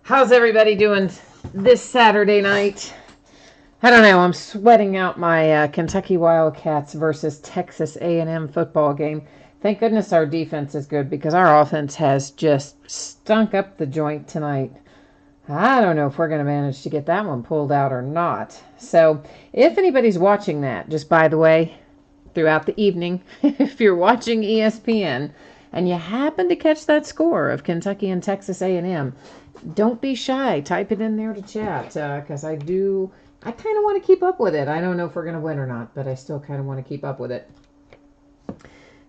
How's everybody doing this Saturday night? I don't know. I'm sweating out my Kentucky Wildcats versus Texas A&M football game. Thank goodness our defense is good because our offense has just stunk up the joint tonight. I don't know if we're going to manage to get that one pulled out or not. So if anybody's watching that, just by the way, throughout the evening, if you're watching ESPN and you happen to catch that score of Kentucky and Texas A&M, don't be shy. Type it in there to chat because I kind of want to keep up with it. I don't know if we're going to win or not, but I still kind of want to keep up with it.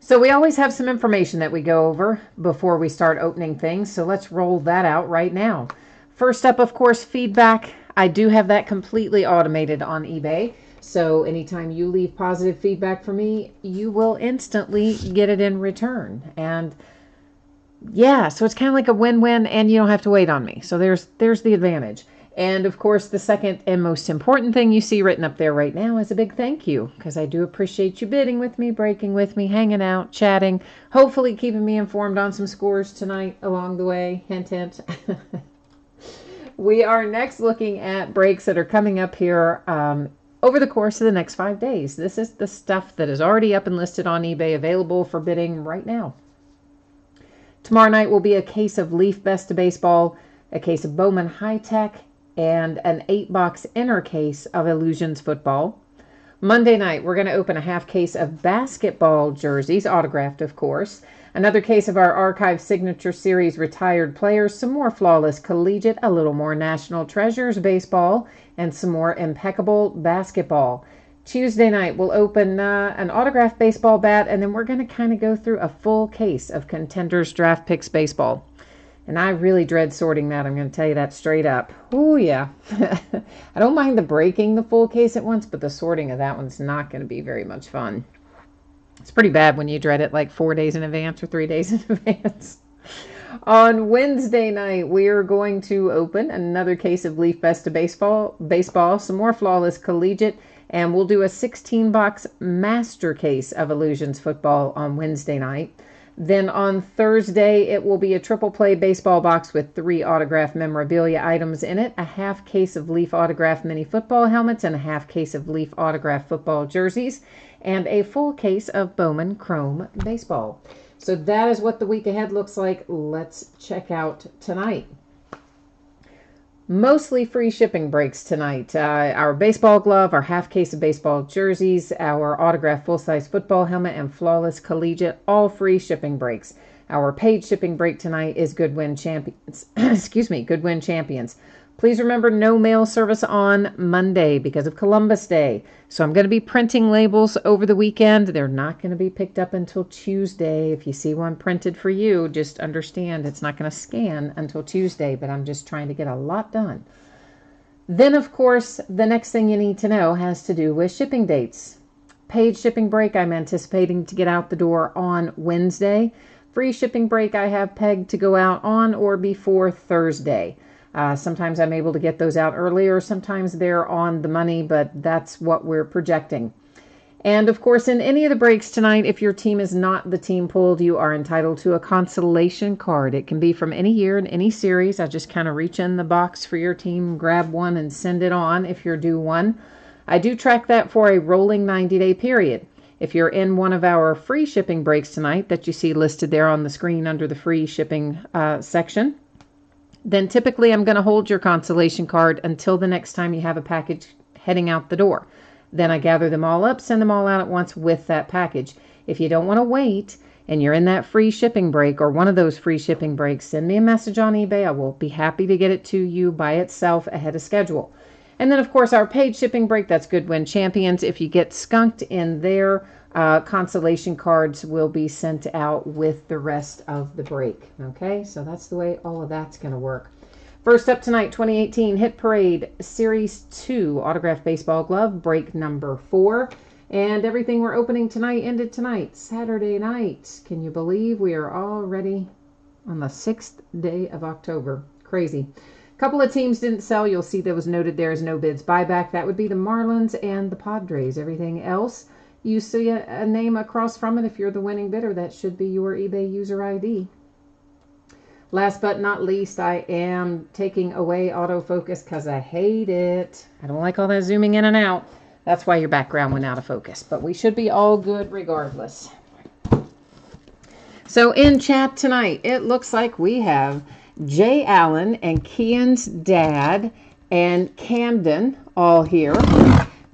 So we always have some information that we go over before we start opening things. So let's roll that out right now. First up, of course, feedback. I do have that completely automated on eBay. So anytime you leave positive feedback for me, you will instantly get it in return. And yeah, so it's kind of like a win-win, and you don't have to wait on me. So there's the advantage. And of course, the second and most important thing you see written up there right now is a big thank you, because I do appreciate you bidding with me, breaking with me, hanging out, chatting, hopefully keeping me informed on some scores tonight along the way. Hint, hint. We are next looking at breaks that are coming up here over the course of the next 5 days. This is the stuff that is already up and listed on eBay, available for bidding right now. Tomorrow night will be a case of Leaf Best of Baseball, a case of Bowman High Tech, and an 8-box inner case of Illusions Football. Monday night, we're going to open a half case of basketball jerseys, autographed, of course. Another case of our Archive Signature Series retired players, some more Flawless Collegiate, a little more National Treasures baseball, and some more Impeccable basketball. Tuesday night, we'll open an autographed baseball bat, and then we're going to kind of go through a full case of Contenders Draft Picks baseball. And I really dread sorting that. I'm going to tell you that straight up. Oh, yeah. I don't mind the breaking the full case at once, but the sorting of that one's not going to be very much fun. It's pretty bad when you dread it like 4 days in advance or 3 days in advance. On Wednesday night, we are going to open another case of Leaf Best of Baseball, some more Flawless Collegiate, and we'll do a 16-box master case of Illusions Football on Wednesday night. Then on Thursday, it will be a triple play baseball box with 3 autographed memorabilia items in it, a half case of Leaf autographed mini football helmets, and a half case of Leaf autographed football jerseys, and a full case of Bowman Chrome baseball. So that is what the week ahead looks like. Let's check out tonight. Mostly free shipping breaks tonight. Our baseball glove, our half case of baseball jerseys, our autographed full-size football helmet, and Flawless Collegiate, all free shipping breaks. Our paid shipping break tonight is Goodwin Champions. Goodwin Champions. Please remember, no mail service on Monday because of Columbus Day. So I'm going to be printing labels over the weekend. They're not going to be picked up until Tuesday. If you see one printed for you, just understand it's not going to scan until Tuesday, but I'm just trying to get a lot done. Then, of course, the next thing you need to know has to do with shipping dates. Paid shipping break, I'm anticipating to get out the door on Wednesday. Free shipping break, I have pegged to go out on or before Thursday. Sometimes I'm able to get those out earlier. Sometimes they're on the money, but that's what we're projecting. And of course, in any of the breaks tonight, if your team is not the team pulled, you are entitled to a consolation card. It can be from any year in any series. I just kind of reach in the box for your team, grab one, and send it on if you're due one. I do track that for a rolling 90-day period. If you're in one of our free shipping breaks tonight that you see listed there on the screen under the free shipping section, then typically I'm going to hold your consolation card until the next time you have a package heading out the door. Then I gather them all up, send them all out at once with that package. If you don't want to wait and you're in that free shipping break or one of those free shipping breaks, send me a message on eBay. I will be happy to get it to you by itself ahead of schedule. And then, of course, our paid shipping break, that's Goodwin Champions. If you get skunked in there, consolation cards will be sent out with the rest of the break. Okay, so that's the way all of that's going to work. First up tonight, 2018 Hit Parade Series 2 Autographed Baseball Glove, break number 4. And everything we're opening tonight ended tonight, Saturday night. Can you believe we are already on the 6th day of October? Crazy. Couple of teams didn't sell. You'll see that was noted there as no bids buyback. That would be the Marlins and the Padres. Everything else, you see a name across from it. If you're the winning bidder, that should be your eBay user ID. Last but not least, I am taking away autofocus because I hate it. I don't like all that zooming in and out. That's why your background went out of focus. But we should be all good regardless. So in chat tonight, it looks like we have Jay Allen and Kian's dad and Camden all here.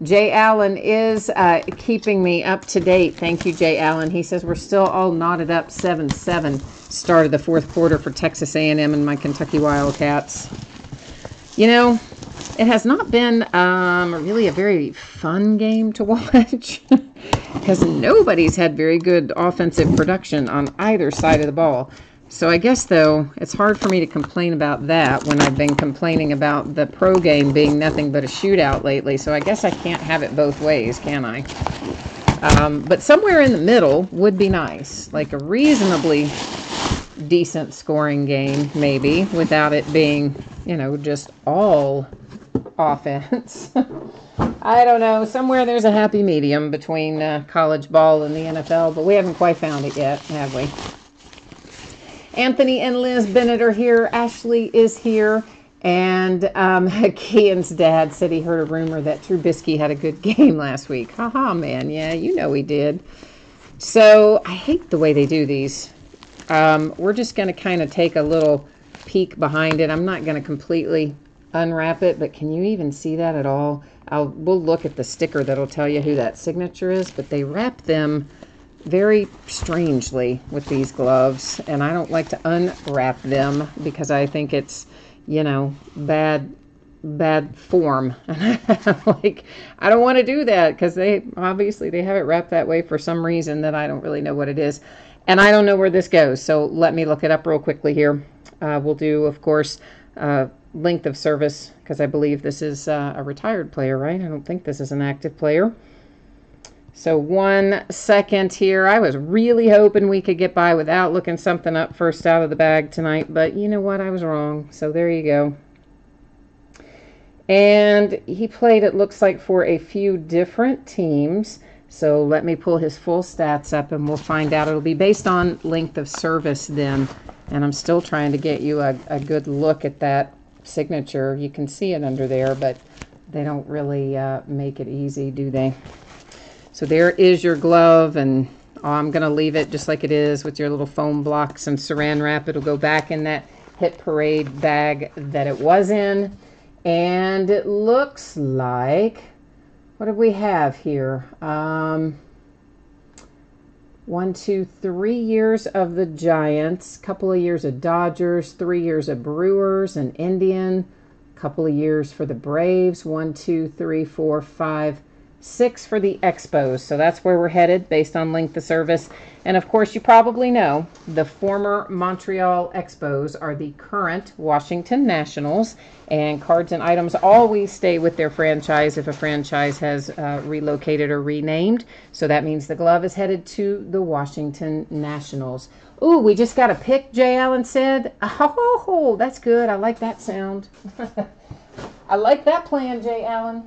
Jay Allen is keeping me up to date. Thank you, Jay Allen. He says we're still all knotted up 7-7. Start of the fourth quarter for Texas A&M and my Kentucky Wildcats. You know, it has not been really a very fun game to watch because nobody's had very good offensive production on either side of the ball. So I guess, though, it's hard for me to complain about that when I've been complaining about the pro game being nothing but a shootout lately. So I guess I can't have it both ways, can I? But somewhere in the middle would be nice, like a reasonably decent scoring game, maybe, without it being, you know, just all offense. I don't know. Somewhere there's a happy medium between college ball and the NFL, but we haven't quite found it yet, have we? Anthony and Liz Bennett are here. Ashley is here. And Kian's dad said he heard a rumor that Trubisky had a good game last week. Haha, man. Yeah, you know he did. So I hate the way they do these. We're just going to kind of take a little peek behind it. I'm not going to completely unwrap it, but can you even see that at all? We'll look at the sticker that'll tell you who that signature is, but they wrap them very strangely with these gloves, and I don't like to unwrap them because I think it's, you know, bad form. Like, I don't want to do that because they have it wrapped that way for some reason that I don't really know what it is, and I don't know where this goes, so let me look it up real quickly here. We'll do, of course, length of service, because I believe this is a retired player, right? I don't think this is an active player. So 1 second here. I was really hoping we could get by without looking something up first out of the bag tonight, but you know what? I was wrong. So there you go. And he played, it looks like, for a few different teams. So let me pull his full stats up and we'll find out. It'll be based on length of service then. And I'm still trying to get you a good look at that signature. You can see it under there, but they don't really make it easy, do they? So there is your glove, and I'm going to leave it just like it is with your little foam blocks and saran wrap. It'll go back in that Hit Parade bag that it was in. And it looks like, what do we have here? 1, 2, 3 years of the Giants, couple of years of Dodgers, 3 years of Brewers and Indian, couple of years for the Braves, 1, 2, 3, 4, 5, 6 for the Expos. So that's where we're headed based on length of service. And of course, you probably know the former Montreal Expos are the current Washington Nationals, and cards and items always stay with their franchise if a franchise has relocated or renamed. So that means the glove is headed to the Washington Nationals. Ooh, we just got a pick, Jay Allen said. Oh, that's good. I like that sound. I like that plan, Jay Allen.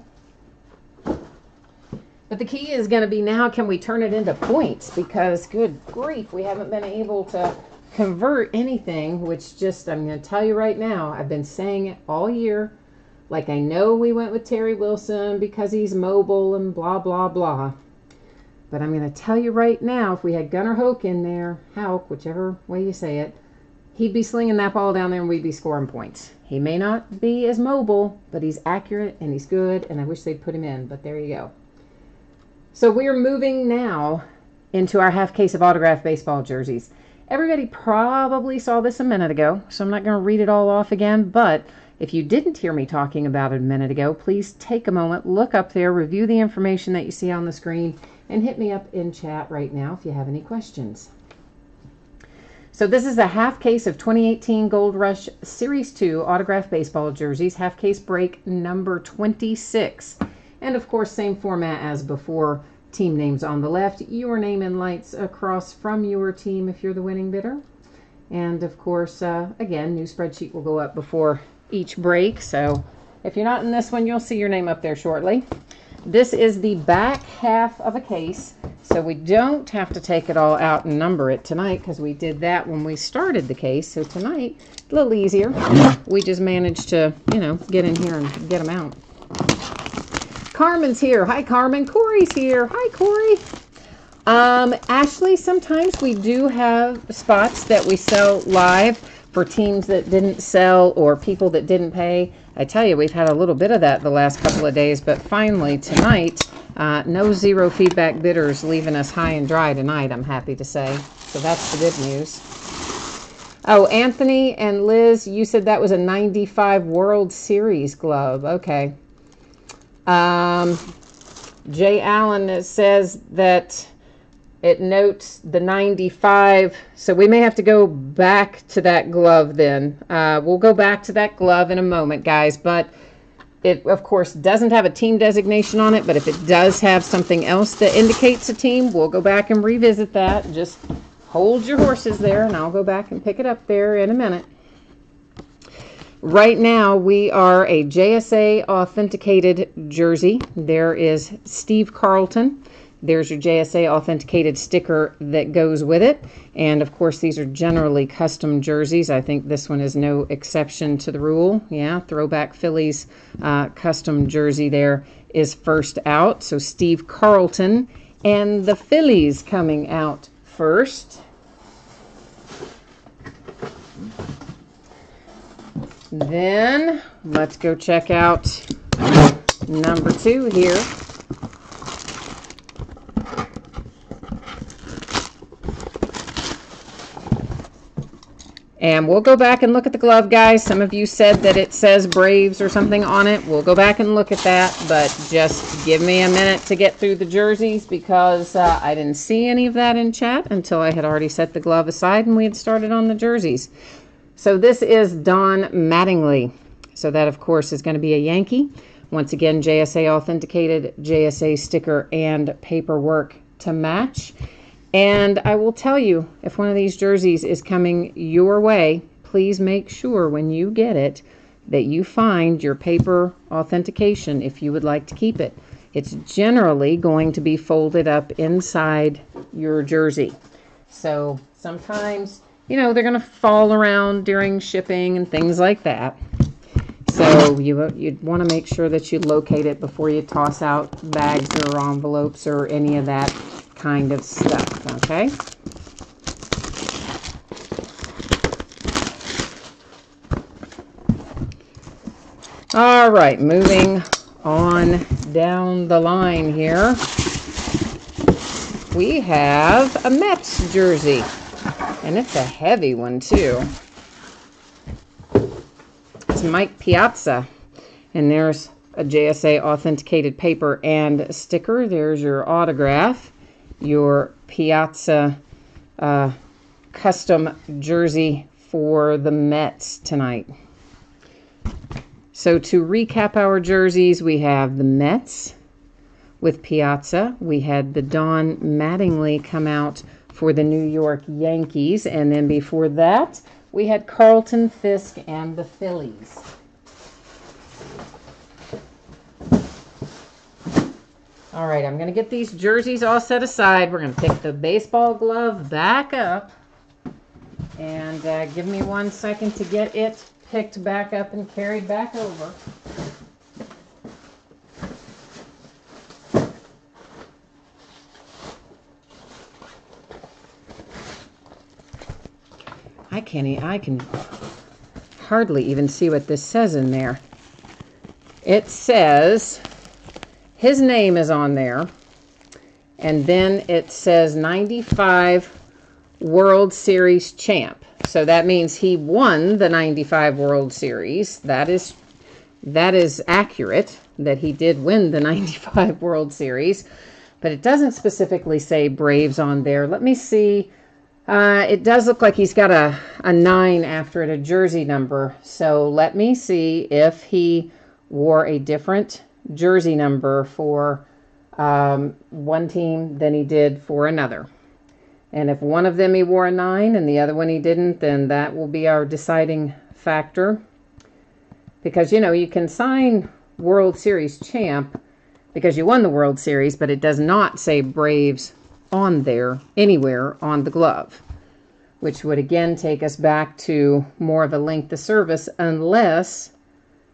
But the key is going to be now, can we turn it into points? Because, good grief, we haven't been able to convert anything, which just, I'm going to tell you right now, I've been saying it all year. Like, I know we went with Terry Wilson because he's mobile and blah, blah, blah. But I'm going to tell you right now, if we had Gunnar Hoke in there, Hauk, whichever way you say it, he'd be slinging that ball down there and we'd be scoring points. He may not be as mobile, but he's accurate and he's good, and I wish they'd put him in, but there you go. So we're moving now into our half case of autographed baseball jerseys. Everybody probably saw this a minute ago, so I'm not going to read it all off again, but if you didn't hear me talking about it a minute ago, please take a moment, look up there, review the information that you see on the screen, and hit me up in chat right now if you have any questions. So this is a half case of 2018 Gold Rush Series 2 autographed baseball jerseys, half case break number 26. And of course, same format as before, team names on the left, your name in lights across from your team if you're the winning bidder. And of course, again, new spreadsheet will go up before each break. So if you're not in this one, you'll see your name up there shortly. This is the back half of a case, so we don't have to take it all out and number it tonight because we did that when we started the case. So tonight, a little easier. We just managed to, get in here and get them out. Carmen's here. Hi, Carmen. Corey's here. Hi, Corey. Ashley, sometimes we do have spots that we sell live for teams that didn't sell or people that didn't pay. I tell you, we've had a little bit of that the last couple of days, but finally tonight, no zero feedback bidders leaving us high and dry tonight, I'm happy to say. So that's the good news. Oh, Anthony and Liz, you said that was a 95 World Series glove. Okay. Jay Allen says that it notes the 95, so we may have to go back to that glove then. We'll go back to that glove in a moment, guys, but it, of course, doesn't have a team designation on it, but if it does have something else that indicates a team, we'll go back and revisit that. Just hold your horses there, and I'll go back and pick it up there in a minute. Right now, we are a JSA authenticated jersey. There is Steve Carlton. There's your JSA authenticated sticker that goes with it. And of course, these are generally custom jerseys. I think this one is no exception to the rule. Yeah, Throwback Phillies custom jersey there is first out. So Steve Carlton and the Phillies coming out first. Then let's go check out number 2 here. And we'll go back and look at the glove, guys. Some of you said that it says Braves or something on it. We'll go back and look at that, but just give me a minute to get through the jerseys because I didn't see any of that in chat until I had already set the glove aside and we had started on the jerseys. So this is Don Mattingly. So that, of course, is going to be a Yankee. Once again, JSA authenticated, JSA sticker and paperwork to match. And I will tell you, if one of these jerseys is coming your way, please make sure when you get it that you find your paper authentication if you would like to keep it. It's generally going to be folded up inside your jersey. So sometimes, they're going to fall around during shipping and things like that. So you'd want to make sure that you locate it before you toss out bags or envelopes or any of that kind of stuff, okay? All right, moving on down the line here. We have a Mets jersey, and it's a heavy one too. It's Mike Piazza, and there's a JSA authenticated paper and sticker. There's your autograph. Your Piazza custom jersey for the Mets tonight. So to recap our jerseys, we have the Mets with Piazza. We had the Don Mattingly come out for the New York Yankees. And then before that, we had Carlton Fisk and the Phillies. All right, I'm going to get these jerseys all set aside. We're going to pick the baseball glove back up. And give me 1 second to get it picked back up and carried back over. I can hardly even see what this says in there. It says... his name is on there, and then it says 95 World Series champ. So that means he won the 95 World Series. That is accurate, that he did win the 95 World Series, but it doesn't specifically say Braves on there. Let me see. It does look like he's got a 9 after it, a jersey number. So let me see if he wore a different jersey number for one team than he did for another. And if one of them he wore a 9 and the other one he didn't, then that will be our deciding factor. Because, you can sign World Series champ because you won the World Series, but it does not say Braves on there anywhere on the glove, which would again take us back to more of a length of service unless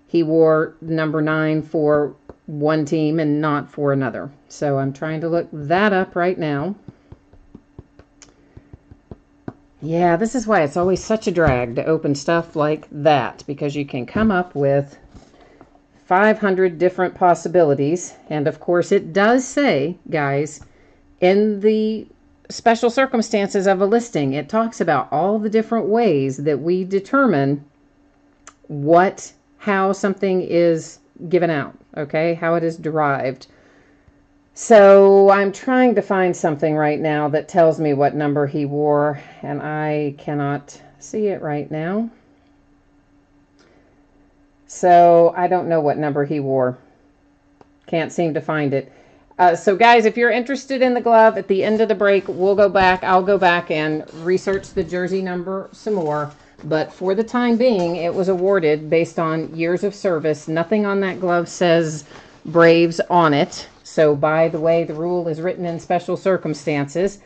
he wore number 9 for one team and not for another. So I'm trying to look that up right now. Yeah, this is why it's always such a drag to open stuff like that, because you can come up with 500 different possibilities. And of course it does say, guys, in the special circumstances of a listing, it talks about all the different ways that we determine how something is given out, okay, how it is derived. So I'm trying to find something right now that tells me what number he wore, and I cannot see it right now. So I don't know what number he wore. Can't seem to find it. So guys, if you're interested in the glove, at the end of the break, I'll go back and research the jersey number some more. But for the time being, it was awarded based on years of service. Nothing on that glove says Braves on it. So by the way the rule is written in special circumstances,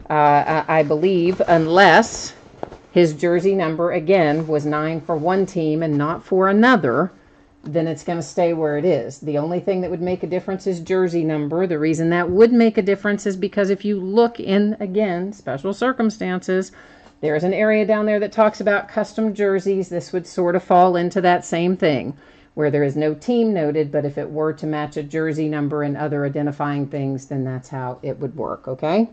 I believe, unless his jersey number, again, was 9 for one team and not for another, then it's going to stay where it is. The only thing that would make a difference is jersey number. The reason that would make a difference is because if you look in, again, special circumstances, there's an area down there that talks about custom jerseys. This would sort of fall into that same thing, where there is no team noted, but if it were to match a jersey number and other identifying things, then that's how it would work, okay?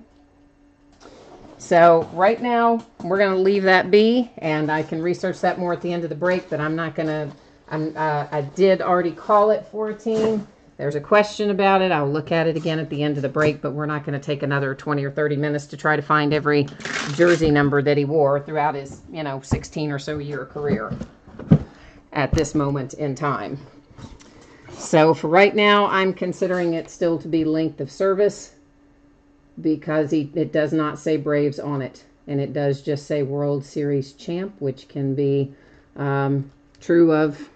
So right now, we're going to leave that be, and I can research that more at the end of the break, but I'm not going to, I did already call it for a team. There's a question about it. I'll look at it again at the end of the break, but we're not going to take another 20 or 30 minutes to try to find every jersey number that he wore throughout his, 16 or so year career at this moment in time. So for right now, I'm considering it still to be length of service because it does not say Braves on it. And it does just say World Series champ, which can be true of,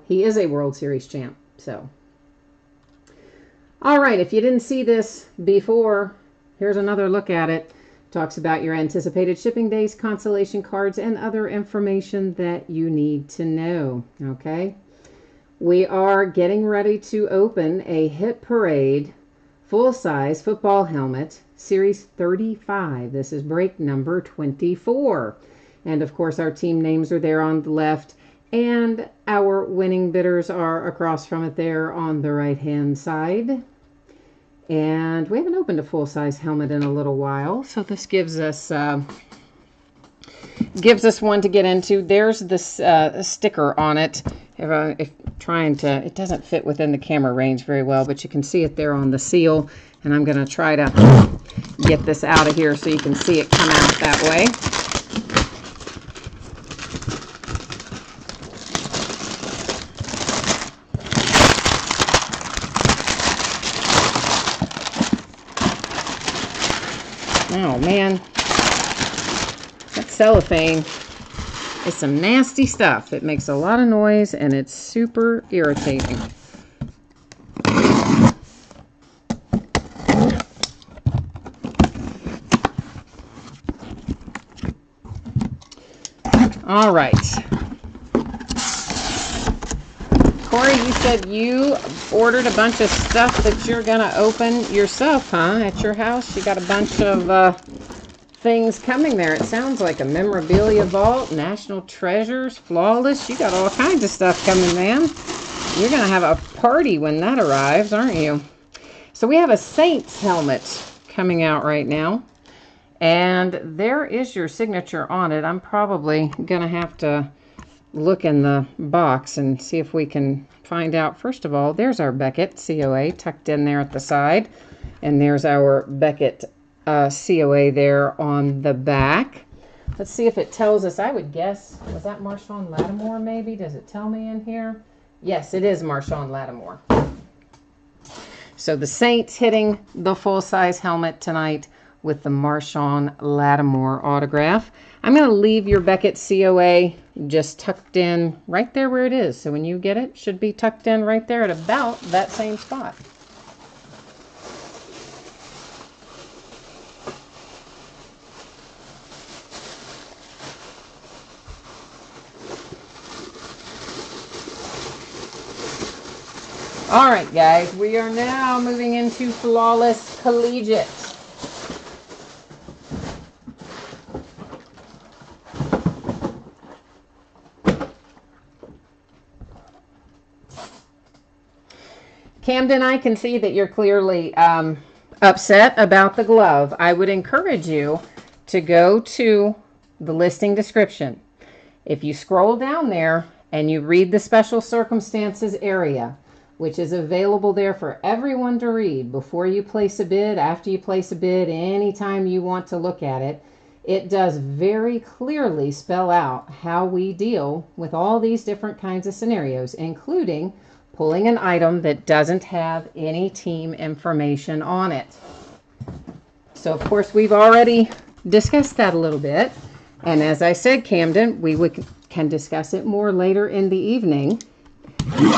he is a World Series champ. So, all right, if you didn't see this before, here's another look at it. Talks about your anticipated shipping days, consolation cards, and other information that you need to know, okay? We are getting ready to open a Hit Parade full-size football helmet, Series 35. This is break number 24. And, of course, our team names are there on the left, and our winning bidders are across from it there on the right-hand side. And we haven't opened a full-size helmet in a little while, so this gives us one to get into. There's this sticker on it. It doesn't fit within the camera range very well, but you can see it there on the seal. And I'm going to try to get this out of here so you can see it come out that way. Oh man, that cellophane is some nasty stuff. It makes a lot of noise and it's super irritating. All right. Corey, you said you ordered a bunch of stuff that you're going to open yourself, huh? At your house? You got a bunch of things coming there. It sounds like a memorabilia vault, national treasures, flawless. You got all kinds of stuff coming, man. You're going to have a party when that arrives, aren't you? So we have a Saints helmet coming out right now. And there is your signature on it. I'm probably going to have to look in the box and see if we can find out. First of all, there's our Beckett COA tucked in there at the side. And there's our Beckett COA there on the back. Let's see if it tells us. I would guess, was that Marshawn Lattimore maybe? Does it tell me in here? Yes, it is Marshawn Lattimore. So the Saints hitting the full-size helmet tonight with the Marshawn Lattimore autograph. I'm going to leave your Beckett COA just tucked in right there where it is. So when you get it, it should be tucked in right there at about that same spot. All right, guys, we are now moving into Flawless Collegiate. Camden, I can see that you're clearly upset about the glove. I would encourage you to go to the listing description. If you scroll down there and you read the special circumstances area, which is available there for everyone to read before you place a bid, after you place a bid, anytime you want to look at it, it does very clearly spell out how we deal with all these different kinds of scenarios, including pulling an item that doesn't have any team information on it. So, of course, we've already discussed that a little bit. And as I said, Camden, we can discuss it more later in the evening.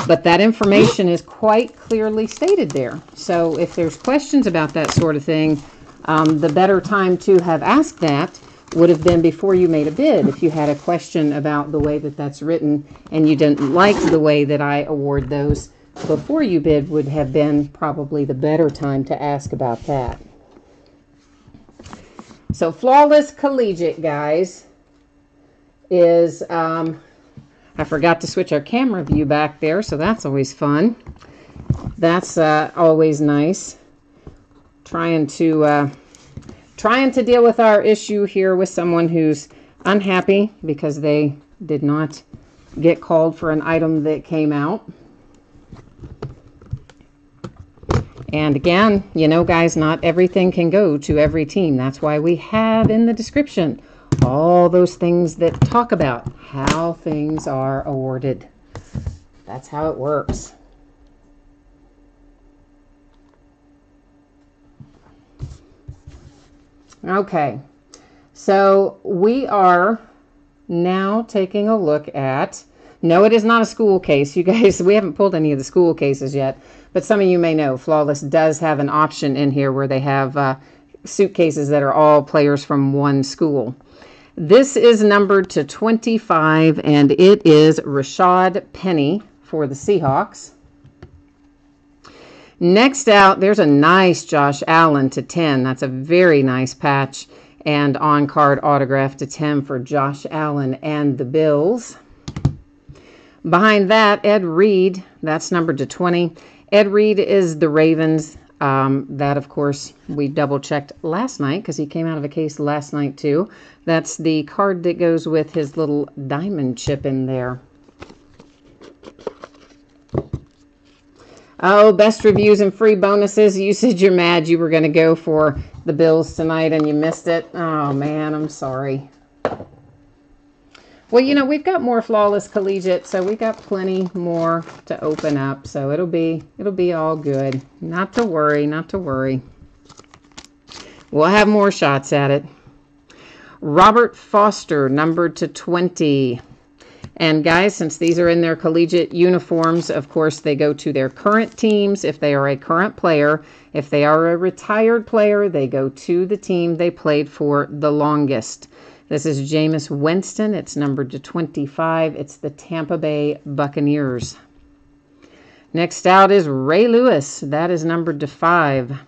But that information is quite clearly stated there. So if there's questions about that sort of thing, the better time to have asked that would have been before you made a bid. If you had a question about the way that that's written and you didn't like the way that I award those before you bid, would have been probably the better time to ask about that. So Flawless Collegiate, guys, is, I forgot to switch our camera view back there, so that's always fun. That's always nice. Trying to deal with our issue here with someone who's unhappy because they did not get called for an item that came out. And again, you know, guys, not everything can go to every team. That's why we have in the description all those things that talk about how things are awarded. That's how it works. Okay, so we are now taking a look at, no, it is not a school case. You guys, we haven't pulled any of the school cases yet, but some of you may know Flawless does have an option in here where they have suitcases that are all players from one school. This is numbered to 25, and it is Rashad Penny for the Seahawks. Next out, there's a nice Josh Allen to 10. That's a very nice patch and on-card autograph to 10 for Josh Allen and the Bills. Behind that, Ed Reed. That's numbered to 20. Ed Reed is the Ravens. That, of course, we double-checked last night because he came out of a case last night, too. That's the card that goes with his little diamond chip in there. Oh, best reviews and free bonuses. You said you're mad you were going to go for the Bills tonight and you missed it. Oh, man, I'm sorry. Well, you know, we've got more Flawless Collegiate, so we got plenty more to open up. So it'll be all good. Not to worry, not to worry. We'll have more shots at it. Robert Foster, numbered to 20. And guys, since these are in their collegiate uniforms, of course, they go to their current teams if they are a current player. If they are a retired player, they go to the team they played for the longest. This is Jameis Winston. It's numbered to 25. It's the Tampa Bay Buccaneers. Next out is Ray Lewis. That is numbered to 5.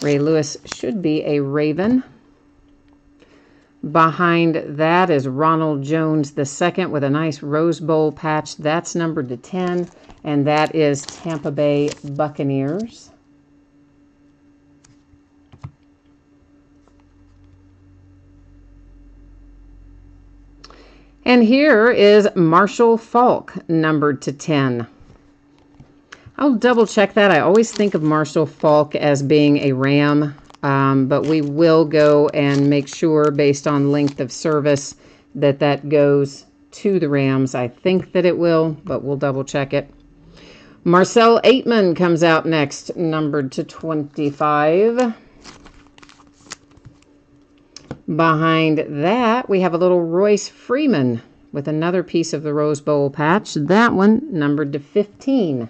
Ray Lewis should be a Raven. Behind that is Ronald Jones II with a nice Rose Bowl patch. That's numbered to 10, and that is Tampa Bay Buccaneers. And here is Marshall Faulk, numbered to 10. I'll double check that. I always think of Marshall Faulk as being a Ram. But we will go and make sure, based on length of service, that that goes to the Rams. I think that it will, but we'll double check it. Marcel Aitman comes out next, numbered to 25. Behind that, we have a little Royce Freeman with another piece of the Rose Bowl patch. That one numbered to 15.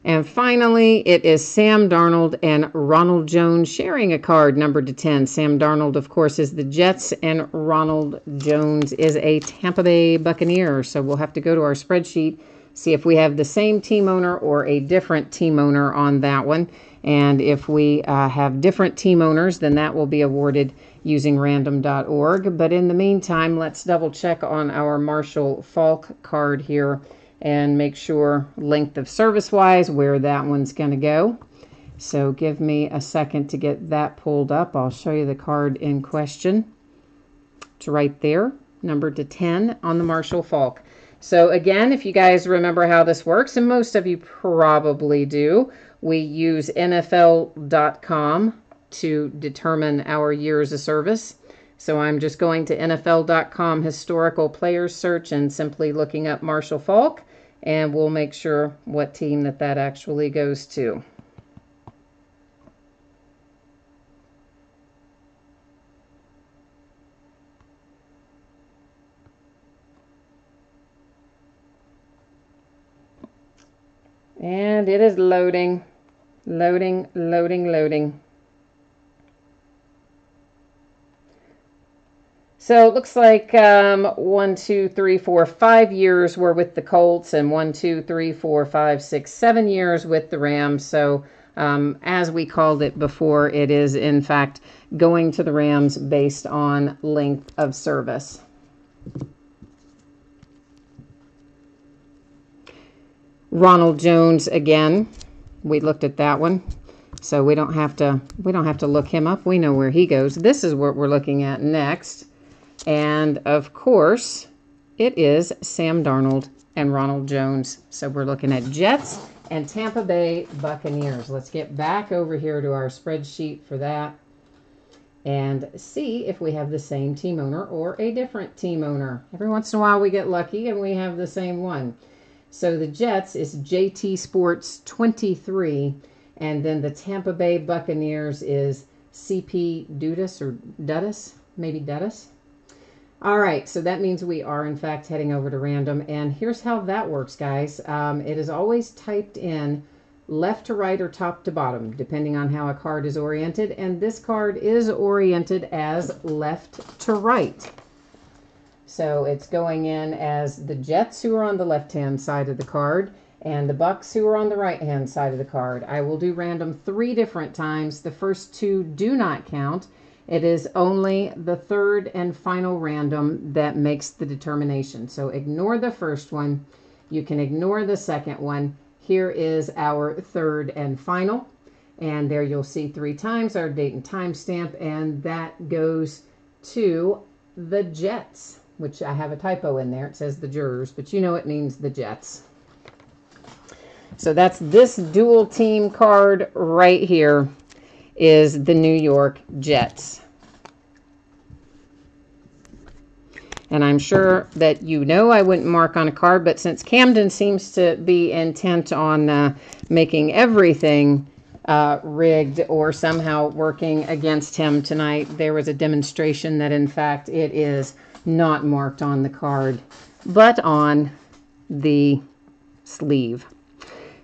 And finally, it is Sam Darnold and Ronald Jones sharing a card numbered to 10. Sam Darnold, of course, is the Jets, and Ronald Jones is a Tampa Bay Buccaneer. So we'll have to go to our spreadsheet, see if we have the same team owner or a different team owner on that one. And if we have different team owners, then that will be awarded using random.org. But in the meantime, let's double check on our Marshall Faulk card here and make sure length of service wise where that one's going to go. So give me a second to get that pulled up. I'll show you the card in question. It's right there, numbered to 10 on the Marshall Faulk. So again, if you guys remember how this works, and most of you probably do, we use NFL.com to determine our years of service. So I'm just going to NFL.com historical players search and simply looking up Marshall Faulk, and we'll make sure what team that actually goes to. And it is loading, loading. So it looks like 1, 2, 3, 4, 5 years were with the Colts, and 1, 2, 3, 4, 5, 6, 7 years with the Rams. So as we called it before, it is in fact going to the Rams based on length of service. Ronald Jones again. We looked at that one, so we don't have to look him up. We know where he goes. This is what we're looking at next. And of course, it is Sam Darnold and Ronald Jones. So we're looking at Jets and Tampa Bay Buccaneers. Let's get back over here to our spreadsheet for that and see if we have the same team owner or a different team owner. Every once in a while we get lucky and we have the same one. So the Jets is JT Sports 23, and then the Tampa Bay Buccaneers is CP Dudus or Dudus, maybe Dudus. All right, so that means we are, in fact, heading over to random. And here's how that works, guys. It is always typed in left to right or top to bottom, depending on how a card is oriented. And this card is oriented as left to right. So it's going in as the Jets, who are on the left-hand side of the card, and the Bucks, who are on the right-hand side of the card. I will do random 3 different times. The first 2 do not count. It is only the third and final random that makes the determination. So ignore the first one. You can ignore the second one. Here is our third and final. And there you'll see 3 times our date and time stamp. And that goes to the Jets, which I have a typo in there. It says the Jurors, but you know it means the Jets. So that's this dual team card right here. Is the New York Jets. And I'm sure that you know I wouldn't mark on a card, but since Camden seems to be intent on making everything rigged or somehow working against him tonight, there was a demonstration that in fact it is not marked on the card, but on the sleeve.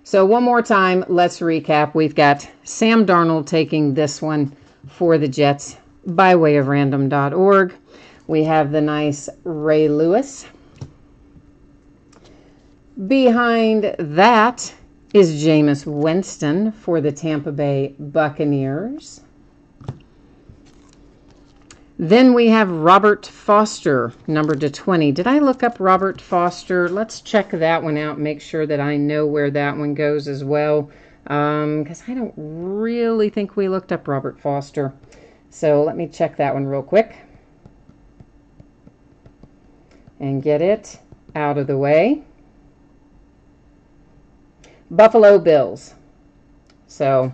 So one more time, let's recap. We've got Sam Darnold taking this one for the Jets by way of random.org. We have the nice Ray Lewis. Behind that is Jameis Winston for the Tampa Bay Buccaneers. Then we have Robert Foster, numbered to 20. Did I look up Robert Foster? Let's check that one out, make sure that I know where that one goes as well, because I don't really think we looked up Robert Foster. So let me check that one real quick and get it out of the way. Buffalo Bills. So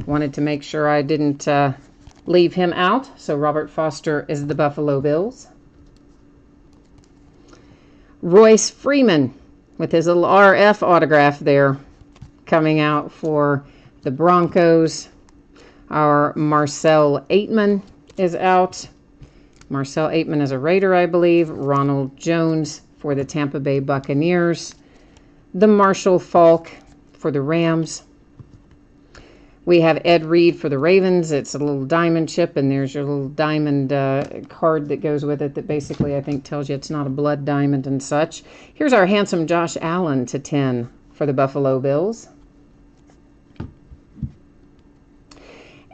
wanted to make sure I didn't leave him out. So Robert Foster is the Buffalo Bills. Royce Freeman with his little RF autograph there coming out for the Broncos. Our Marcel Aitman is out. Marcel Aitman is a Raider, I believe. Ronald Jones for the Tampa Bay Buccaneers. The Marshall Faulk for the Rams. We have Ed Reed for the Ravens. It's a little diamond chip, and there's your little diamond card that goes with it that basically I think tells you it's not a blood diamond and such. Here's our handsome Josh Allen to 10 for the Buffalo Bills.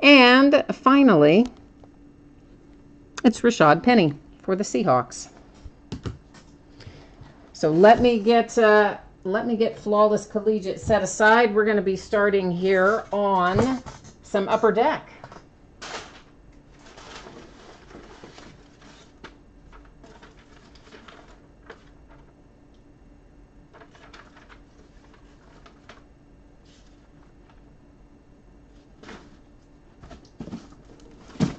And finally, it's Rashad Penny for the Seahawks. So let me get Flawless Collegiate set aside. We're going to be starting here on some Upper Deck.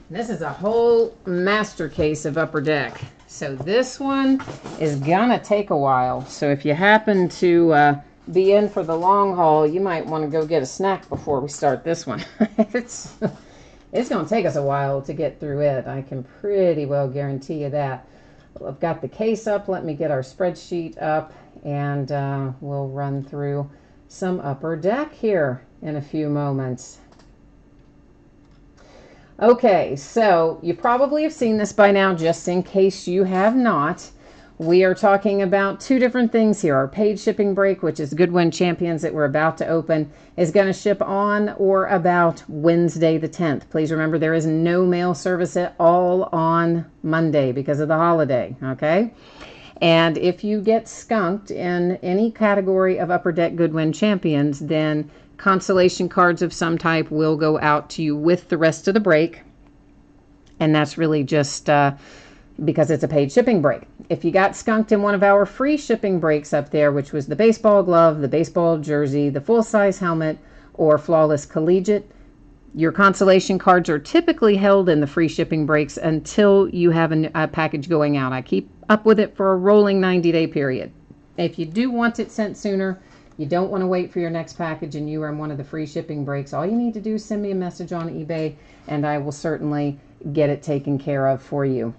This is a whole master case of Upper Deck. So this one is gonna take a while. So if you happen to be in for the long haul, you might want to go get a snack before we start this one. It's gonna take us a while to get through it. I can pretty well guarantee you that. Well, I've got the case up. Let me get our spreadsheet up, and we'll run through some Upper Deck here in a few moments. Okay, so you probably have seen this by now. Just in case you have not, we are talking about two different things here. Our paid shipping break, which is Goodwin Champions that we're about to open, is going to ship on or about Wednesday the 10th. Please remember there is no mail service at all on Monday because of the holiday, okay? And if you get skunked in any category of Upper Deck Goodwin Champions, then consolation cards of some type will go out to you with the rest of the break. And that's really just because it's a paid shipping break. If you got skunked in one of our free shipping breaks up there, which was the baseball glove, the baseball jersey, the full-size helmet, or Flawless Collegiate, your consolation cards are typically held in the free shipping breaks until you have a package going out. I keep up with it for a rolling 90-day period. If you do want it sent sooner, you don't want to wait for your next package and you are in one of the free shipping breaks, all you need to do is send me a message on eBay and I will certainly get it taken care of for you.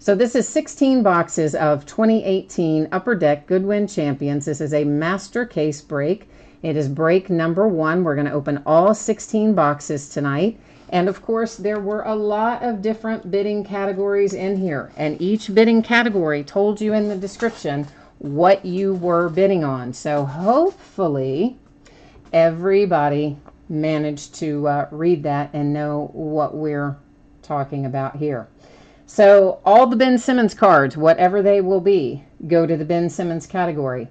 So this is 16 boxes of 2018 Upper Deck Goodwin Champions. This is a master case break. It is break number 1. We're going to open all 16 boxes tonight. And of course, there were a lot of different bidding categories in here. And each bidding category told you in the description what you were bidding on. So hopefully everybody managed to read that and know what we're talking about here. So all the Ben Simmons cards, whatever they will be, go to the Ben Simmons category.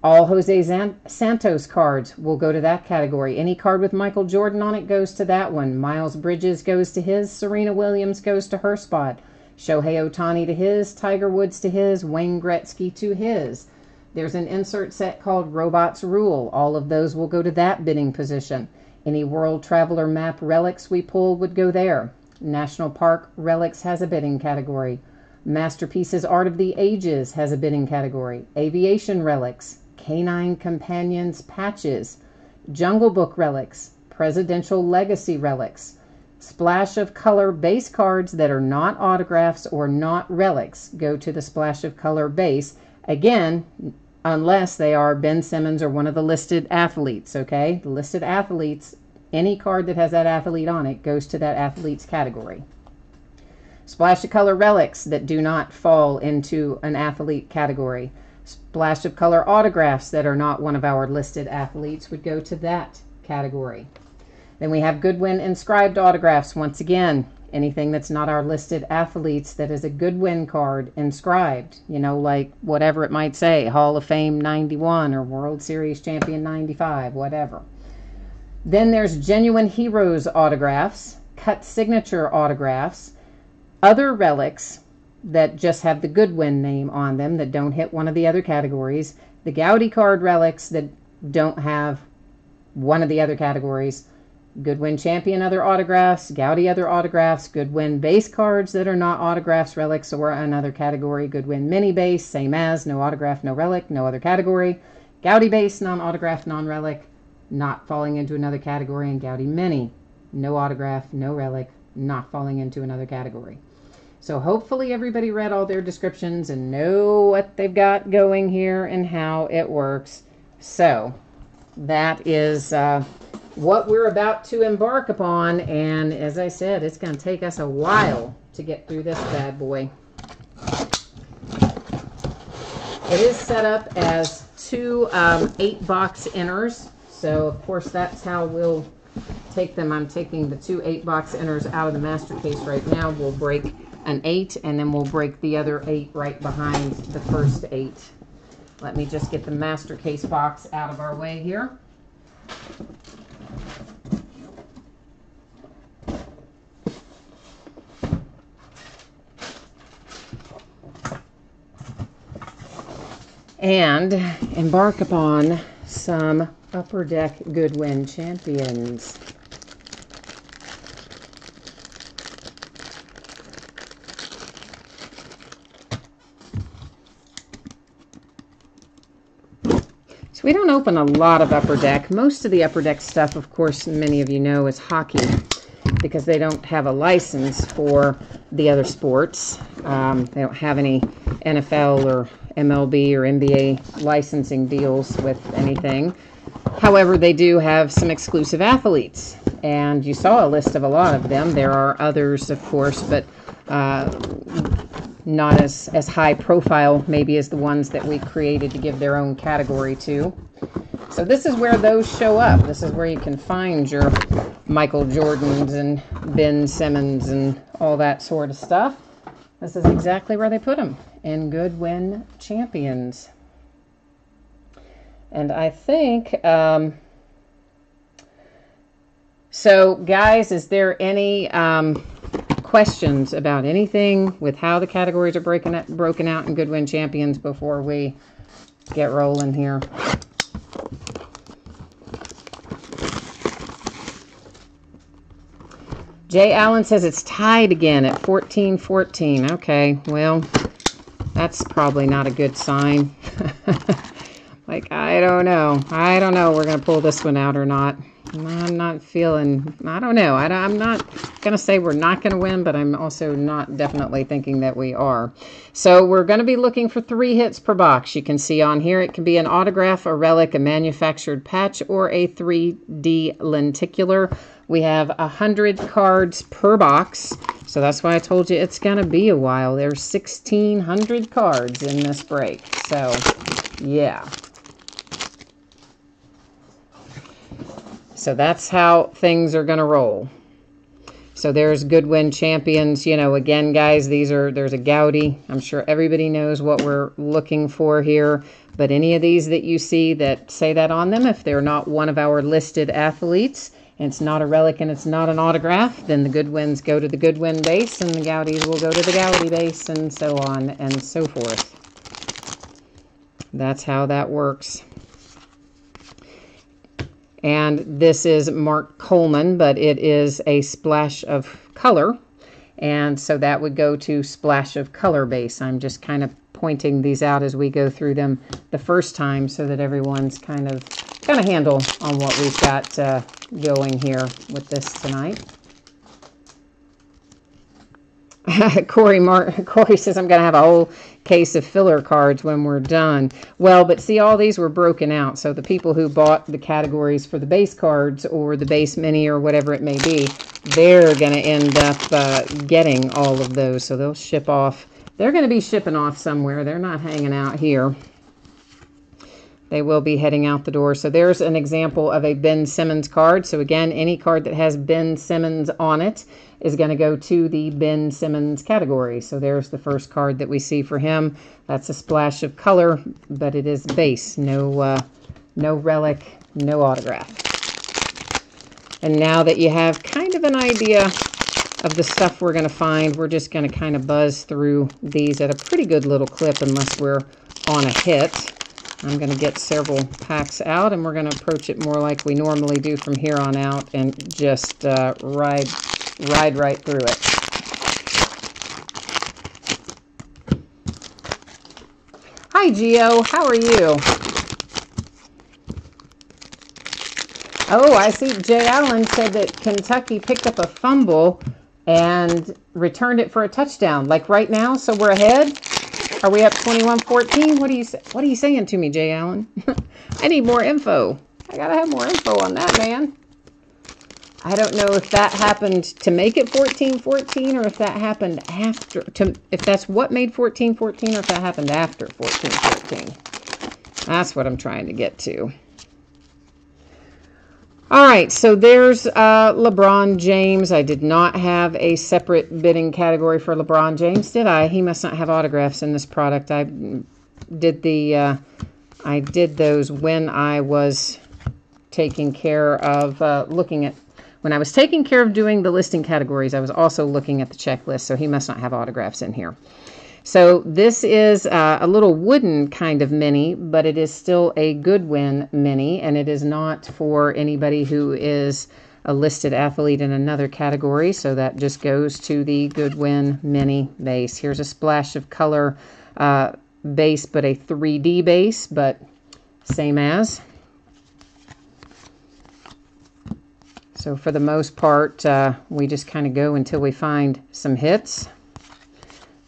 All Jose Santos cards will go to that category. Any card with Michael Jordan on it goes to that one. Miles Bridges goes to his. Serena Williams goes to her spot. Shohei Ohtani to his, Tiger Woods to his, Wayne Gretzky to his. There's an insert set called Robots Rule. All of those will go to that bidding position. Any World Traveler Map relics we pull would go there. National Park Relics has a bidding category. Masterpieces Art of the Ages has a bidding category. Aviation Relics, Canine Companions Patches, Jungle Book Relics, Presidential Legacy Relics, Splash of Color base cards that are not autographs or not relics go to the Splash of Color base. Again, unless they are Ben Simmons or one of the listed athletes, okay? The listed athletes, any card that has that athlete on it goes to that athlete's category. Splash of Color relics that do not fall into an athlete category. Splash of Color autographs that are not one of our listed athletes would go to that category. Then we have Goodwin inscribed autographs. Once again, anything that's not our listed athletes that is a Goodwin card inscribed, you know, like whatever it might say, Hall of Fame 91 or World Series Champion 95, whatever. Then there's Genuine Heroes autographs, cut signature autographs, other relics that just have the Goodwin name on them that don't hit one of the other categories, the Gaudy card relics that don't have one of the other categories, Goodwin Champion other autographs, Gaudy other autographs, Goodwin base cards that are not autographs, relics, or another category, Goodwin mini base, same as, no autograph, no relic, no other category, Gaudy base, non-autograph, non-relic, not falling into another category, and Gaudy mini, no autograph, no relic, not falling into another category. So hopefully everybody read all their descriptions and know what they've got going here and how it works. So that is what we're about to embark upon. And as I said, it's going to take us a while to get through this bad boy. It is set up as two 8-box inners. So, of course, that's how we'll take them. I'm taking the two 8-box inners out of the master case right now. We'll break an 8, and then we'll break the other 8 right behind the first 8. Let me just get the master case box out of our way here. And embark upon some Upper Deck Goodwin Champions. So we don't open a lot of Upper Deck. Most of the Upper Deck stuff, of course, many of you know, is hockey, because they don't have a license for the other sports. They don't have any NFL or MLB or NBA licensing deals with anything. However, they do have some exclusive athletes, and you saw a list of a lot of them. There are others, of course, but not as high profile maybe as the ones that we created to give their own category to. So this is where those show up. This is where you can find your Michael Jordans and Ben Simmons and all that sort of stuff. This is exactly where they put them, in Goodwin Champions. And I think, so guys, is there any questions about anything with how the categories are broken out in Goodwin Champions before we get rolling here? Jay Allen says it's tied again at 14-14. Okay, well, that's probably not a good sign. Like, I don't know. We're going to pull this one out or not. I'm not feeling, I don't know. I'm not going to say we're not going to win, but I'm also not definitely thinking that we are. So we're going to be looking for 3 hits per box. You can see on here it can be an autograph, a relic, a manufactured patch, or a 3D lenticular. We have 100 cards per box, so that's why I told you it's going to be a while. There's 1,600 cards in this break, so yeah. So that's how things are going to roll. So there's Goodwin Champions. You know, again, guys, there's a Gowdy. I'm sure everybody knows what we're looking for here. But any of these that you see that say that on them, if they're not one of our listed athletes, and it's not a relic and it's not an autograph, then the Goodwins go to the Goodwin base and the Gowdies will go to the Gowdy base, and so on and so forth. That's how that works. And this is Mark Coleman, but it is a splash of color. And so that would go to splash of color base. I'm just kind of pointing these out as we go through them the first time so that everyone's kind of got a handle on what we've got going here with this tonight. Corey says I'm going to have a whole case of filler cards when we're done. Well, but see, all these were broken out. So the people who bought the categories for the base cards or the base mini or whatever it may be, they're going to end up getting all of those. So they'll ship off. They're going to be shipping off somewhere. They're not hanging out here. They will be heading out the door. So there's an example of a Ben Simmons card. So again, any card that has Ben Simmons on it is going to go to the Ben Simmons category. So there's the first card that we see for him. That's a splash of color, but it is base. No relic, no autograph. And now that you have kind of an idea of the stuff we're going to find, we're just going to kind of buzz through these at a pretty good little clip unless we're on a hit. I'm going to get several packs out, and we're going to approach it more like we normally do from here on out and just ride right through it. Hi, Gio. How are you? Oh, I see Jay Allen said that Kentucky picked up a fumble and returned it for a touchdown. Like right now, so we're ahead? Are we up 21-14? What are you saying to me, Jay Allen? I need more info. I gotta have more info on that, man. I don't know if that happened to make it 14-14 or if that happened after, if that's what made 14-14 or if that happened after 14-14. That's what I'm trying to get to. All right, so there's LeBron James. I did not have a separate bidding category for LeBron James, did I? He must not have autographs in this product. I did those when I was taking care of when I was taking care of doing the listing categories. I was also looking at the checklist, so he must not have autographs in here. So this is a little wooden kind of mini, but it is still a Goodwin mini, and it is not for anybody who is a listed athlete in another category, so that just goes to the Goodwin mini base. Here's a splash of color base, but a 3D base, but same as. So for the most part, we just kind of go until we find some hits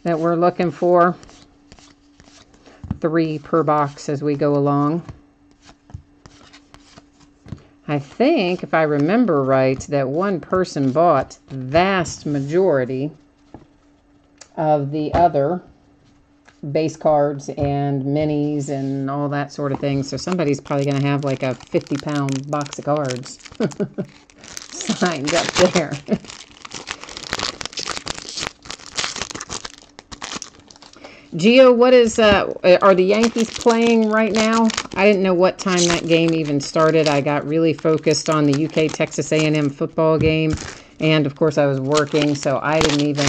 that we're looking for. 3 per box as we go along. I think, if I remember right, that one person bought the vast majority of the other base cards and minis and all that sort of thing. So somebody's probably going to have like a 50-pound box of cards signed up there. Gio, what is, are the Yankees playing right now? I didn't know what time that game even started. I got really focused on the UK Texas A&M football game. And, of course, I was working, so I didn't even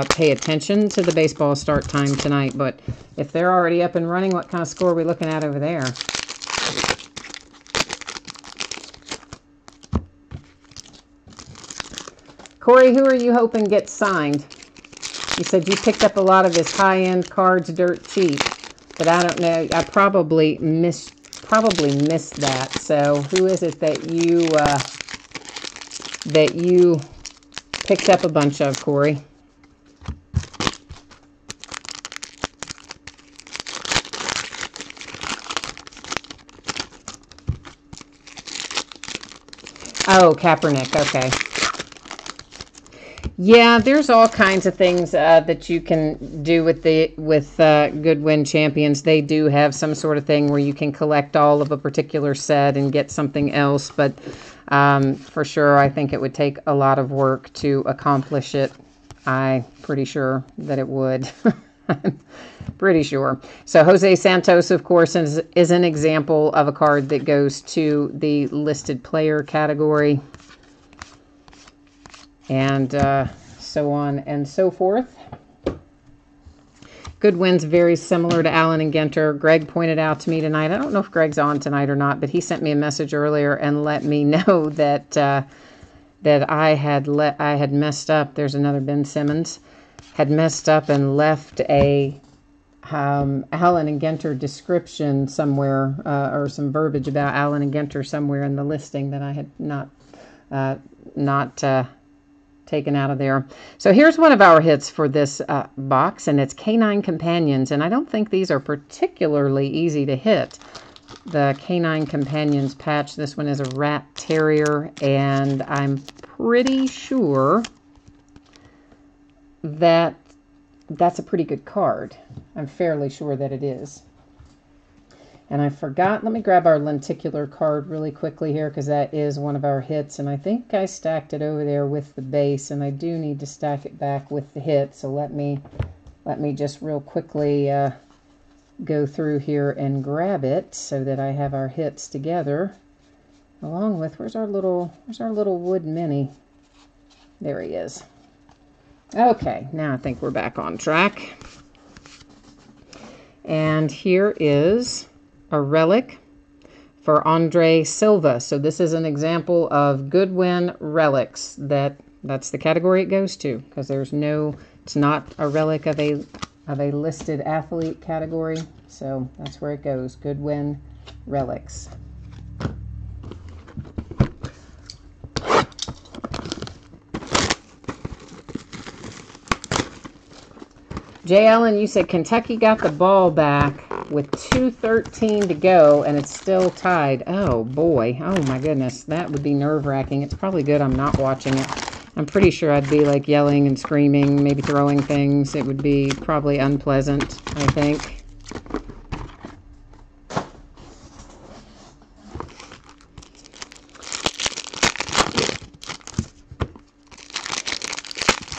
pay attention to the baseball start time tonight. But if they're already up and running, what kind of score are we looking at over there? Corey, who are you hoping gets signed? You said you picked up a lot of his high-end cards dirt cheap, but I don't know. I probably missed that. So who is it that you picked up a bunch of, Corey? Oh, Kaepernick. Okay. Yeah, there's all kinds of things that you can do with Goodwin Champions. They do have some sort of thing where you can collect all of a particular set and get something else, but for sure, I think it would take a lot of work to accomplish it. I'm pretty sure that it would. Pretty sure. So Jose Santos, of course, is an example of a card that goes to the listed player category. And so on and so forth. Goodwin's very similar to Allen and Ginter. Greg pointed out to me tonight, I don't know if Greg's on tonight or not, but he sent me a message earlier and let me know that that I had messed up. There's another Ben Simmons. Had messed up and left a Allen and Ginter description somewhere, or some verbiage about Allen and Ginter somewhere in the listing that I had not taken out of there. So here's one of our hits for this box, and it's Canine Companions, and I don't think these are particularly easy to hit. The Canine Companions patch, this one is a Rat Terrier, and I'm pretty sure that that's a pretty good card. I'm fairly sure that it is. And I forgot, let me grab our lenticular card really quickly here, because that is one of our hits, and I think I stacked it over there with the base, and I do need to stack it back with the hit, so let me just real quickly go through here and grab it so that I have our hits together, along with, where's our little wood mini? There he is. Okay, now I think we're back on track. And here is a relic for Andre Silva. So this is an example of Goodwin relics. That's the category it goes to, because it's not a relic of a listed athlete category. So that's where it goes, Goodwin relics. Jay Ellen, you said Kentucky got the ball back. with 2:13 to go, and it's still tied. Oh, boy. Oh, my goodness. That would be nerve-wracking. It's probably good I'm not watching it. I'm pretty sure I'd be, like, yelling and screaming, maybe throwing things. It would be probably unpleasant, I think.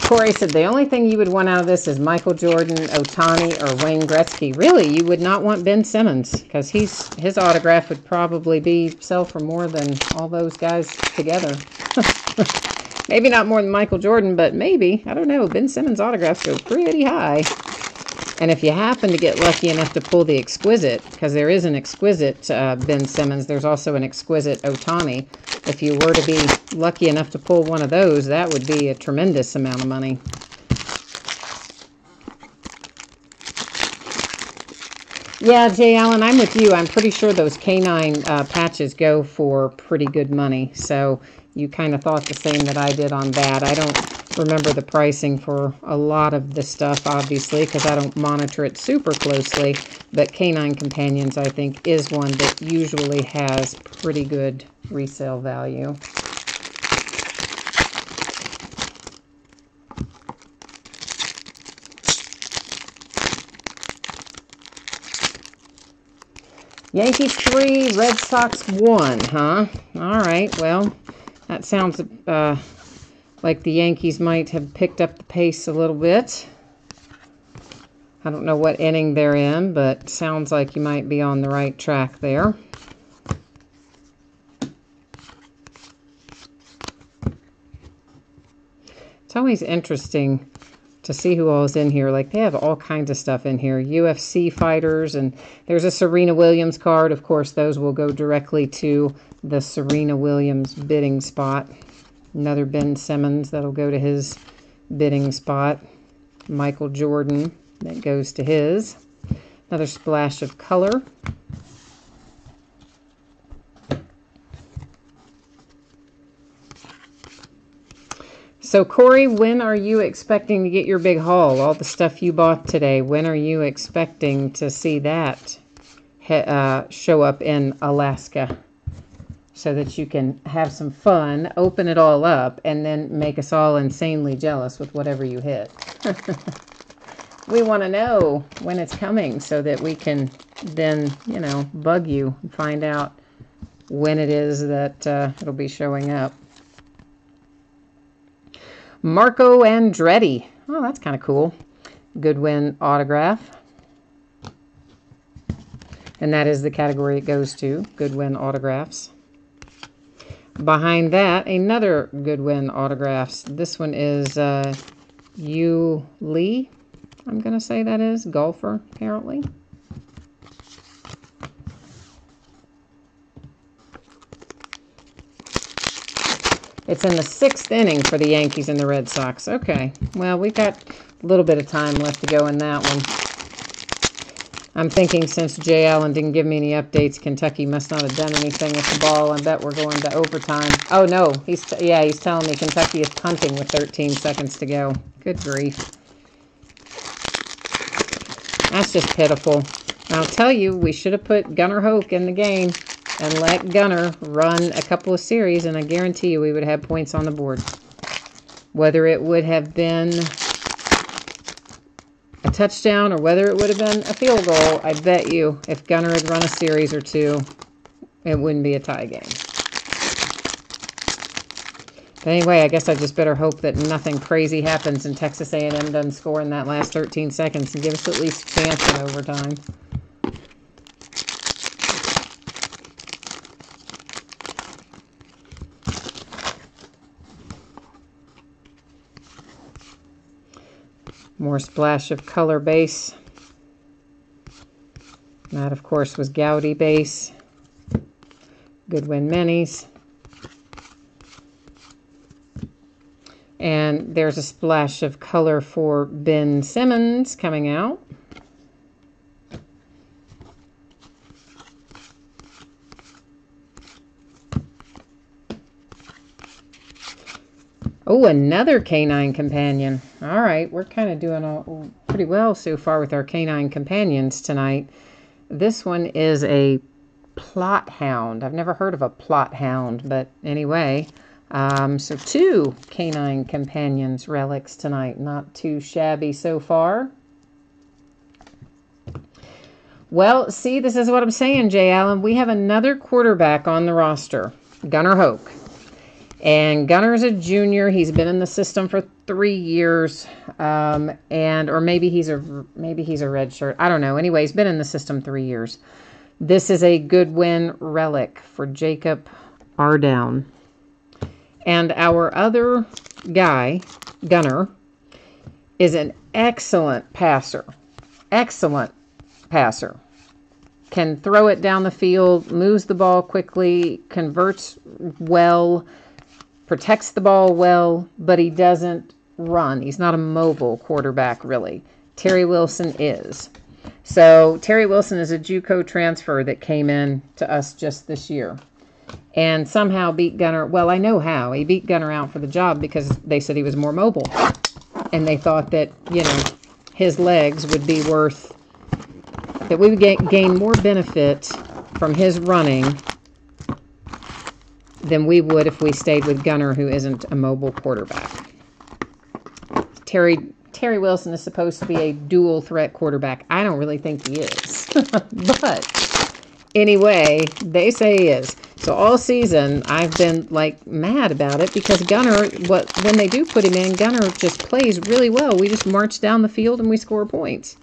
Corey said, the only thing you would want out of this is Michael Jordan, Ohtani, or Wayne Gretzky. Really, you would not want Ben Simmons, because his autograph would probably sell for more than all those guys together. Maybe not more than Michael Jordan, but maybe. I don't know. Ben Simmons' autographs go pretty high. And if you happen to get lucky enough to pull the exquisite, because there is an exquisite Ben Simmons, there's also an exquisite Ohtani. If you were to be lucky enough to pull one of those, that would be a tremendous amount of money. Yeah, Jay Allen, I'm with you. I'm pretty sure those canine patches go for pretty good money. So you kind of thought the same that I did on that. I don't remember the pricing for a lot of this stuff, obviously, because I don't monitor it super closely. But Canine Companions, I think, is one that usually has pretty good resale value. Yankees 3, Red Sox 1, huh? All right, well, that sounds like the Yankees might have picked up the pace a little bit. I don't know what inning they're in, but sounds like you might be on the right track there. It's always interesting to see who all is in here. Like, they have all kinds of stuff in here. UFC fighters, and there's a Serena Williams card. Of course, those will go directly to the Serena Williams bidding spot. Another Ben Simmons, that'll go to his bidding spot. Michael Jordan, that goes to his. Another splash of color. So, Corey, when are you expecting to get your big haul? All the stuff you bought today, when are you expecting to see that show up in Alaska? So that you can have some fun, open it all up, and then make us all insanely jealous with whatever you hit. We want to know when it's coming so that we can then, you know, bug you and find out when it is that it'll be showing up. Marco Andretti. Oh, that's kind of cool. Goodwin autograph. And that is the category it goes to, Goodwin autographs. Behind that, another Goodwin autographs. This one is Yu Lee, I'm going to say that is. Golfer, apparently. It's in the 6th inning for the Yankees and the Red Sox. Okay, well, we've got a little bit of time left to go in that one. I'm thinking since Jay Allen didn't give me any updates, Kentucky must not have done anything with the ball. I bet we're going to overtime. Oh, no. He's telling me Kentucky is punting with 13 seconds to go. Good grief. That's just pitiful. I'll tell you, we should have put Gunnar Hoke in the game and let Gunnar run a couple of series, and I guarantee you we would have points on the board. Whether it would have been a touchdown or whether it would have been a field goal, I bet you if Gunnar had run a series or two, it wouldn't be a tie game. But anyway, I guess I just better hope that nothing crazy happens and Texas A&M doesn't score in that last 13 seconds and give us at least a chance in overtime. More splash of color base. That, of course, was Gowdy base. Goodwin minis. And there's a splash of color for Ben Simmons coming out. Oh, another Canine Companion. All right, we're kind of doing pretty well so far with our Canine Companions tonight. This one is a plot hound. I've never heard of a plot hound, but anyway. So 2 canine companions relics tonight. Not too shabby so far. Well, see, this is what I'm saying, Jay Allen. We have another quarterback on the roster, Gunnar Hoke. And Gunner's a junior. He's been in the system for 3 years, or maybe he's a red shirt. I don't know. Anyway, he's been in the system 3 years. This is a Goodwin relic for Jacob Ardown. And our other guy, Gunner, is an excellent passer. Excellent passer. Can throw it down the field, moves the ball quickly, converts well, protects the ball well, but he doesn't run. He's not a mobile quarterback, really. Terry Wilson is. So Terry Wilson is a JUCO transfer that came in to us just this year and somehow beat Gunner. Well, I know how. He beat Gunner out for the job because they said he was more mobile. And they thought that, his legs would be worth, that we would gain more benefit from his running than we would if we stayed with Gunner, who isn't a mobile quarterback. Terry Wilson is supposed to be a dual threat quarterback. I don't really think he is. But anyway, they say he is. So all season, I've been mad about it because Gunner, when they do put him in, Gunner just plays really well. We just march down the field and we score points.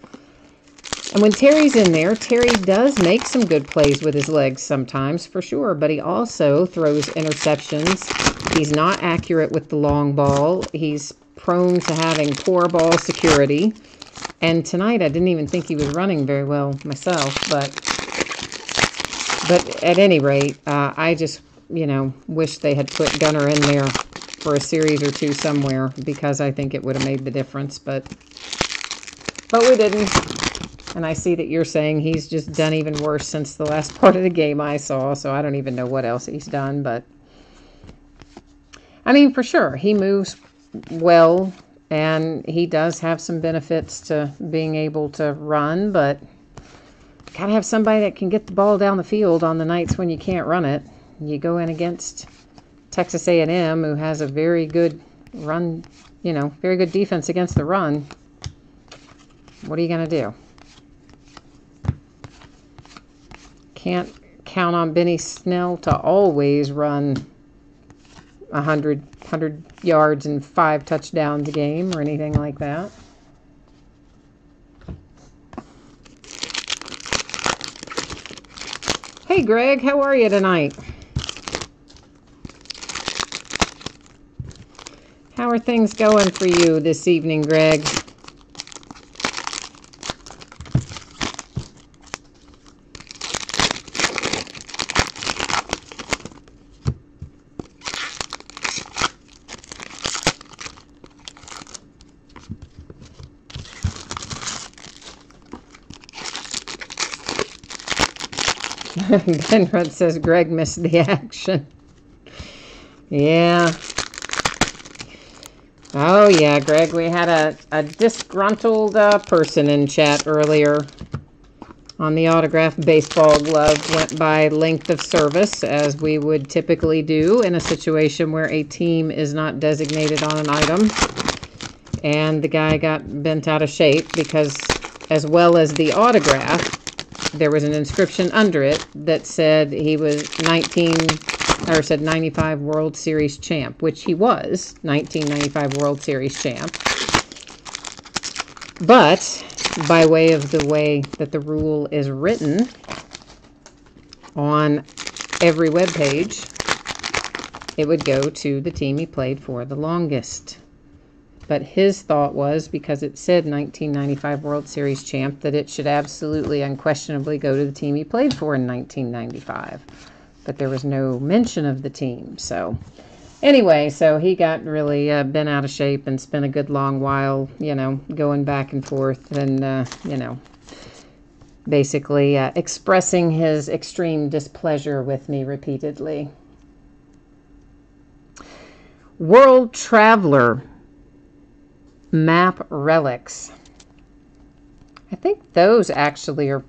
And when Terry's in there, Terry does make some good plays with his legs sometimes, for sure. But he also throws interceptions. He's not accurate with the long ball. He's prone to having poor ball security. And tonight, I didn't even think he was running very well myself. But at any rate, I just, wish they had put Gunner in there for a series or two somewhere because I think it would have made the difference. But we didn't. And I see that you're saying he's just done even worse since the last part of the game I saw. So I don't even know what else he's done. But, I mean, for sure, he moves well. And he does have some benefits to being able to run. But got to have somebody that can get the ball down the field on the nights when you can't run it. You go in against Texas A&M, who has a very good run, very good defense against the run. What are you going to do? Can't count on Benny Snell to always run 100 yards and 5 touchdowns a game or anything like that. Hey, Greg, how are you tonight? How are things going for you this evening, Greg? Benrod says Greg missed the action. Yeah. Oh, yeah, Greg, we had a disgruntled person in chat earlier on the autographed baseball glove. Went by length of service, as we would typically do in a situation where a team is not designated on an item. And the guy got bent out of shape because, as well as the autograph, there was an inscription under it that said he was 95 World Series champ, which he was, 1995 World Series champ. But by way of the way that the rule is written on every web page, it would go to the team he played for the longest. But his thought was, because it said 1995 World Series champ, that it should absolutely, unquestionably go to the team he played for in 1995. But there was no mention of the team. So anyway, so he got really bent out of shape and spent a good long while, going back and forth and, basically expressing his extreme displeasure with me repeatedly. World Traveler map relics. I think those actually are,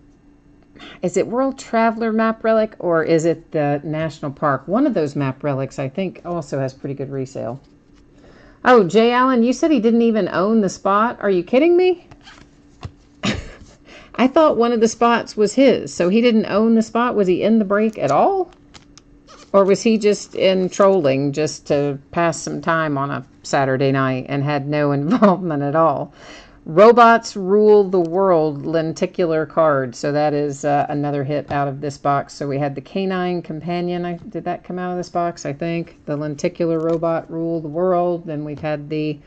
is it World Traveler Map Relic or is it the National Park? One of those map relics, I think, also has pretty good resale. Oh, Jay Allen, you said he didn't even own the spot. Are you kidding me? I thought one of the spots was his, so he didn't own the spot. Was he in the break at all? Or was he just in trolling just to pass some time on a Saturday night and had no involvement at all? Robots Rule the World lenticular card. So that is another hit out of this box. So we had the Canine Companion. Did that come out of this box? I think. The lenticular robot Rule the World. Then we've had the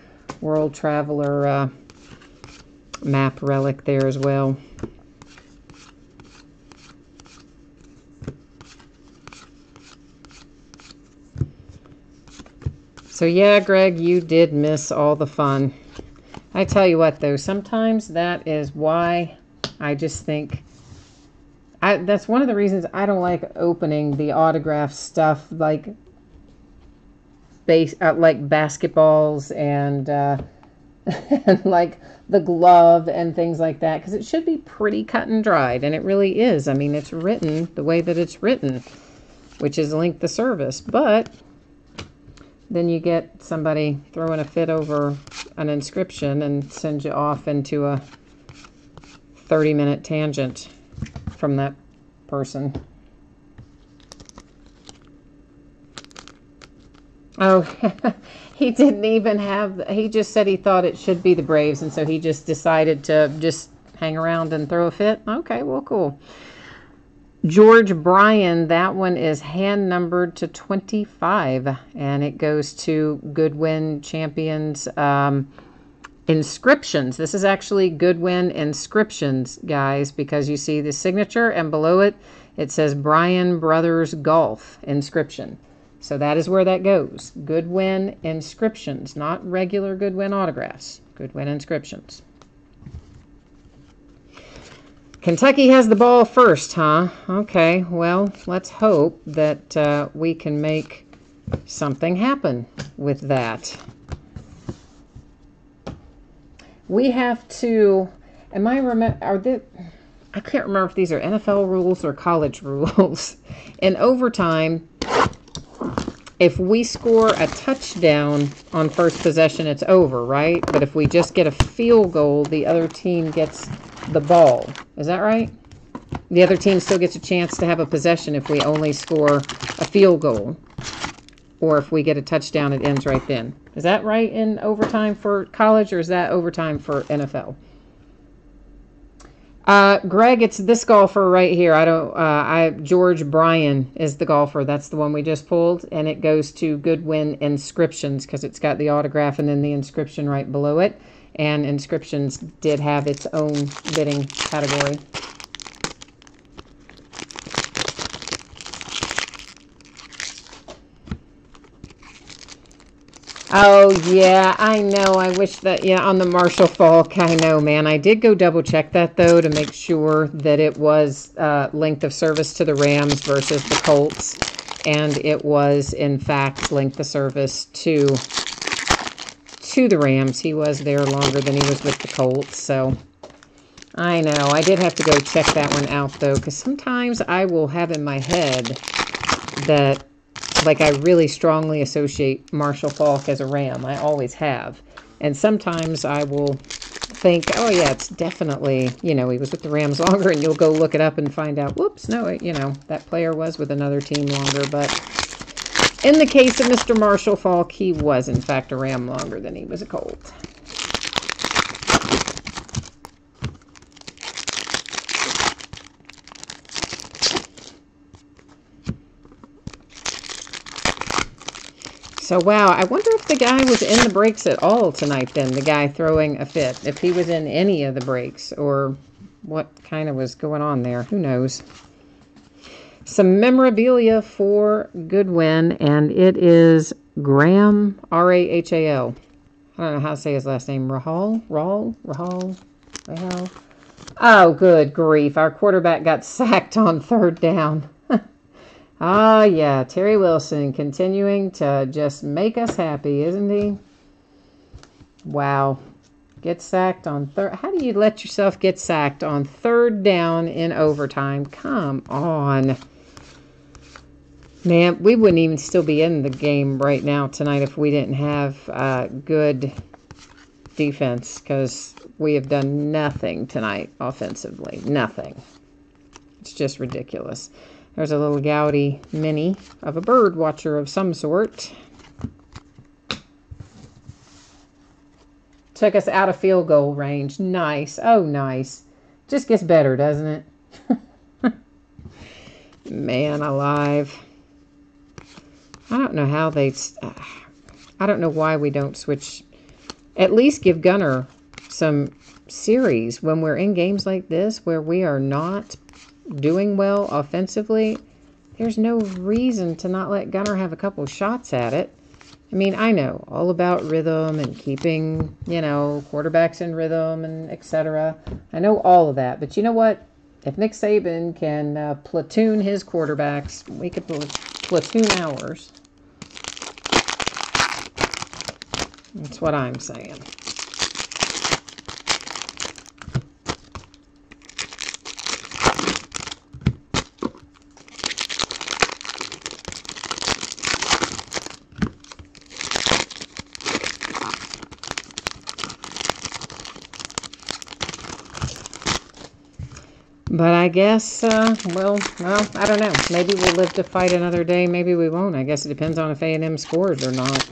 World Traveler map relic there as well. So yeah, Greg, you did miss all the fun. I tell you what, though, sometimes that is why I just think... that's one of the reasons I don't like opening the autograph stuff like basketballs and, and like the glove and things like that. Because it should be pretty cut and dried, and it really is. I mean, it's written the way that it's written, which is link the service. But... then you get somebody throwing a fit over an inscription and sends you off into a 30-minute tangent from that person. Oh, he didn't even have... he just said he thought it should be the Braves, and so he just decided to just hang around and throw a fit. Okay, well, cool. George Bryan, that one is hand numbered to 25, and it goes to Goodwin Champions Inscriptions. This is actually Goodwin Inscriptions, guys, because you see the signature, and below it, it says Bryan Brothers Golf Inscription. So that is where that goes. Goodwin Inscriptions, not regular Goodwin autographs. Goodwin Inscriptions. Kentucky has the ball first, huh? Okay, well, let's hope that we can make something happen with that. We have to... I can't remember if these are NFL rules or college rules. In overtime, if we score a touchdown on first possession, it's over, right? But if we just get a field goal, the other team gets the ball. Is that right? The other team still gets a chance to have a possession if we only score a field goal. Or if we get a touchdown, it ends right then. Is that right in overtime for college, or is that overtime for NFL? Greg, it's this golfer right here. George Bryan is the golfer. That's the one we just pulled, and it goes to Goodwin Inscriptions because it's got the autograph and then the inscription right below it. And Inscriptions did have its own bidding category. Oh, yeah, I know. I wish that, yeah, on the Marshall Faulk, I know, man. I did go double check that, though, to make sure that it was length of service to the Rams versus the Colts. And it was, in fact, length of service to the Rams. He was there longer than he was with the Colts, so I know. I did have to go check that one out, though, because sometimes I will have in my head that, like, I really strongly associate Marshall Faulk as a Ram. I always have. And sometimes I will think, oh, yeah, it's definitely, he was with the Rams longer, and you'll go look it up and find out, whoops, no, that player was with another team longer, but... in the case of Mr. Marshall Faulk, he was, in fact, a Ram longer than he was a Colt. So, wow, I wonder if the guy was in the breaks at all tonight then, the guy throwing a fit. If he was in any of the breaks, or what kind of was going on there. Who knows? Some memorabilia for Goodwin, and it is Graham, R-A-H-A-L. I don't know how to say his last name. Rahal? Oh, good grief. Our quarterback got sacked on third down. Ah, yeah. Terry Wilson continuing to just make us happy, isn't he? Wow. Get sacked on third. How do you let yourself get sacked on third down in overtime? Come on. Man, we wouldn't even still be in the game right now tonight if we didn't have good defense, because we have done nothing tonight offensively. Nothing. It's just ridiculous. There's a little Gaudy mini of a bird watcher of some sort. Took us out of field goal range. Nice. Oh, nice. Just gets better, doesn't it? Man alive. I don't know how they... I don't know why we don't switch. At least give Gunner some series when we're in games like this where we are not doing well offensively. There's no reason to not let Gunner have a couple shots at it. I mean, I know all about rhythm and keeping, quarterbacks in rhythm and etc. I know all of that. But you know what? If Nick Saban can platoon his quarterbacks, we could platoon ours. That's what I'm saying. But I guess, well, I don't know. Maybe we'll live to fight another day. Maybe we won't. I guess it depends on if A&M scores or not.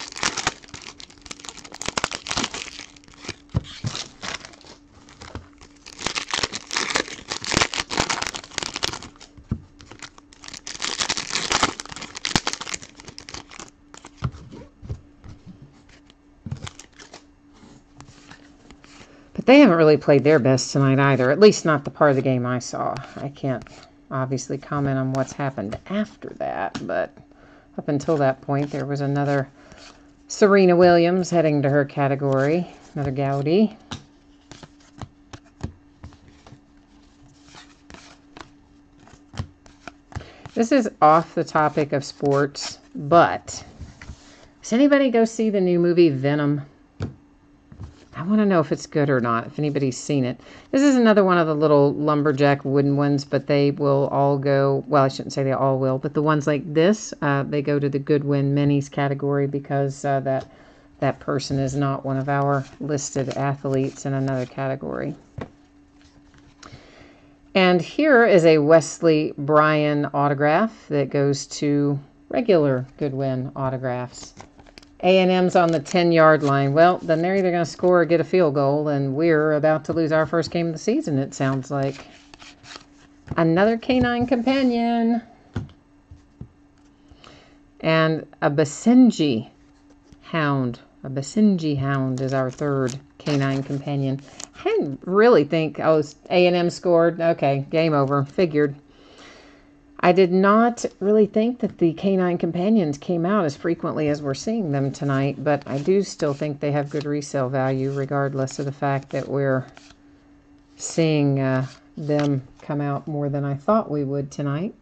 They haven't really played their best tonight either, at least not the part of the game I saw. I can't obviously comment on what's happened after that, but up until that point, there was another Serena Williams heading to her category, another Gaudy. This is off the topic of sports, but does anybody go see the new movie Venom? I want to know if it's good or not, if anybody's seen it. This is another one of the little lumberjack wooden ones, but they will all go, well, I shouldn't say they all will, but the ones like this, they go to the Goodwin Minis category because that person is not one of our listed athletes in another category. And here is a Wesley Bryan autograph that goes to regular Goodwin autographs. A&M's on the 10-yard line. Well, then they're either going to score or get a field goal, and we're about to lose our first game of the season, it sounds like. Another canine companion. And a Basenji hound. A Basenji hound is our third canine companion. I didn't really think, A&M scored. Okay, game over. Figured. I did not really think that the canine companions came out as frequently as we're seeing them tonight, but I do still think they have good resale value regardless of the fact that we're seeing them come out more than I thought we would tonight.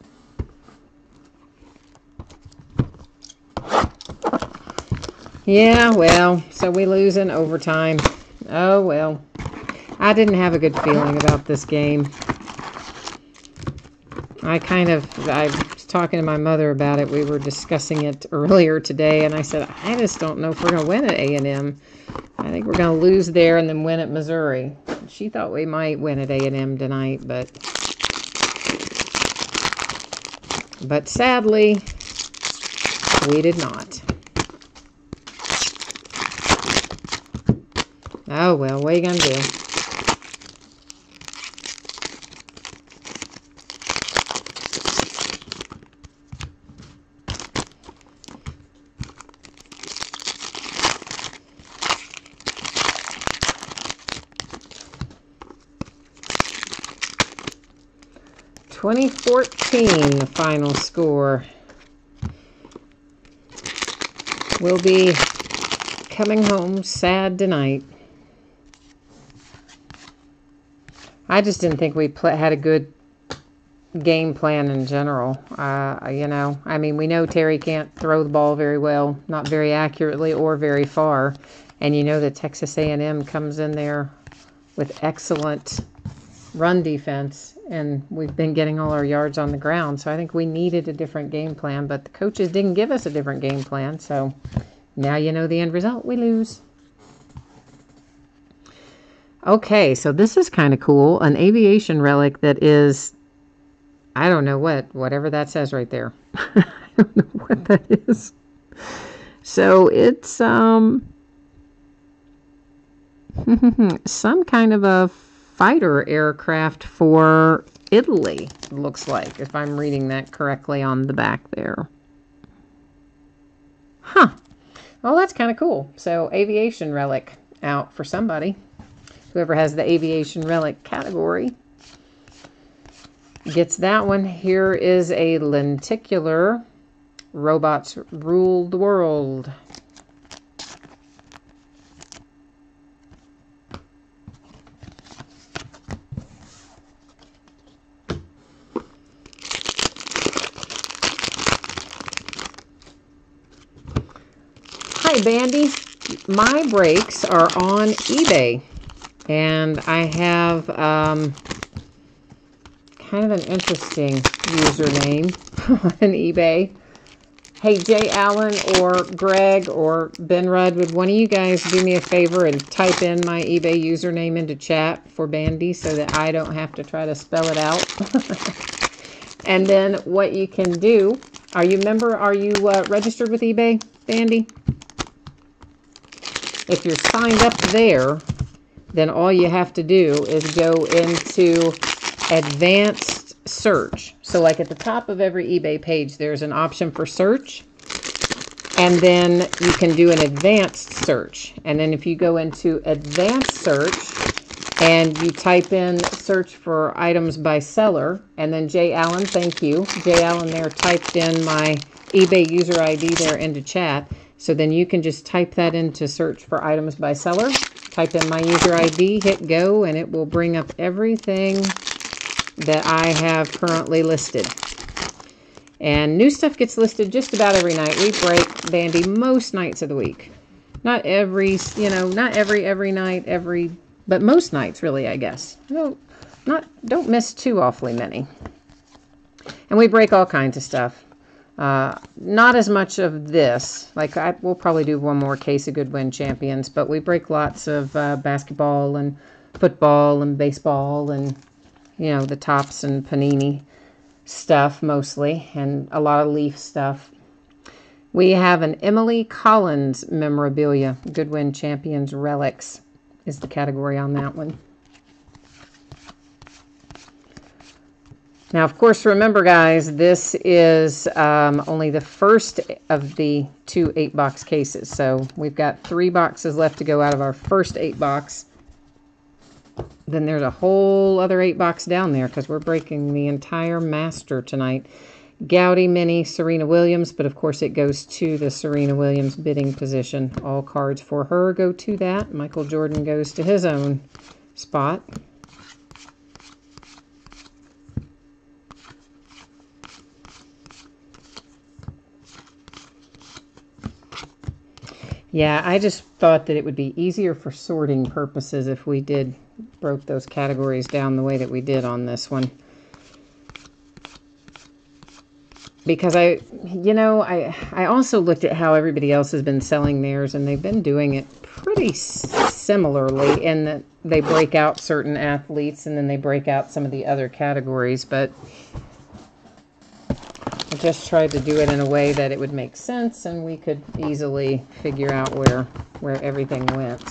Yeah, well, so we lose in overtime. Oh, well. I didn't have a good feeling about this game. I was talking to my mother about it. We were discussing it earlier today, and I said, I just don't know if we're going to win at A&M. I think we're going to lose there and then win at Missouri. She thought we might win at A&M tonight, but sadly, we did not. Oh, well, what are you going to do? .2014, the final score. We'll be coming home sad tonight. I just didn't think we had a good game plan in general. I mean, we know Terry can't throw the ball very well, not very accurately or very far. And you know that Texas A&M comes in there with excellent run defense, and we've been getting all our yards on the ground. So I think we needed a different game plan, but the coaches didn't give us a different game plan. So now you know the end result. We lose. Okay, so this is kind of cool. An aviation relic that is, I don't know whatever that says right there. I don't know what that is. So it's some kind of a fighter aircraft for Italy, looks like, if I'm reading that correctly on the back there. Huh. Well, that's kind of cool. So aviation relic out for somebody. Whoever has the aviation relic category gets that one. Here is a lenticular Robots Rule the World. Hi, Bandy. My breaks are on eBay. And I have kind of an interesting username on eBay. Hey, Jay Allen or Greg or Ben Rudd, would one of you guys do me a favor and type in my eBay username into chat for Bandy so that I don't have to try to spell it out? And then what you can do, are you registered with eBay, Bandy? If you're signed up there, then all you have to do is go into advanced search. So like at the top of every eBay page, there's an option for search. And then you can do an advanced search. And then if you go into advanced search and you type in search for items by seller, and then Jay Allen, thank you. Jay Allen there typed in my eBay user ID there into chat. So then you can just type that into search for items by seller. Type in my user ID, hit go, and it will bring up everything that I have currently listed. And new stuff gets listed just about every night. We break Bandy most nights of the week. Not every, not every night, but most nights really, I guess. Don't miss too awfully many. And we break all kinds of stuff. Not as much of this. Like we'll probably do one more case of Goodwin Champions, but we break lots of basketball and football and baseball and the Topps and Panini stuff mostly, and a lot of Leaf stuff. We have an Emily Collins memorabilia. Goodwin Champions Relics is the category on that one. Now, of course, remember, guys, this is only the first of the 2 8-box cases. So we've got 3 boxes left to go out of our first 8-box. Then there's a whole other 8-box down there because we're breaking the entire master tonight. Gowdy Mini Serena Williams, but of course it goes to the Serena Williams bidding position. All cards for her go to that. Michael Jordan goes to his own spot. Yeah, I just thought that it would be easier for sorting purposes if we broke those categories down the way that we did on this one. Because I also looked at how everybody else has been selling theirs, and they've been doing it pretty similarly in that they break out certain athletes and then they break out some of the other categories, but I just tried to do it in a way that it would make sense and we could easily figure out where everything went.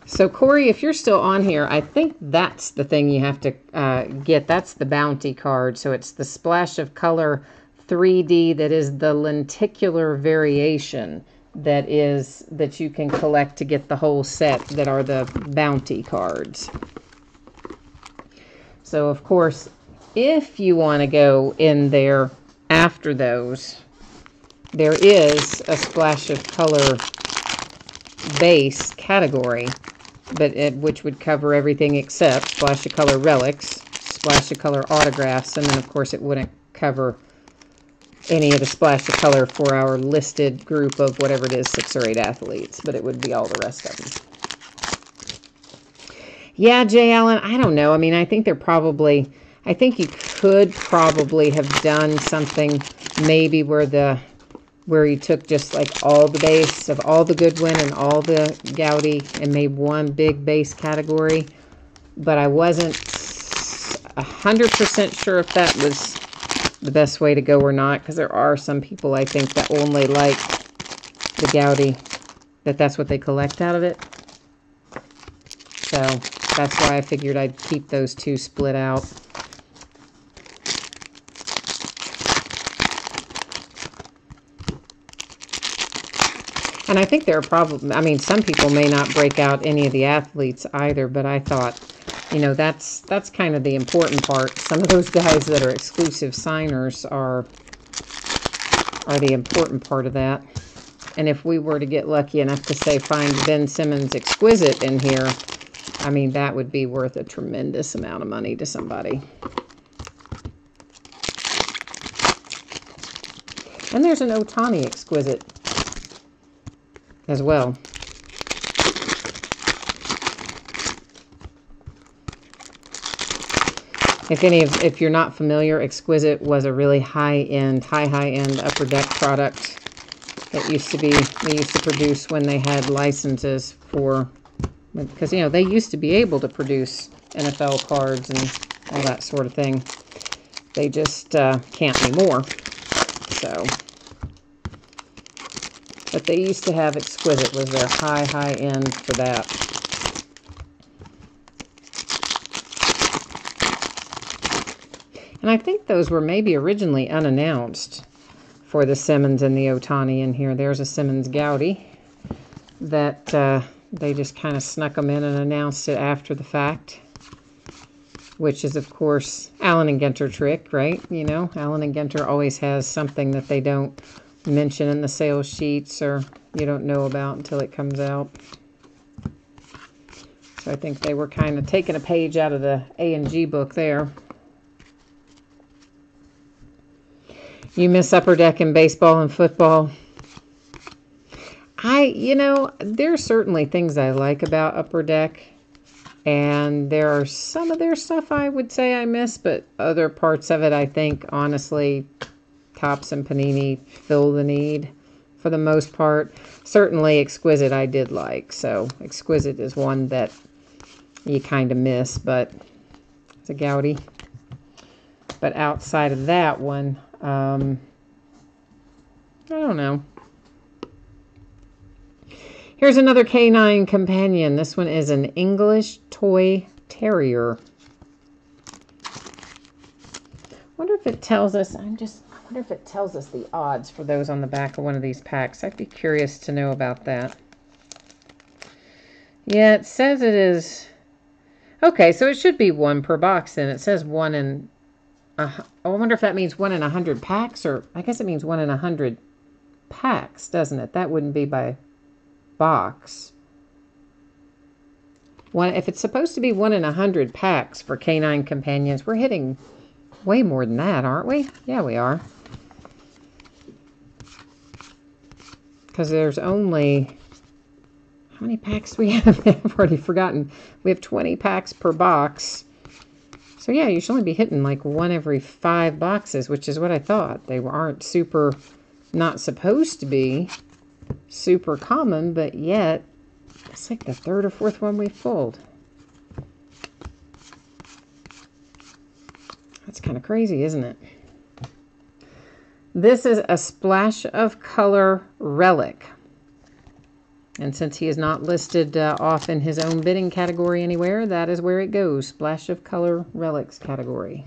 So, Corey, if you're still on here, I think that's the thing you have to get. That's the bounty card. So it's the Splash of Color 3D that is the lenticular variation that you can collect to get the whole set that are the bounty cards. So, of course, if you want to go in there after those, there is a Splash of Color base category, but which would cover everything except Splash of Color relics, Splash of Color autographs, and then of course it wouldn't cover any of the splash of color for our listed group of whatever it is, 6 or 8 athletes, but it would be all the rest of them. Yeah, Jay Allen, I don't know. I mean, I think you could probably have done something maybe where you took just like all the base of all the Goodwin and all the Gowdy and made one big base category, but I wasn't 100% sure if that was the best way to go or not, because there are some people, I think, that only like the Gowdy, that's what they collect out of it. So that's why I figured I'd keep those two split out. And I think there are probably, I mean, some people may not break out any of the athletes either, but I thought, you know, that's kind of the important part. Some of those guys that are exclusive signers are the important part of that. And if we were to get lucky enough to, say, find Ben Simmons Exquisite in here, I mean, that would be worth a tremendous amount of money to somebody. And there's an Ohtani Exquisite as well. If you're not familiar, Exquisite was a really high-end Upper Deck product that they used to produce when they had licenses for, because, you know, they used to be able to produce NFL cards and all that sort of thing. They just can't anymore. So, but they used to have Exquisite was their high end for that. And I think those were maybe originally unannounced for the Simmons and the Ohtani in here. There's a Simmons Gowdy that they just kind of snuck them in and announced it after the fact, which is, of course, Allen and Ginter trick, right? You know, Allen and Ginter always has something that they don't mention in the sales sheets or you don't know about until it comes out. So I think they were kind of taking a page out of the A&G book there. You miss Upper Deck in baseball and football? You know, there's certainly things I like about Upper Deck, and there are some of their stuff I would say I miss, but other parts of it, I think, honestly, Topps and Panini fill the need for the most part. Certainly Exquisite I did like, so Exquisite is one that you kind of miss, but it's a Gowdy. But outside of that one, I don't know. Here's another Canine Companion. This one is an English Toy Terrier. Wonder if it tells us, I wonder if it tells us the odds for those on the back of one of these packs. I'd be curious to know about that. Yeah, it says it is. Okay, so it should be 1 per box then. It says 1 in, I wonder if that means 1 in 100 packs, or I guess it means 1 in 100 packs, doesn't it? That wouldn't be by box. If it's supposed to be 1 in 100 packs for Canine Companions, we're hitting way more than that, aren't we? Yeah, we are. Because there's only, how many packs do we have? I've already forgotten. We have 20 packs per box. So yeah, you should only be hitting like 1 every 5 boxes, which is what I thought. They aren't super, not supposed to be super common, but yet it's like the 3rd or 4th one we've pulled. That's kind of crazy, isn't it? This is a Splash of Color Relic. And since he is not listed off in his own bidding category anywhere, that is where it goes. Splash of Color Relics category.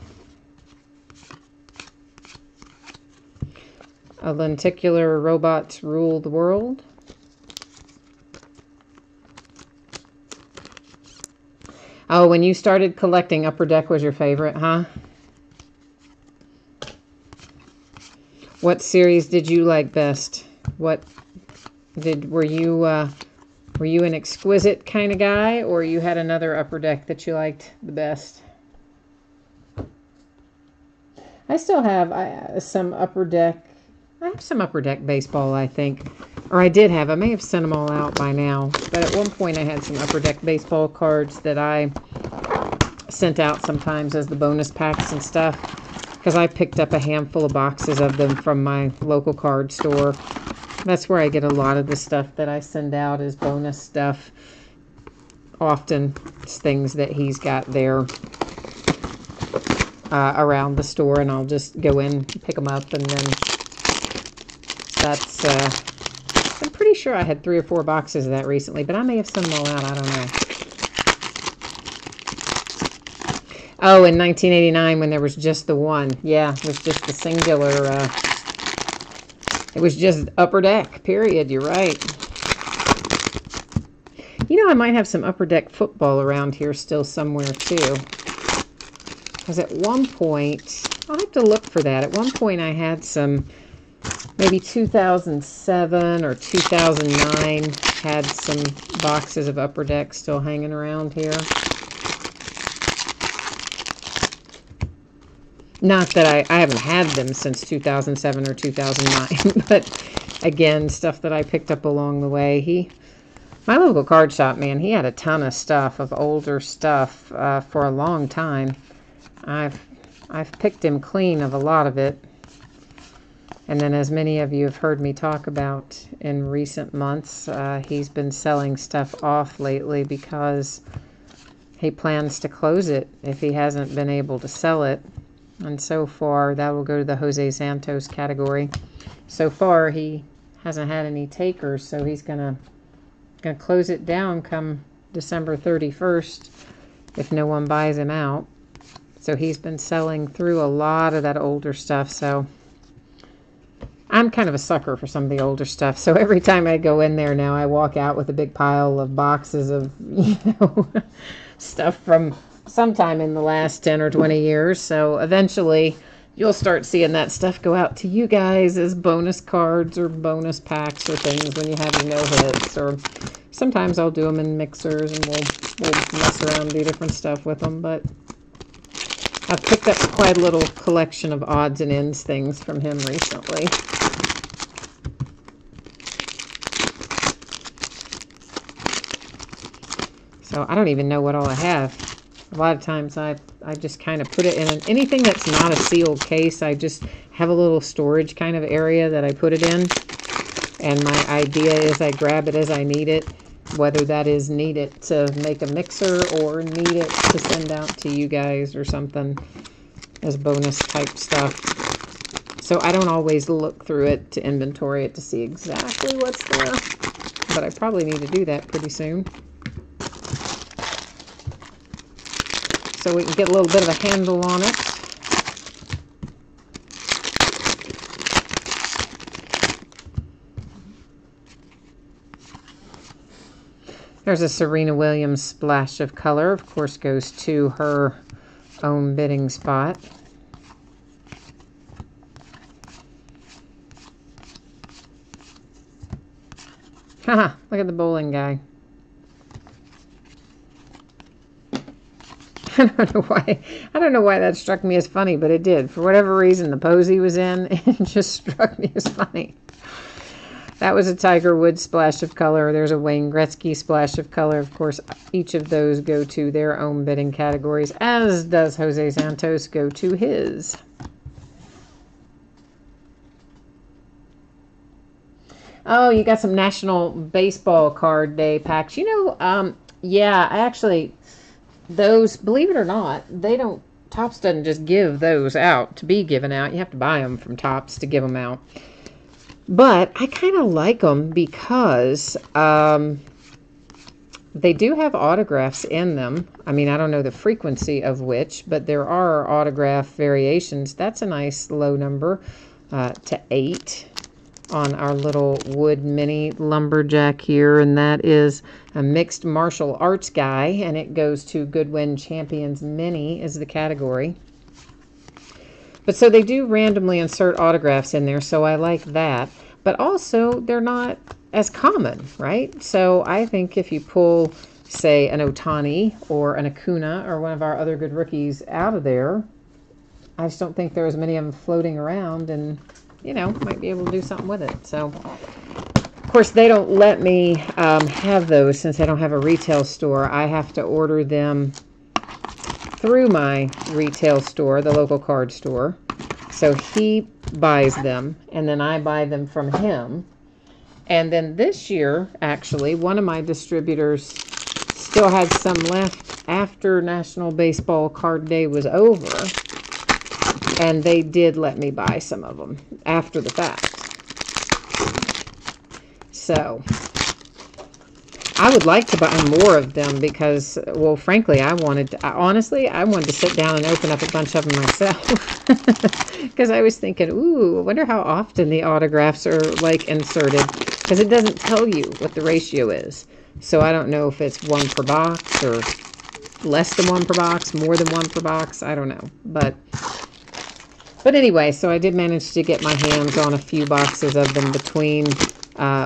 A Lenticular Robots Rule the World. Oh, when you started collecting, Upper Deck was your favorite, huh? What series did you like best? Were you an Exquisite kind of guy, or you had another Upper Deck that you liked the best? I I still have some Upper Deck. I have some Upper Deck baseball, I think. Or I did have. I may have sent them all out by now. But at one point I had some Upper Deck baseball cards that I sent out sometimes as the bonus packs and stuff. Because I picked up a handful of boxes of them from my local card store. That's where I get a lot of the stuff that I send out is bonus stuff. Often it's things that he's got there around the store, and I'll just go in, pick them up, and then that's, I'm pretty sure I had 3 or 4 boxes of that recently, but I may have sent them all out, I don't know. Oh, in 1989 when there was just the one. Yeah, it was just the singular, it was just Upper Deck, period, you're right. You know, I might have some Upper Deck football around here still somewhere, too. Because at one point, I'll have to look for that. At one point, I had some, maybe 2007 or 2009, had some boxes of Upper Deck still hanging around here. Not that I haven't had them since 2007 or 2009, but again, stuff that I picked up along the way. My local card shop, man, he had a ton of stuff, of older stuff, for a long time. I've picked him clean of a lot of it. And then, as many of you have heard me talk about in recent months, he's been selling stuff off lately because he plans to close it if he hasn't been able to sell it. And so far, that will go to the Jose Santos category. So far, he hasn't had any takers, so he's gonna close it down come December 31st if no one buys him out. So he's been selling through a lot of that older stuff. So I'm kind of a sucker for some of the older stuff. So every time I go in there now, I walk out with a big pile of boxes of, stuff from sometime in the last 10 or 20 years. So eventually you'll start seeing that stuff go out to you guys as bonus cards or bonus packs or things when you have your no-hits. Or sometimes I'll do them in mixers and we'll mess around and do different stuff with them. But I've picked up quite a little collection of odds and ends things from him recently. So I don't even know what all I have. A lot of times I just kind of put it in anything that's not a sealed case. I just have a little storage kind of area that I put it in. And my idea is I grab it as I need it, whether that is need it to make a mixer or need it to send out to you guys or something as bonus type stuff. So I don't always look through it to inventory it to see exactly what's there. But I probably need to do that pretty soon. So we can get a little bit of a handle on it. There's a Serena Williams splash of color. Of course, goes to her own bidding spot. Haha, look at the bowling guy. I don't know why that struck me as funny, but it did. For whatever reason, the pose he was in, it just struck me as funny. That was a Tiger Woods splash of color. There's a Wayne Gretzky splash of color. Of course, each of those go to their own bidding categories, as does Jose Santos go to his. Oh, you got some National Baseball Card Day packs. Yeah, I actually... Those, believe it or not, Topps doesn't just give those out to be given out. You have to buy them from Topps to give them out. But I kind of like them because they do have autographs in them. I mean, I don't know the frequency of which, but there are autograph variations. That's a nice low number to 8 on our little wood mini lumberjack here, and that is a mixed martial arts guy, and it goes to Goodwin Champions Mini is the category. But so they do randomly insert autographs in there, so I like that. But also, they're not as common, right? So I think if you pull, say, an Ohtani or an Acuna or one of our other good rookies out of there, I just don't think there are as many of them floating around, and, you know, might be able to do something with it. So, of course, they don't let me have those since I don't have a retail store. I have to order them through my retail store, the local card store. So he buys them, and then I buy them from him. And then this year, actually, one of my distributors still had some left after National Baseball Card Day was over. And they did let me buy some of them after the fact. So I would like to buy more of them because, well, frankly, honestly, I wanted to sit down and open up a bunch of them myself. Because I was thinking, ooh, I wonder how often the autographs are, like, inserted. Because it doesn't tell you what the ratio is. So I don't know if it's 1 per box or less than 1 per box, more than 1 per box. I don't know. But anyway, so I did manage to get my hands on a few boxes of them between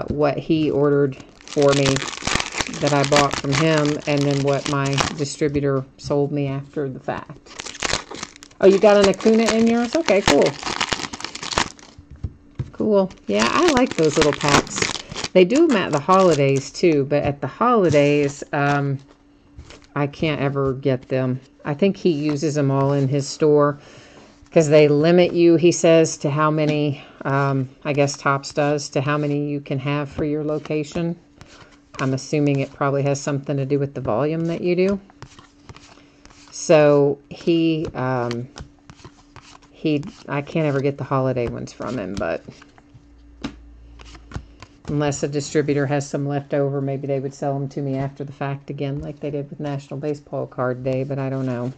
what he ordered for me that I bought from him and then what my distributor sold me after the fact. Oh, you got an Acuna in yours? Okay, cool. Cool. Yeah, I like those little packs. They do them at the holidays too, but at the holidays, I can't ever get them. I think he uses them all in his store because they limit you, he says, to how many, I guess Topps does, to how many you can have for your location. I'm assuming it probably has something to do with the volume that you do. So I can't ever get the holiday ones from him, but unless a distributor has some left over, maybe they would sell them to me after the fact again, like they did with National Baseball Card Day, but I don't know.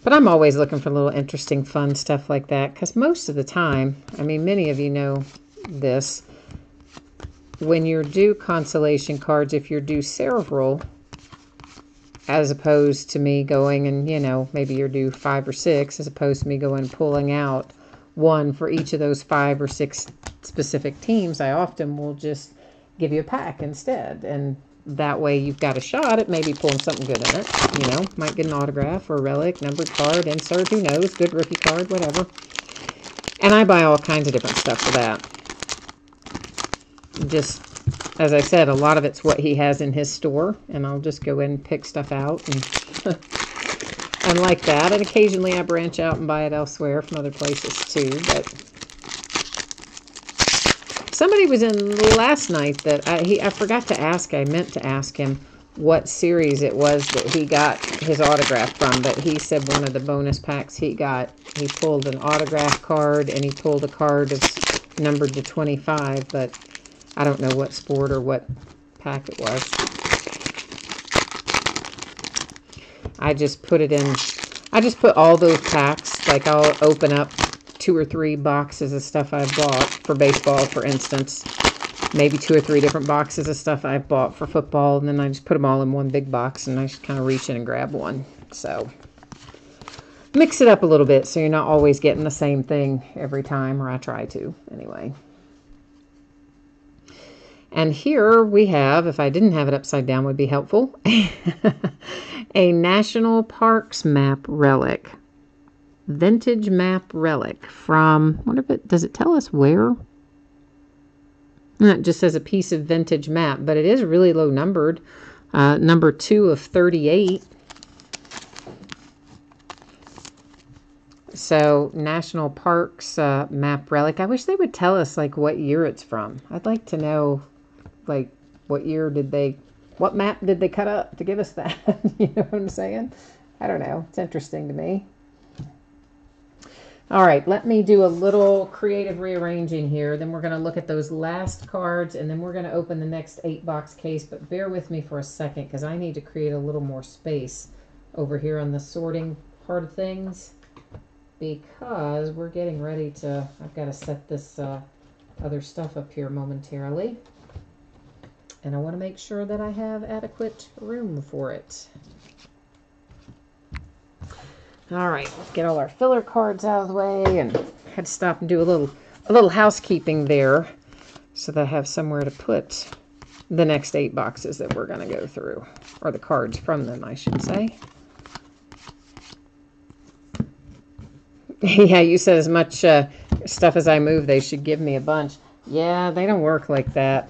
But I'm always looking for little interesting, fun stuff like that, because most of the time, I mean, many of you know this, when you're due consolation cards, if you're due several, as opposed to me going and, you know, maybe you're due 5 or 6, as opposed to me going and pulling out one for each of those 5 or 6 specific teams, I often will just give you a pack instead. And that way you've got a shot at maybe pulling something good in it. You know, might get an autograph or a relic, numbered card, insert, who knows, good rookie card, whatever. And I buy all kinds of different stuff for that. Just, as I said, a lot of it's what he has in his store, and I'll just go in and pick stuff out and and like that. And occasionally I branch out and buy it elsewhere from other places too. But somebody was in last night that I forgot to ask. I meant to ask him what series it was that he got his autograph from, but he said one of the bonus packs he got, he pulled an autograph card and he pulled a card of numbered to 25, but I don't know what sport or what pack it was. I just put it in, I just put all those packs, like I'll open up 2 or 3 boxes of stuff I've bought for baseball, for instance. Maybe 2 or 3 different boxes of stuff I've bought for football, and then I just put them all in one big box, and I just kind of reach in and grab one. So, mix it up a little bit so you're not always getting the same thing every time, or I try to, anyway. And here we have, if I didn't have it upside down would be helpful, a National Parks map relic. Vintage map relic from, what if it, does it tell us where? It just says a piece of vintage map, but it is really low numbered. Number 2 of 38. So, National Parks map relic. I wish they would tell us, like, what year it's from. I'd like to know, like, what year did they, what map did they cut up to give us that? You know what I'm saying? I don't know. It's interesting to me. All right, let me do a little creative rearranging here. Then we're going to look at those last cards, and then we're going to open the next 8-box case. But bear with me for a second, because I need to create a little more space over here on the sorting part of things, because we're getting ready to, I've got to set this other stuff up here momentarily. And I want to make sure that I have adequate room for it. All right, let's get all our filler cards out of the way, and had to stop and do a little housekeeping there so that I have somewhere to put the next 8 boxes that we're going to go through, or the cards from them, I should say. Yeah, you said as much stuff as I move, they should give me a bunch. Yeah, they don't work like that.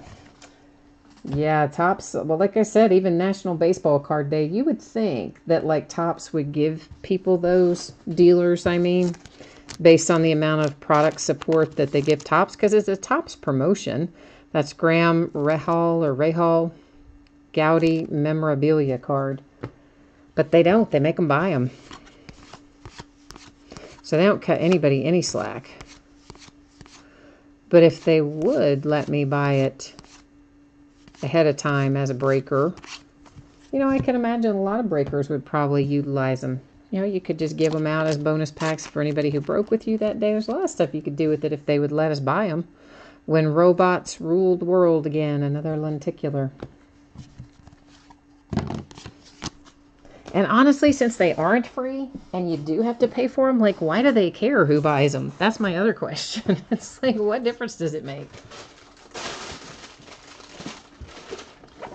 Yeah, Topps, well, like I said, even National Baseball Card Day, you would think that like Topps would give people those, dealers, I mean, based on the amount of product support that they give Topps, because it's a Topps promotion. That's Graham Rahal Gaudy memorabilia card. But they don't. They make them buy them. So they don't cut anybody any slack. But if they would let me buy it ahead of time as a breaker, you know, I can imagine a lot of breakers would probably utilize them. You know, you could just give them out as bonus packs for anybody who broke with you that day. There's a lot of stuff you could do with it if they would let us buy them. When robots ruled the world again, another lenticular. And honestly, since they aren't free and you do have to pay for them, like, why do they care who buys them? That's my other question. It's like, what difference does it make?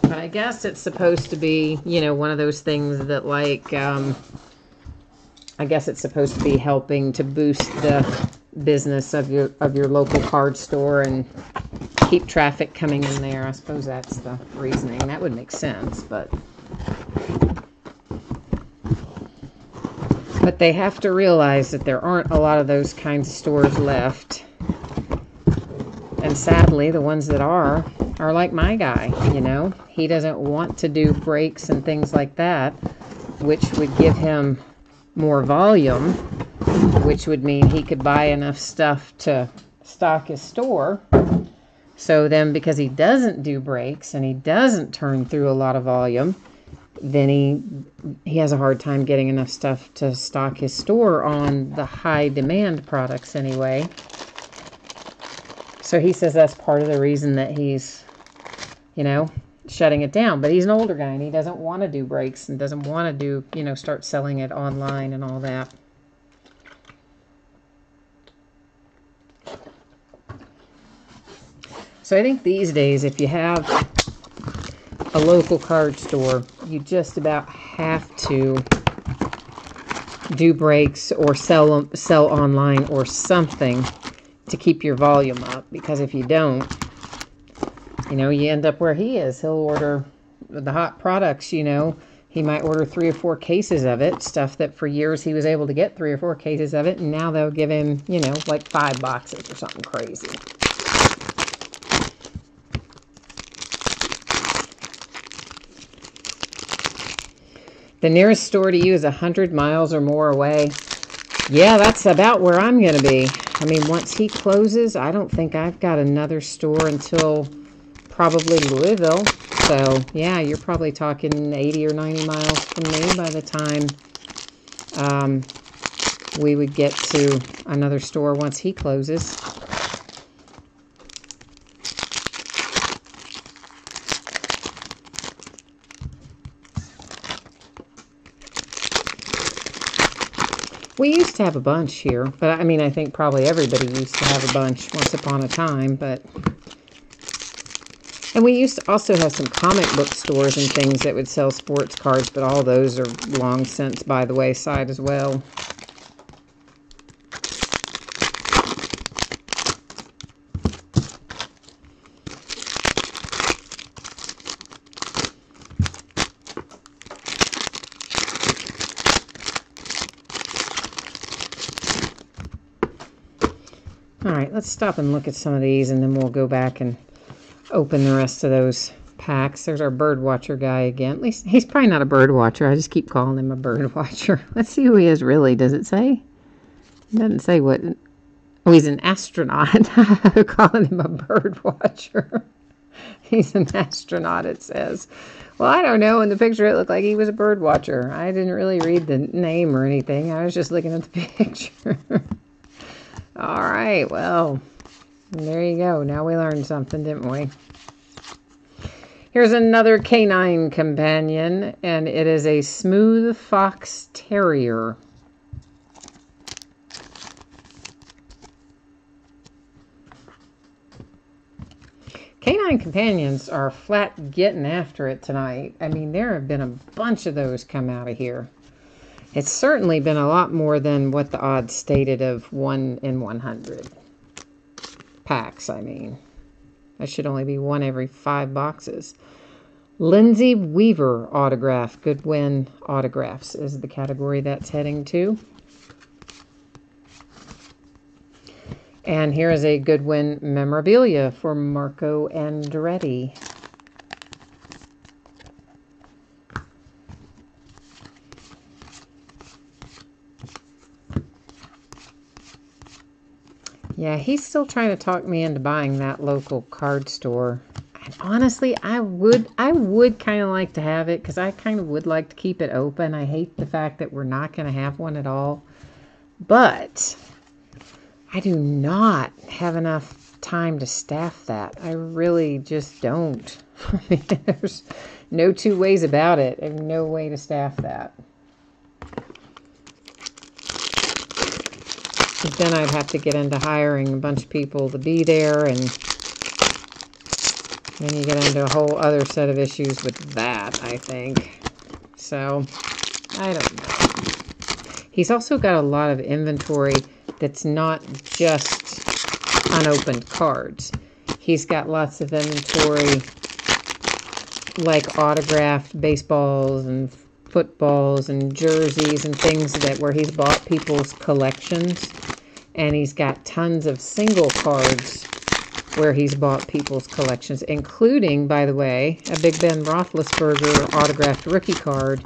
But I guess it's supposed to be, you know, one of those things that, like, I guess it's supposed to be helping to boost the business of your local card store and keep traffic coming in there. I suppose that's the reasoning. That would make sense, but they have to realize that there aren't a lot of those kinds of stores left. And sadly, the ones that are like my guy, you know. He doesn't want to do breaks and things like that, which would give him more volume, which would mean he could buy enough stuff to stock his store. So then, because he doesn't do breaks and he doesn't turn through a lot of volume, then he has a hard time getting enough stuff to stock his store on the high demand products anyway. So he says that's part of the reason that he's, you know, shutting it down. But he's an older guy and he doesn't want to do breaks and doesn't want to do, you know, start selling it online and all that. So I think these days, if you have a local card store, you just about have to do breaks or sell online or something to keep your volume up, because if you don't, you know, you end up where he is. He'll order the hot products, you know, he might order 3 or 4 cases of it, stuff that for years he was able to get 3 or 4 cases of it, and now they'll give him, you know, like 5 boxes or something crazy. The nearest store to you is 100 miles or more away. Yeah, that's about where I'm going to be. I mean, once he closes, I don't think I've got another store until probably Louisville. So, yeah, you're probably talking 80 or 90 miles from me by the time we would get to another store once he closes. We used to have a bunch here, but I mean, I think probably everybody used to have a bunch once upon a time, but... And we used to also have some comic book stores and things that would sell sports cards, but all those are long since by the wayside as well. All right, let's stop and look at some of these, and then we'll go back and open the rest of those packs. There's our bird watcher guy again. At least he's probably not a bird watcher. I just keep calling him a bird watcher. Let's see who he is really. Does it say? It doesn't say what. Oh, he's an astronaut. I'm calling him a bird watcher. He's an astronaut, it says. Well, I don't know. In the picture, it looked like he was a bird watcher. I didn't really read the name or anything. I was just looking at the picture. All right, well, there you go. Now we learned something, didn't we? Here's another canine companion, and it is a smooth fox terrier. Canine companions are flat getting after it tonight. I mean, there have been a bunch of those come out of here. It's certainly been a lot more than what the odds stated of 1 in 100 packs, I mean. That should only be 1 every 5 boxes. Lindsay Weaver autograph. Goodwin autographs is the category that's heading to. And here is a Goodwin memorabilia for Marco Andretti. Yeah, he's still trying to talk me into buying that local card store. And honestly, I would kind of like to have it because I kind of would like to keep it open. I hate the fact that we're not going to have one at all. But I do not have enough time to staff that. I really just don't. I mean, there's no two ways about it. I have no way to staff that. Because then I'd have to get into hiring a bunch of people to be there, and then you get into a whole other set of issues with that, I think. So, I don't know. He's also got a lot of inventory that's not just unopened cards. He's got lots of inventory like autographed baseballs and footballs and jerseys and things that where he's bought people's collections. And he's got tons of single cards where he's bought people's collections, including, by the way, a Big Ben Roethlisberger autographed rookie card,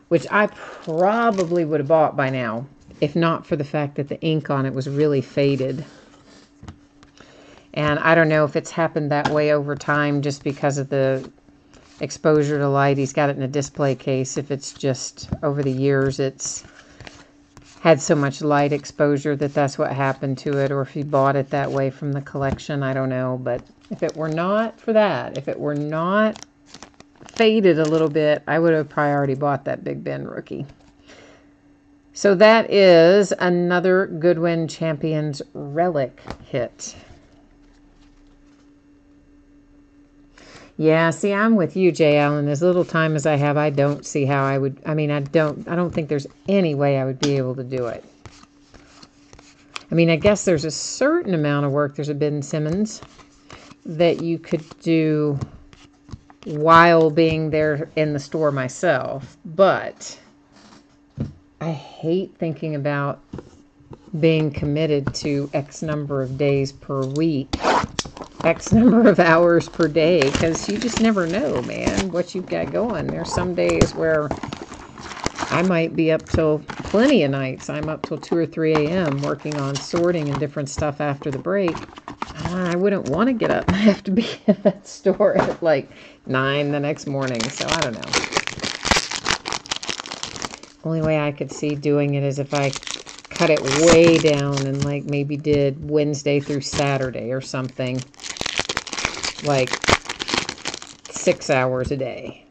which I probably would have bought by now, if not for the fact that the ink on it was really faded. And I don't know if it's happened that way over time just because of the exposure to light. He's got it in a display case. If it's just over the years, it's had so much light exposure that that's what happened to it, or if he bought it that way from the collection, I don't know. But if it were not for that, if it were not faded a little bit, I would have probably already bought that Big Ben rookie. So that is another Goodwin Champions relic hit. Yeah, see, I'm with you, Jay Allen. As little time as I have, I don't see how I would, I mean, I don't think there's any way I would be able to do it. I mean, I guess there's a certain amount of work, there's a Ben Simmons, that you could do while being there in the store myself. But I hate thinking about being committed to X number of days per week, X number of hours per day, because you just never know, man, what you've got going. There's some days where I might be up till plenty of nights. I'm up till 2 or 3 a.m. working on sorting and different stuff after the break. I wouldn't want to get up and have to be at that store at like 9 the next morning, so I don't know. Only way I could see doing it is if I cut it way down and like maybe did Wednesday through Saturday or something, like 6 hours a day.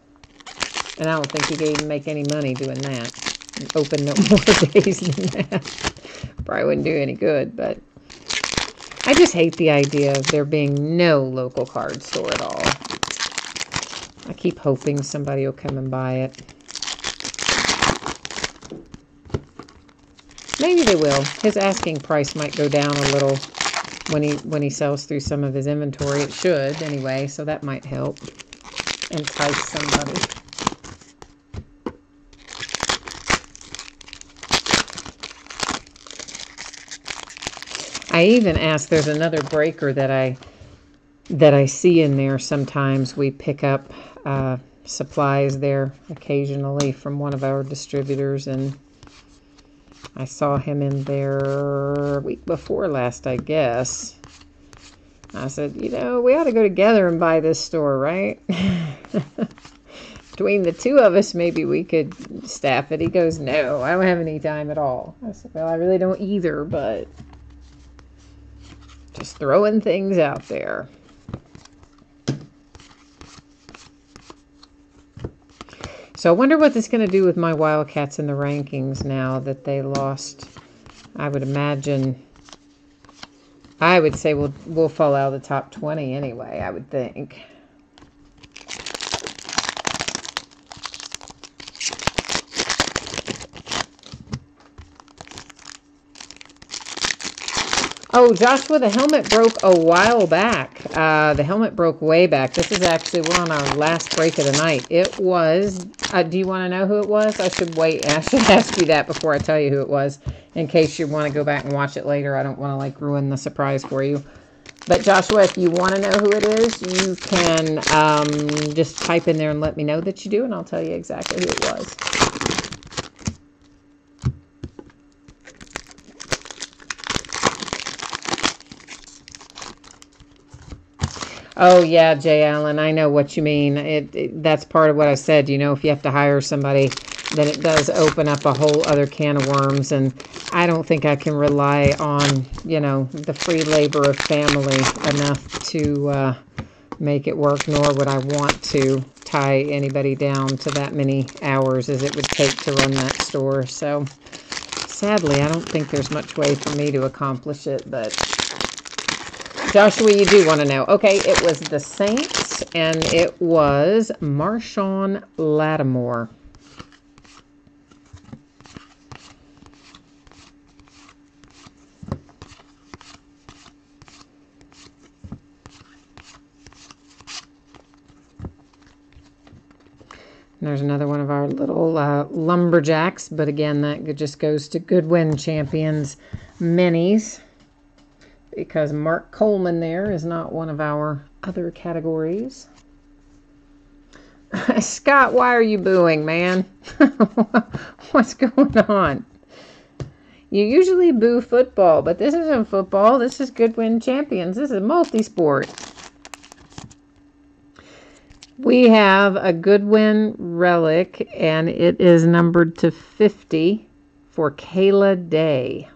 And I don't think you can even make any money doing that. Open no more days than that. Probably wouldn't do any good, but I just hate the idea of there being no local card store at all. I keep hoping somebody will come and buy it. Maybe they will. His asking price might go down a little when he sells through some of his inventory. It should anyway, so that might help entice somebody. I even asked, there's another breaker that I see in there sometimes. We pick up supplies there occasionally from one of our distributors, and I saw him in there week before last, I guess. I said, you know, we ought to go together and buy this store, right? Between the two of us, maybe we could staff it. He goes, no, I don't have any time at all. I said, well, I really don't either, but just throwing things out there. So I wonder what this is going to do with my Wildcats in the rankings now that they lost. I would imagine, I would say we'll fall out of the top 20 anyway, I would think. Oh, Joshua, the helmet broke a while back. The helmet broke way back. This is actually, we're on our last break of the night. It was, do you want to know who it was? I should wait. I should ask you that before I tell you who it was, in case you want to go back and watch it later. I don't want to, like, ruin the surprise for you. But Joshua, if you want to know who it is, you can just type in there and let me know that you do, and I'll tell you exactly who it was. Oh, yeah, Jay Allen, I know what you mean. That's part of what I said. You know, if you have to hire somebody, then it does open up a whole other can of worms. And I don't think I can rely on, you know, the free labor of family enough to make it work, nor would I want to tie anybody down to that many hours as it would take to run that store. So, sadly, I don't think there's much way for me to accomplish it, but Joshua, you do want to know. Okay, it was the Saints, and it was Marshawn Lattimore. There's another one of our little lumberjacks, but again, that just goes to Goodwin Champions minis, because Mark Coleman there is not one of our other categories. Scott, why are you booing, man? What's going on? You usually boo football, but this isn't football. This is Goodwin Champions. This is multi-sport. We have a Goodwin relic, and it is numbered to 50 for Kayla Day.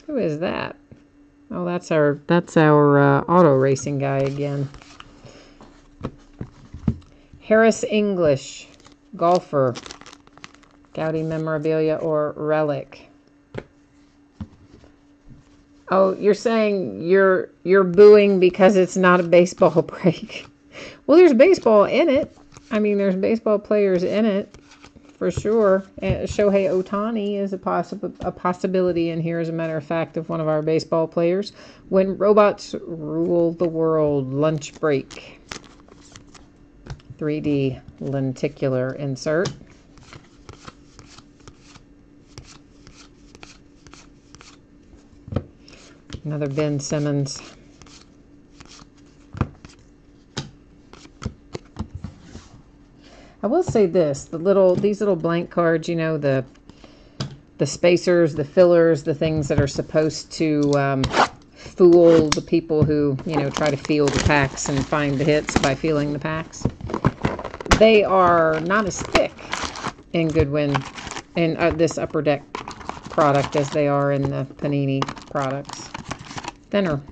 Who is that? Oh, that's our auto racing guy again. Harris English, golfer, Gaudy memorabilia or relic. Oh, you're saying you're booing because it's not a baseball break. Well, there's baseball in it. I mean, there's baseball players in it. For sure. Shohei Ohtani is a possibility in here, as a matter of fact, of one of our baseball players. When robots rule the world, lunch break. 3D lenticular insert. Another Ben Simmons. I will say this, these little blank cards, you know, the spacers, the fillers, the things that are supposed to fool the people who, you know, try to feel the packs and find the hits by feeling the packs. They are not as thick in Goodwin, in this Upper Deck product, as they are in the Panini products. Thinner.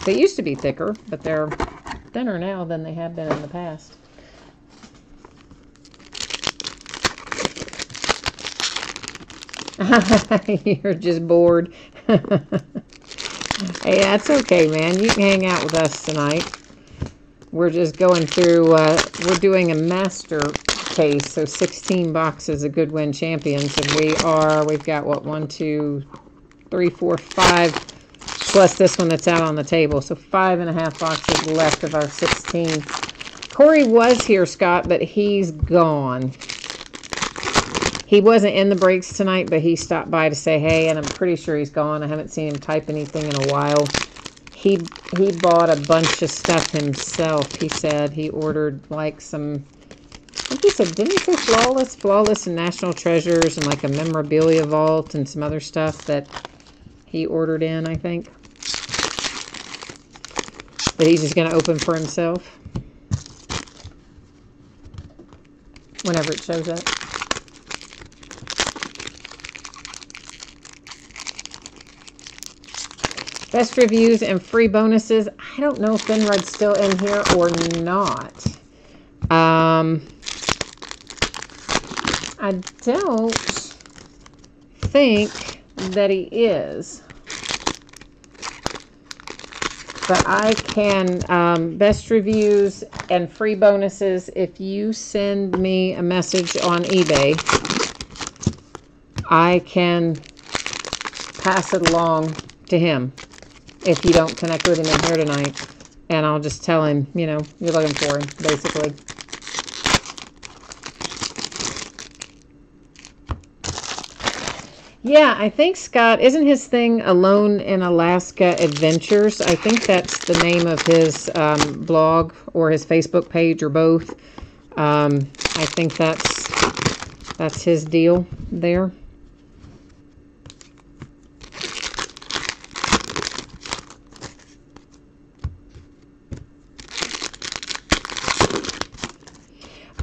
They used to be thicker, but they're thinner now than they have been in the past. You're just bored. Hey, that's okay, man. You can hang out with us tonight. We're just going through, we're doing a master case, so 16 boxes of Goodwin Champions, and we've got, what, 1, 2, 3, 4, 5, plus this one that's out on the table. So 5.5 boxes left of our 16. Corey was here, Scott, but he's gone. He wasn't in the breaks tonight, but he stopped by to say hey, and I'm pretty sure he's gone. I haven't seen him type anything in a while. He bought a bunch of stuff himself. He said he ordered like some, I think he said, didn't he say Flawless and National Treasures and like a memorabilia vault and some other stuff that he ordered in, I think. That he's just going to open for himself whenever it shows up. Best reviews and free bonuses. I don't know if Ben Rudd's still in here or not. I don't think that he is. But I can, best reviews and free bonuses, if you send me a message on eBay, I can pass it along to him if you don't connect with him in here tonight. And I'll just tell him, you know, you're looking for him, basically. Yeah, I think Scott, isn't his thing Alone in Alaska Adventures? I think that's the name of his blog or his Facebook page or both. I think that's his deal there.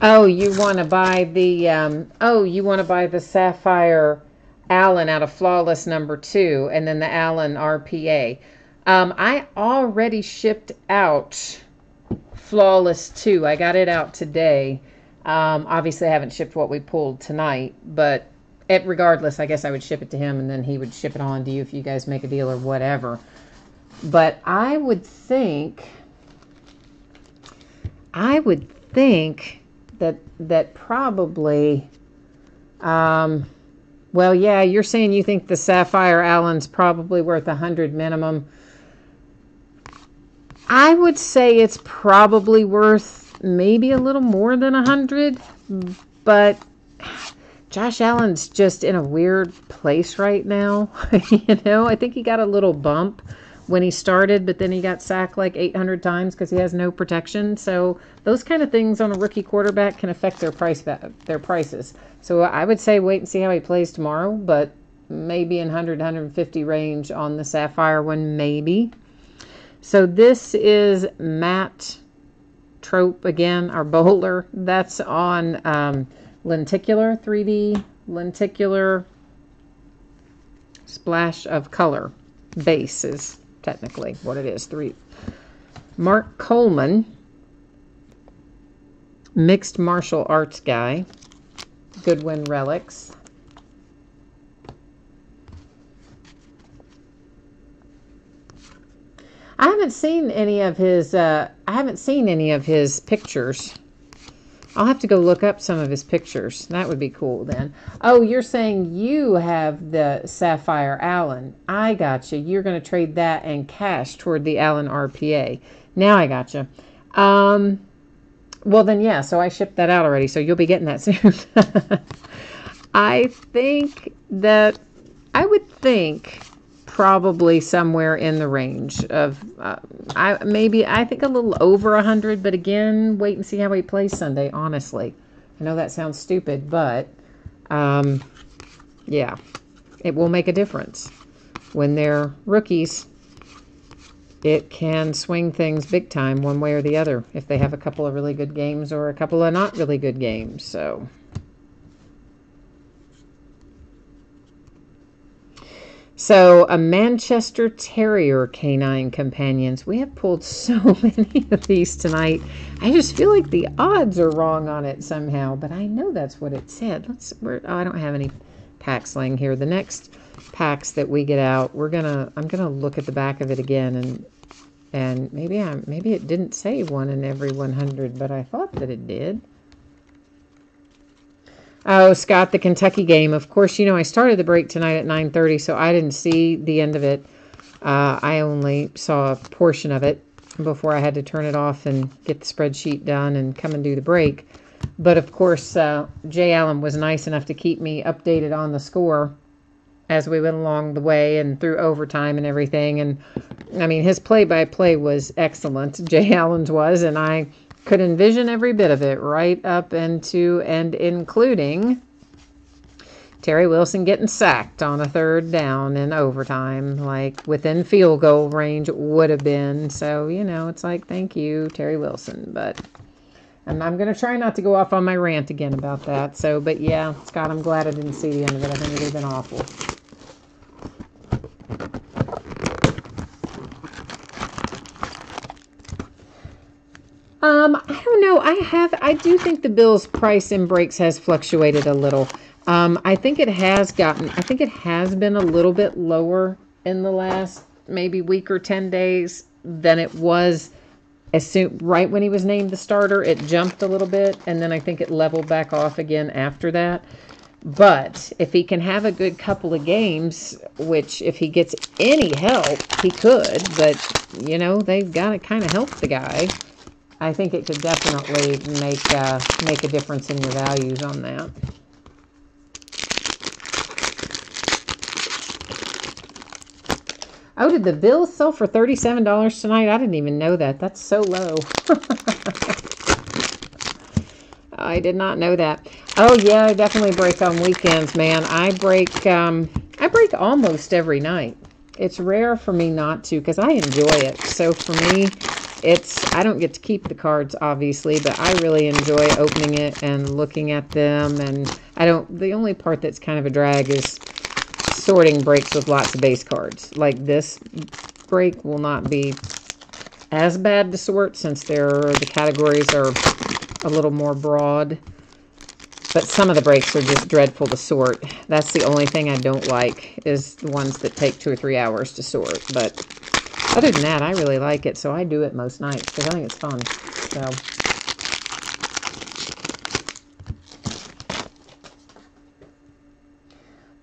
Oh, you want to buy the Sapphire Allen out of Flawless #2, and then the Allen RPA. I already shipped out Flawless 2. I got it out today. Obviously, I haven't shipped what we pulled tonight, but regardless, I guess I would ship it to him, and then he would ship it on to you if you guys make a deal or whatever. But I would think that probably, well, yeah, you're saying you think the Sapphire Allen's probably worth 100 minimum. I would say it's probably worth maybe a little more than 100, but Josh Allen's just in a weird place right now. You know, I think he got a little bump when he started, but then he got sacked like 800 times because he has no protection. So those kind of things on a rookie quarterback can affect their prices. So I would say wait and see how he plays tomorrow, but maybe in 100, 150 range on the Sapphire one, maybe. So this is Matt Trope again, our bowler. That's on lenticular, 3D lenticular splash of color. Base is technically what it is. Mark Coleman, mixed martial arts guy. Goodwin Relics. I haven't seen any of his pictures. I'll have to go look up some of his pictures. That would be cool then. Oh, you're saying you have the Sapphire Allen. I got you. You're going to trade that and cash toward the Allen RPA. Now I got you. Well, then, yeah, so I shipped that out already, so you'll be getting that soon. I would think probably somewhere in the range of, I think a little over 100, but again, wait and see how he plays Sunday, honestly. I know that sounds stupid, but, yeah, it will make a difference. When they're rookies, it can swing things big time one way or the other if they have a couple of really good games or a couple of not really good games. So a Manchester Terrier canine companions. We have pulled so many of these tonight. I just feel like the odds are wrong on it somehow, but I know that's what it said. I don't have any packs laying here. The next packs that we get out, I'm gonna look at the back of it again, and maybe it didn't say 1 in every 100, but I thought that it did. Oh, Scott, the Kentucky game. Of course, you know, I started the break tonight at 9:30, so I didn't see the end of it. I only saw a portion of it before I had to turn it off and get the spreadsheet done and come and do the break. But, of course, Jay Allen was nice enough to keep me updated on the score as we went along the way and through overtime and everything. And, I mean, his play-by-play was excellent. Jay Allen's was, and I could envision every bit of it right up into and including Terry Wilson getting sacked on a 3rd down in overtime, like within field goal range would have been. So, you know, it's like, thank you, Terry Wilson. And I'm going to try not to go off on my rant again about that. So, but yeah, Scott, I'm glad I didn't see the end of it. I think it would have been awful. I don't know. I do think the Bills' price in breaks has fluctuated a little. I think it has been a little bit lower in the last maybe week or 10 days. than it was as soon, right when he was named the starter. It jumped a little bit, and then I think it leveled back off again after that. But if he can have a good couple of games, which if he gets any help, he could. But, you know, they've got to kind of help the guy. I think it could definitely make a difference in your values on that. Oh, did the Bills sell for $37 tonight? I didn't even know that. That's so low. I did not know that. Oh yeah, I definitely break on weekends, man. I break almost every night. It's rare for me not to because I enjoy it. So for me, I don't get to keep the cards obviously, but I really enjoy opening it and looking at them. And the only part that's kind of a drag is sorting breaks with lots of base cards. Like this break will not be as bad to sort since the categories are a little more broad. But some of the breaks are just dreadful to sort. That's the only thing I don't like, is the ones that take 2 or 3 hours to sort. But other than that, I really like it, so I do it most nights because I think it's fun. So,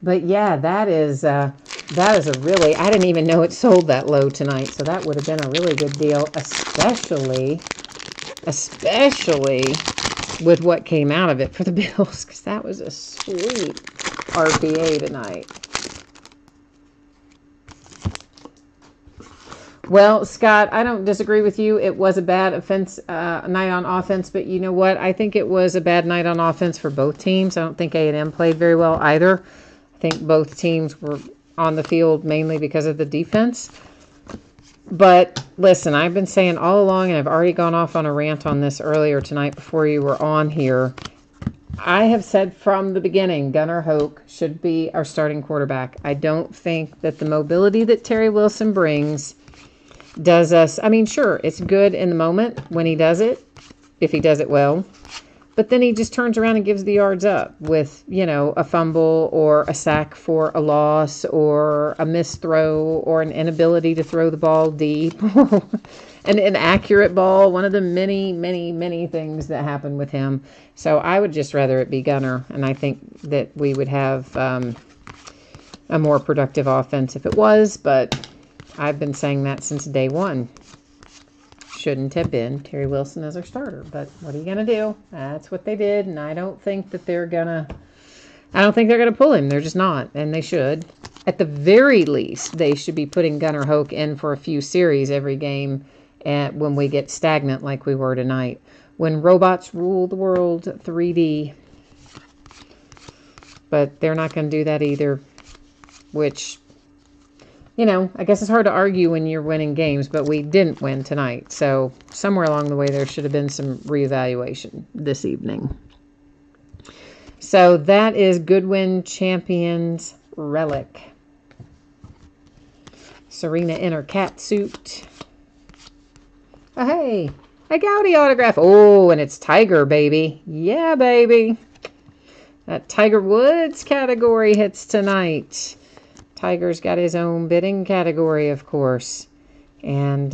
but yeah, that is a really, I didn't even know it sold that low tonight, so that would have been a really good deal, especially with what came out of it for the Bills, because that was a sweet RPA tonight. Well, Scott, I don't disagree with you. It was a bad night on offense, but you know what? I think it was a bad night on offense for both teams. I don't think A&M played very well either. I think both teams were on the field mainly because of the defense. But listen, I've been saying all along, and I've already gone off on a rant on this earlier tonight before you were on here. I have said from the beginning, Gunnar Hoke should be our starting quarterback. I don't think that the mobility that Terry Wilson brings does us, I mean, sure, it's good in the moment when he does it, if he does it well. But then he just turns around and gives the yards up with, you know, a fumble or a sack for a loss or a missed throw or an inability to throw the ball deep. An inaccurate ball, one of the many, many, many things that happen with him. So I would just rather it be Gunnar, and I think that we would have a more productive offense if it was, but I've been saying that since day one. Shouldn't have been Terry Wilson as our starter, but what are you going to do? That's what they did, and I don't think they're going to pull him. They're just not, and they should. At the very least, they should be putting Gunnar Hoke in for a few series every game when we get stagnant like we were tonight. When robots rule the world 3D. But they're not going to do that either, which, you know, I guess it's hard to argue when you're winning games, but we didn't win tonight. So somewhere along the way, there should have been some reevaluation this evening. So that is Goodwin Champions Relic. Serena in her cat suit. Oh, hey, a Gaudy autograph. Oh, and it's Tiger, baby. Yeah, baby. That Tiger Woods category hits tonight. Tiger's got his own bidding category, of course. And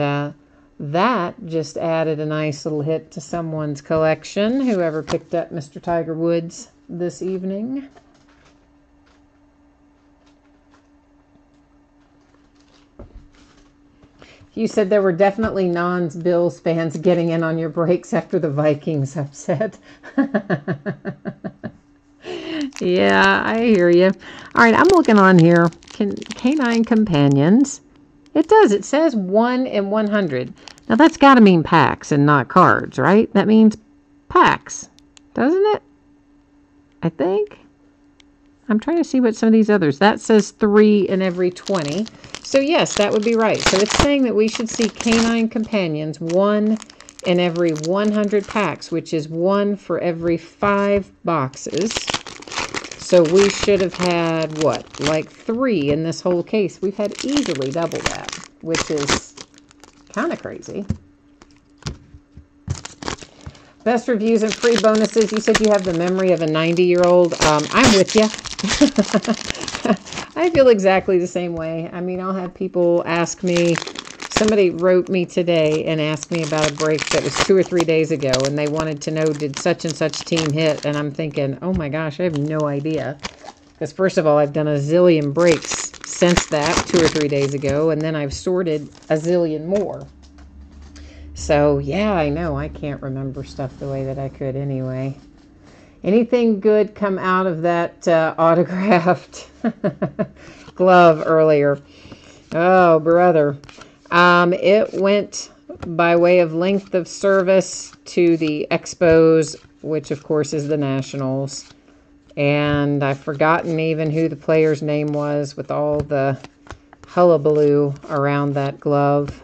that just added a nice little hit to someone's collection, whoever picked up Mr. Tiger Woods this evening. You said there were definitely non-Bills fans getting in on your breaks after the Vikings upset. Yeah, I hear you. All right, I'm looking on here. Canine Companions. It does. It says 1 in 100. Now, that's got to mean packs and not cards, right? That means packs, doesn't it? I think. I'm trying to see what some of these others. That says 3 in every 20. So, yes, that would be right. So, it's saying that we should see Canine Companions 1 in every 100 packs, which is 1 for every 5 boxes. So we should have had, what, like 3 in this whole case. We've had easily double that, which is kind of crazy. Best reviews and free bonuses. You said you have the memory of a 90-year-old. I'm with you. I feel exactly the same way. I mean, I'll have people ask me Somebody wrote me today and asked me about a break that was 2 or 3 days ago, and they wanted to know, did such and such team hit? And I'm thinking, oh my gosh, I have no idea. Because first of all, I've done a zillion breaks since that 2 or 3 days ago, and then I've sorted a zillion more. So yeah, I know I can't remember stuff the way that I could anyway. Anything good come out of that autographed glove earlier? Oh, brother. It went by way of length of service to the Expos, which of course is the Nationals. And I've forgotten even who the player's name was with all the hullabaloo around that glove.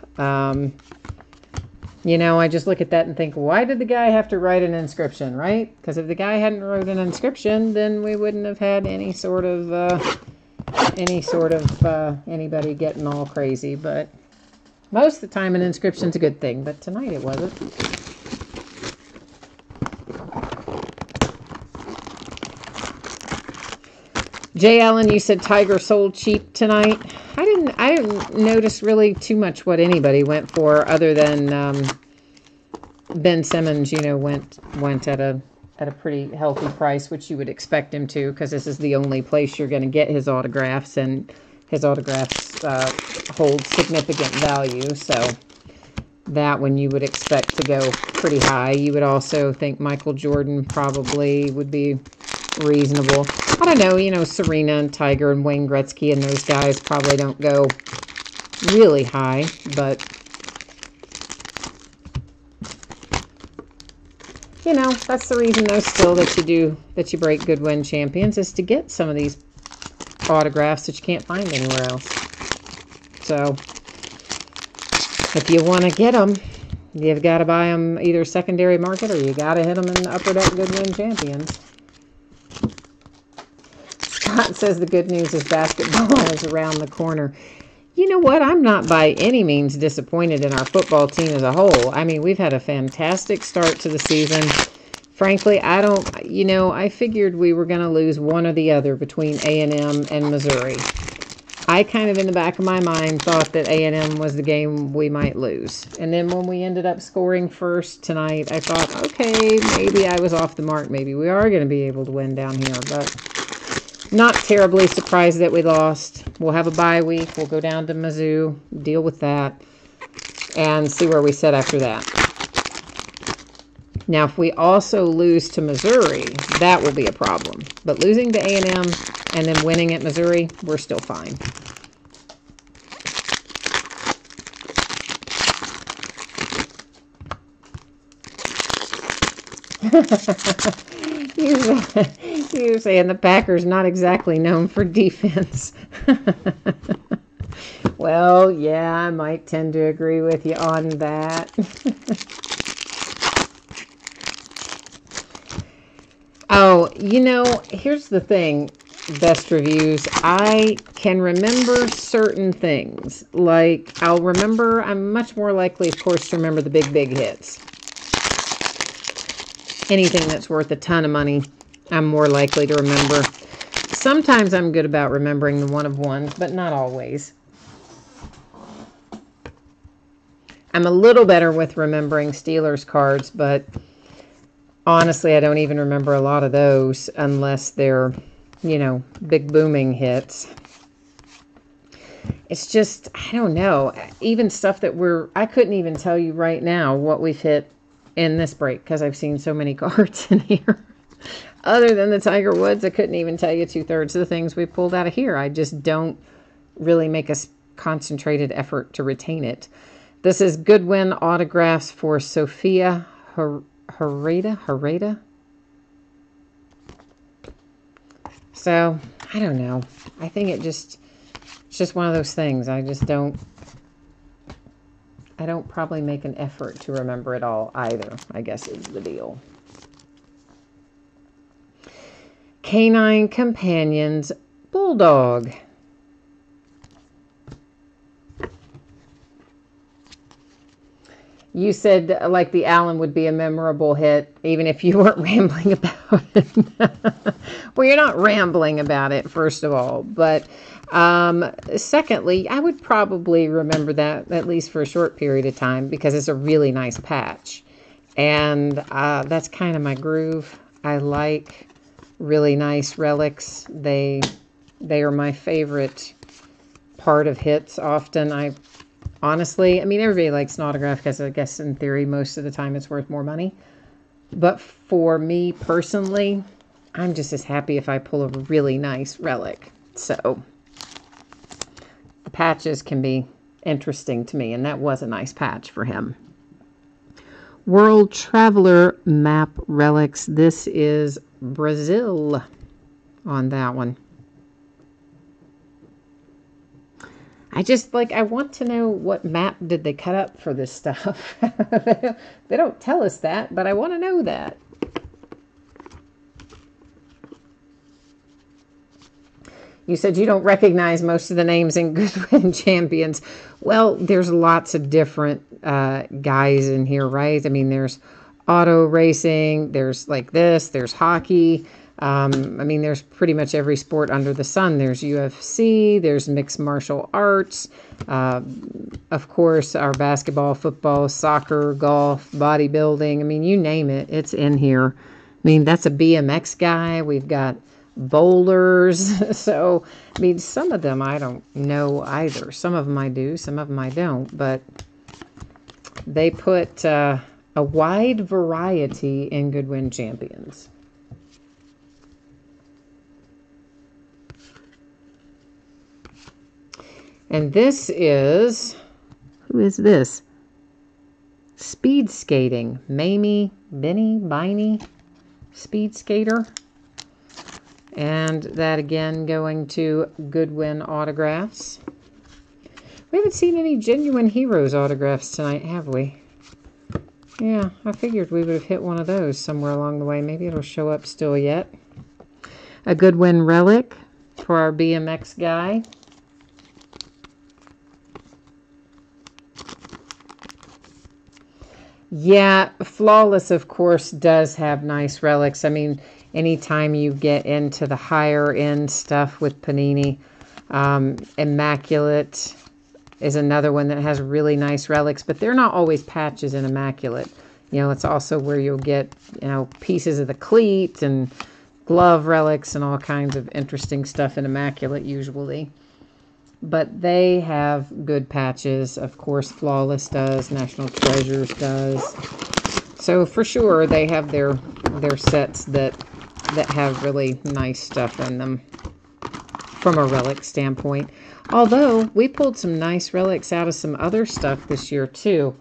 You know, I just look at that and think, why did the guy have to write an inscription, right? Because if the guy hadn't wrote an inscription, then we wouldn't have had any sort of anybody getting all crazy. But most of the time, an inscription's a good thing. But tonight it wasn't. Jay Allen, you said Tiger sold cheap tonight. I didn't notice really too much what anybody went for, other than Ben Simmons. You know, went at a pretty healthy price, which you would expect him to, because this is the only place you're going to get his autographs, and his autographs hold significant value. So that one you would expect to go pretty high. You would also think Michael Jordan probably would be reasonable. I don't know, you know, Serena and Tiger and Wayne Gretzky and those guys probably don't go really high, but you know, that's the reason though still that you break Goodwin Champions, is to get some of these autographs that you can't find anywhere else. So if you want to get them, you've got to buy them either secondary market, or you got to hit them in the Upper Deck Goodwin Champions. Scott says the good news is basketball is around the corner. You know what? I'm not by any means disappointed in our football team as a whole. I mean, we've had a fantastic start to the season. Frankly, I figured we were going to lose one or the other between A&M and Missouri. I kind of, in the back of my mind, thought that A&M was the game we might lose. And then when we ended up scoring first tonight, I thought, okay, maybe I was off the mark. Maybe we are going to be able to win down here. But not terribly surprised that we lost. We'll have a bye week. We'll go down to Mizzou, deal with that, and see where we sit after that. Now, if we also lose to Missouri, that will be a problem. But losing to A&M and then winning at Missouri, we're still fine. You're saying the Packers not exactly known for defense. Well, yeah, I might tend to agree with you on that. Oh, you know, here's the thing, Best Reviews. I can remember certain things. Like, I'm much more likely, of course, to remember the big hits. Anything that's worth a ton of money, I'm more likely to remember. Sometimes I'm good about remembering the one-of-ones, but not always. I'm a little better with remembering Steelers cards, but honestly, I don't even remember a lot of those unless they're, you know, big booming hits. It's just, I don't know. Even stuff that I couldn't even tell you right now what we've hit in this break, because I've seen so many cards in here. Other than the Tiger Woods, I couldn't even tell you 2/3 of the things we pulled out of here. I just don't really make a concentrated effort to retain it. This is Goodwin autographs for Sophia Hareda. So, I don't know. I think it's just one of those things. I don't probably make an effort to remember it all either, I guess is the deal. Canine Companions Bulldog. You said like the Allen would be a memorable hit, even if you weren't rambling about it. Well, you're not rambling about it, first of all. But Secondly, I would probably remember that at least for a short period of time because it's a really nice patch. And that's kind of my groove. I like really nice relics. They are my favorite part of hits often. Honestly, I mean, everybody likes an autograph because I guess in theory most of the time it's worth more money. But for me personally, I'm just as happy if I pull a really nice relic. So the patches can be interesting to me, and that was a nice patch for him. World Traveler Map Relics. This is Brazil on that one. I want to know what map did they cut up for this stuff. They don't tell us that, but I want to know that. You said you don't recognize most of the names in Goodwin Champions. Well, there's lots of different guys in here, right? I mean, there's auto racing, there's like this, there's hockey. I mean, there's pretty much every sport under the sun. There's UFC, there's mixed martial arts, of course, our basketball, football, soccer, golf, bodybuilding. I mean, you name it, it's in here. I mean, that's a BMX guy. We've got bowlers. So, I mean, some of them I don't know either. Some of them I do, some of them I don't. But they put a wide variety in Goodwin Champions. And this is, who is this? Speed Skating. Mamie, Benny, Biney, Speed Skater. And that again going to Goodwin Autographs. We haven't seen any Genuine Heroes autographs tonight, have we? Yeah, I figured we would have hit one of those somewhere along the way. Maybe it'll show up still yet. A Goodwin Relic for our BMX guy. Yeah, Flawless, of course, does have nice relics. I mean, anytime you get into the higher end stuff with Panini, Immaculate is another one that has really nice relics, but they're not always patches in Immaculate. You know, it's also where you'll get, you know, pieces of the cleat and glove relics and all kinds of interesting stuff in Immaculate usually. But they have good patches. Of course, Flawless does. National Treasures does. So for sure, they have their sets that have really nice stuff in them from a relic standpoint. Although, we pulled some nice relics out of some other stuff this year, too.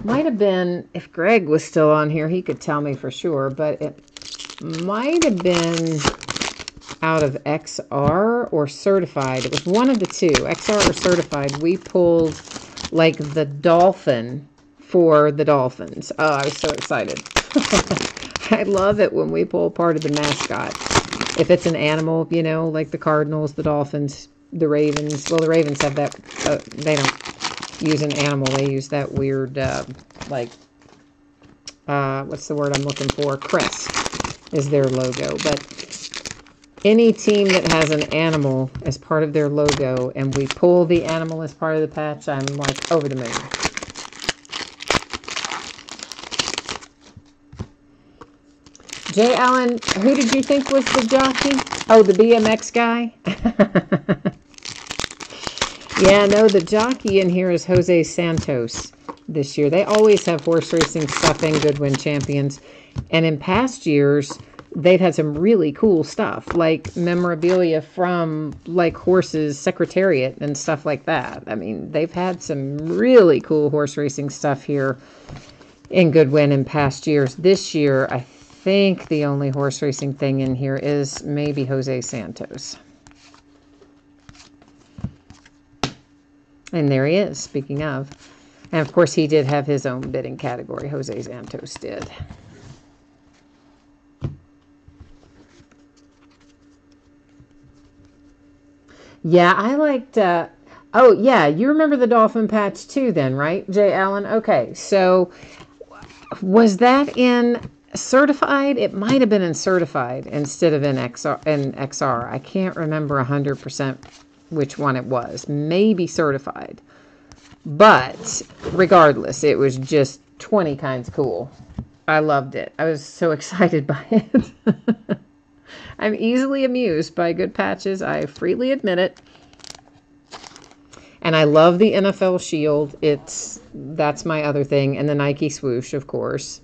Might have been, if Greg was still on here, he could tell me for sure, but it might have been out of XR or Certified. It was one of the two, XR or Certified. We pulled like the dolphin for the Dolphins. Oh, I was so excited. I love it when we pull part of the mascot. If it's an animal, you know, like the Cardinals, the Dolphins, the Ravens. Well, the Ravens have that, they don't use an animal. They use that weird, what's the word I'm looking for? Crest is their logo. But any team that has an animal as part of their logo and we pull the animal as part of the patch, I'm like over the moon. Jay Allen, who did you think was the jockey? Oh, the BMX guy? Yeah, no, the jockey in here is Jose Santos this year. They always have horse racing stuff in Goodwin Champions. And in past years, they've had some really cool stuff, like memorabilia from like horses, Secretariat and stuff like that. I mean, they've had some really cool horse racing stuff here in Goodwin in past years. This year, I think the only horse racing thing in here is maybe Jose Santos. And there he is, speaking of. And of course, he did have his own bidding category. Jose Santos did. Yeah, I liked, oh yeah, you remember the dolphin patch too then, right, Jay Allen? Okay, so was that in Certified? It might have been in Certified instead of in XR. I can't remember 100% which one it was. Maybe certified. But regardless, it was just 20 kinds cool. I loved it. I was so excited by it. I'm easily amused by good patches. I freely admit it. And I love the NFL Shield. That's my other thing. And the Nike Swoosh, of course.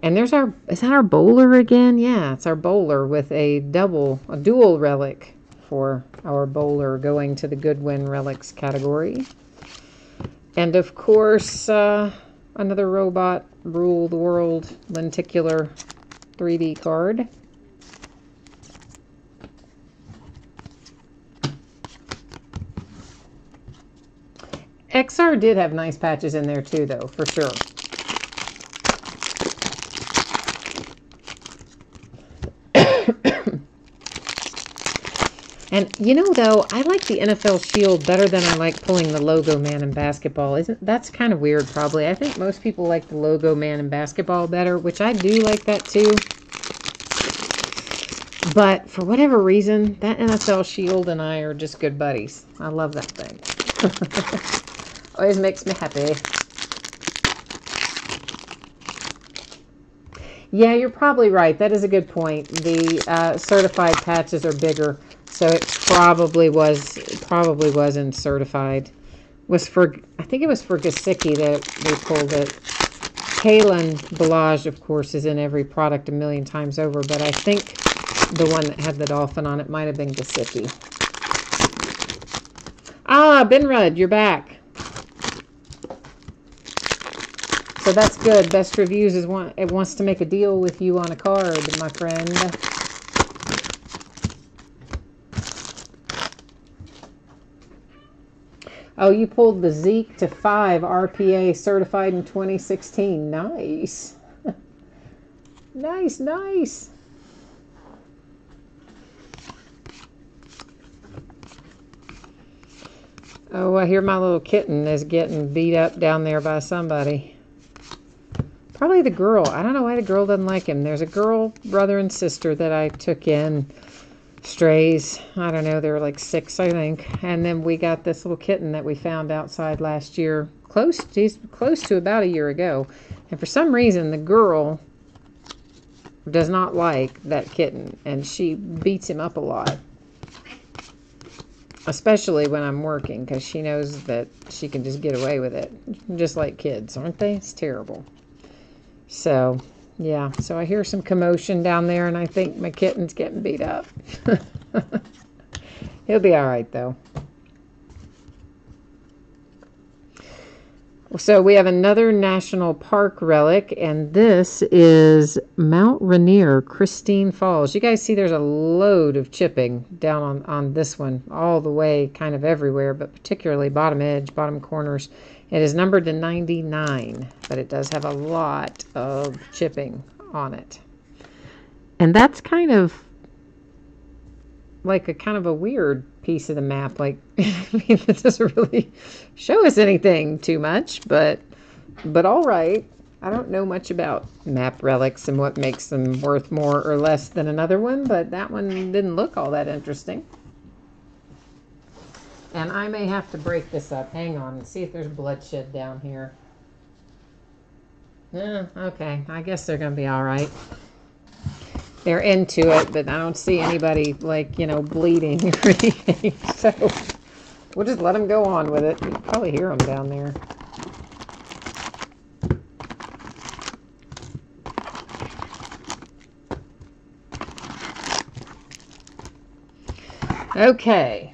And is that our bowler again? Yeah, it's our bowler with a dual relic for our bowler going to the Goodwin Relics category. And of course, another Robot Rule the World lenticular 3D card. XR did have nice patches in there too, though, for sure. And, you know, though, I like the NFL Shield better than I like pulling the Logo Man in basketball. That's kind of weird, probably. I think most people like the Logo Man in basketball better, which I do like that, too. But, for whatever reason, that NFL Shield and I are just good buddies. I love that thing. Always makes me happy. Yeah, you're probably right. That is a good point. The certified patches are bigger. So it probably wasn't certified. I think it was for Gesicki that we pulled it. Kalen Ballage, of course, is in every product a million times over, but I think the one that had the dolphin on it might have been Gesicki. Ah, Benrud, you're back. So that's good. Best Reviews it wants to make a deal with you on a card, my friend. Oh, you pulled the Zeke to 5 RPA certified in 2016. Nice. Nice, nice. Oh, I hear my little kitten is getting beat up down there by somebody. Probably the girl. I don't know why the girl doesn't like him. There's a girl, brother and sister that I took in. Strays. I don't know. They were like 6, I think. And then we got this little kitten that we found outside last year. He's close to about a year ago. And for some reason, the girl does not like that kitten. And she beats him up a lot. Especially when I'm working. Because she knows that she can just get away with it. Just like kids, aren't they? It's terrible. So... yeah, so I hear some commotion down there, and I think my kitten's getting beat up. He'll be all right, though. So we have another National Park relic, and this is Mount Rainier, Christine Falls. You guys see there's a load of chipping down on this one, all the way kind of everywhere, but particularly bottom edge, bottom corners. It is numbered to 99, but it does have a lot of chipping on it. And that's kind of like a weird piece of the map. Like, I mean, it doesn't really show us anything too much, but all right. I don't know much about map relics and what makes them worth more or less than another one, but that one didn't look all that interesting. And I may have to break this up. Hang on and see if there's bloodshed down here. Okay. I guess they're going to be all right. They're into it, but I don't see anybody, like, you know, bleeding or anything. So we'll just let them go on with it. You can probably hear them down there. Okay.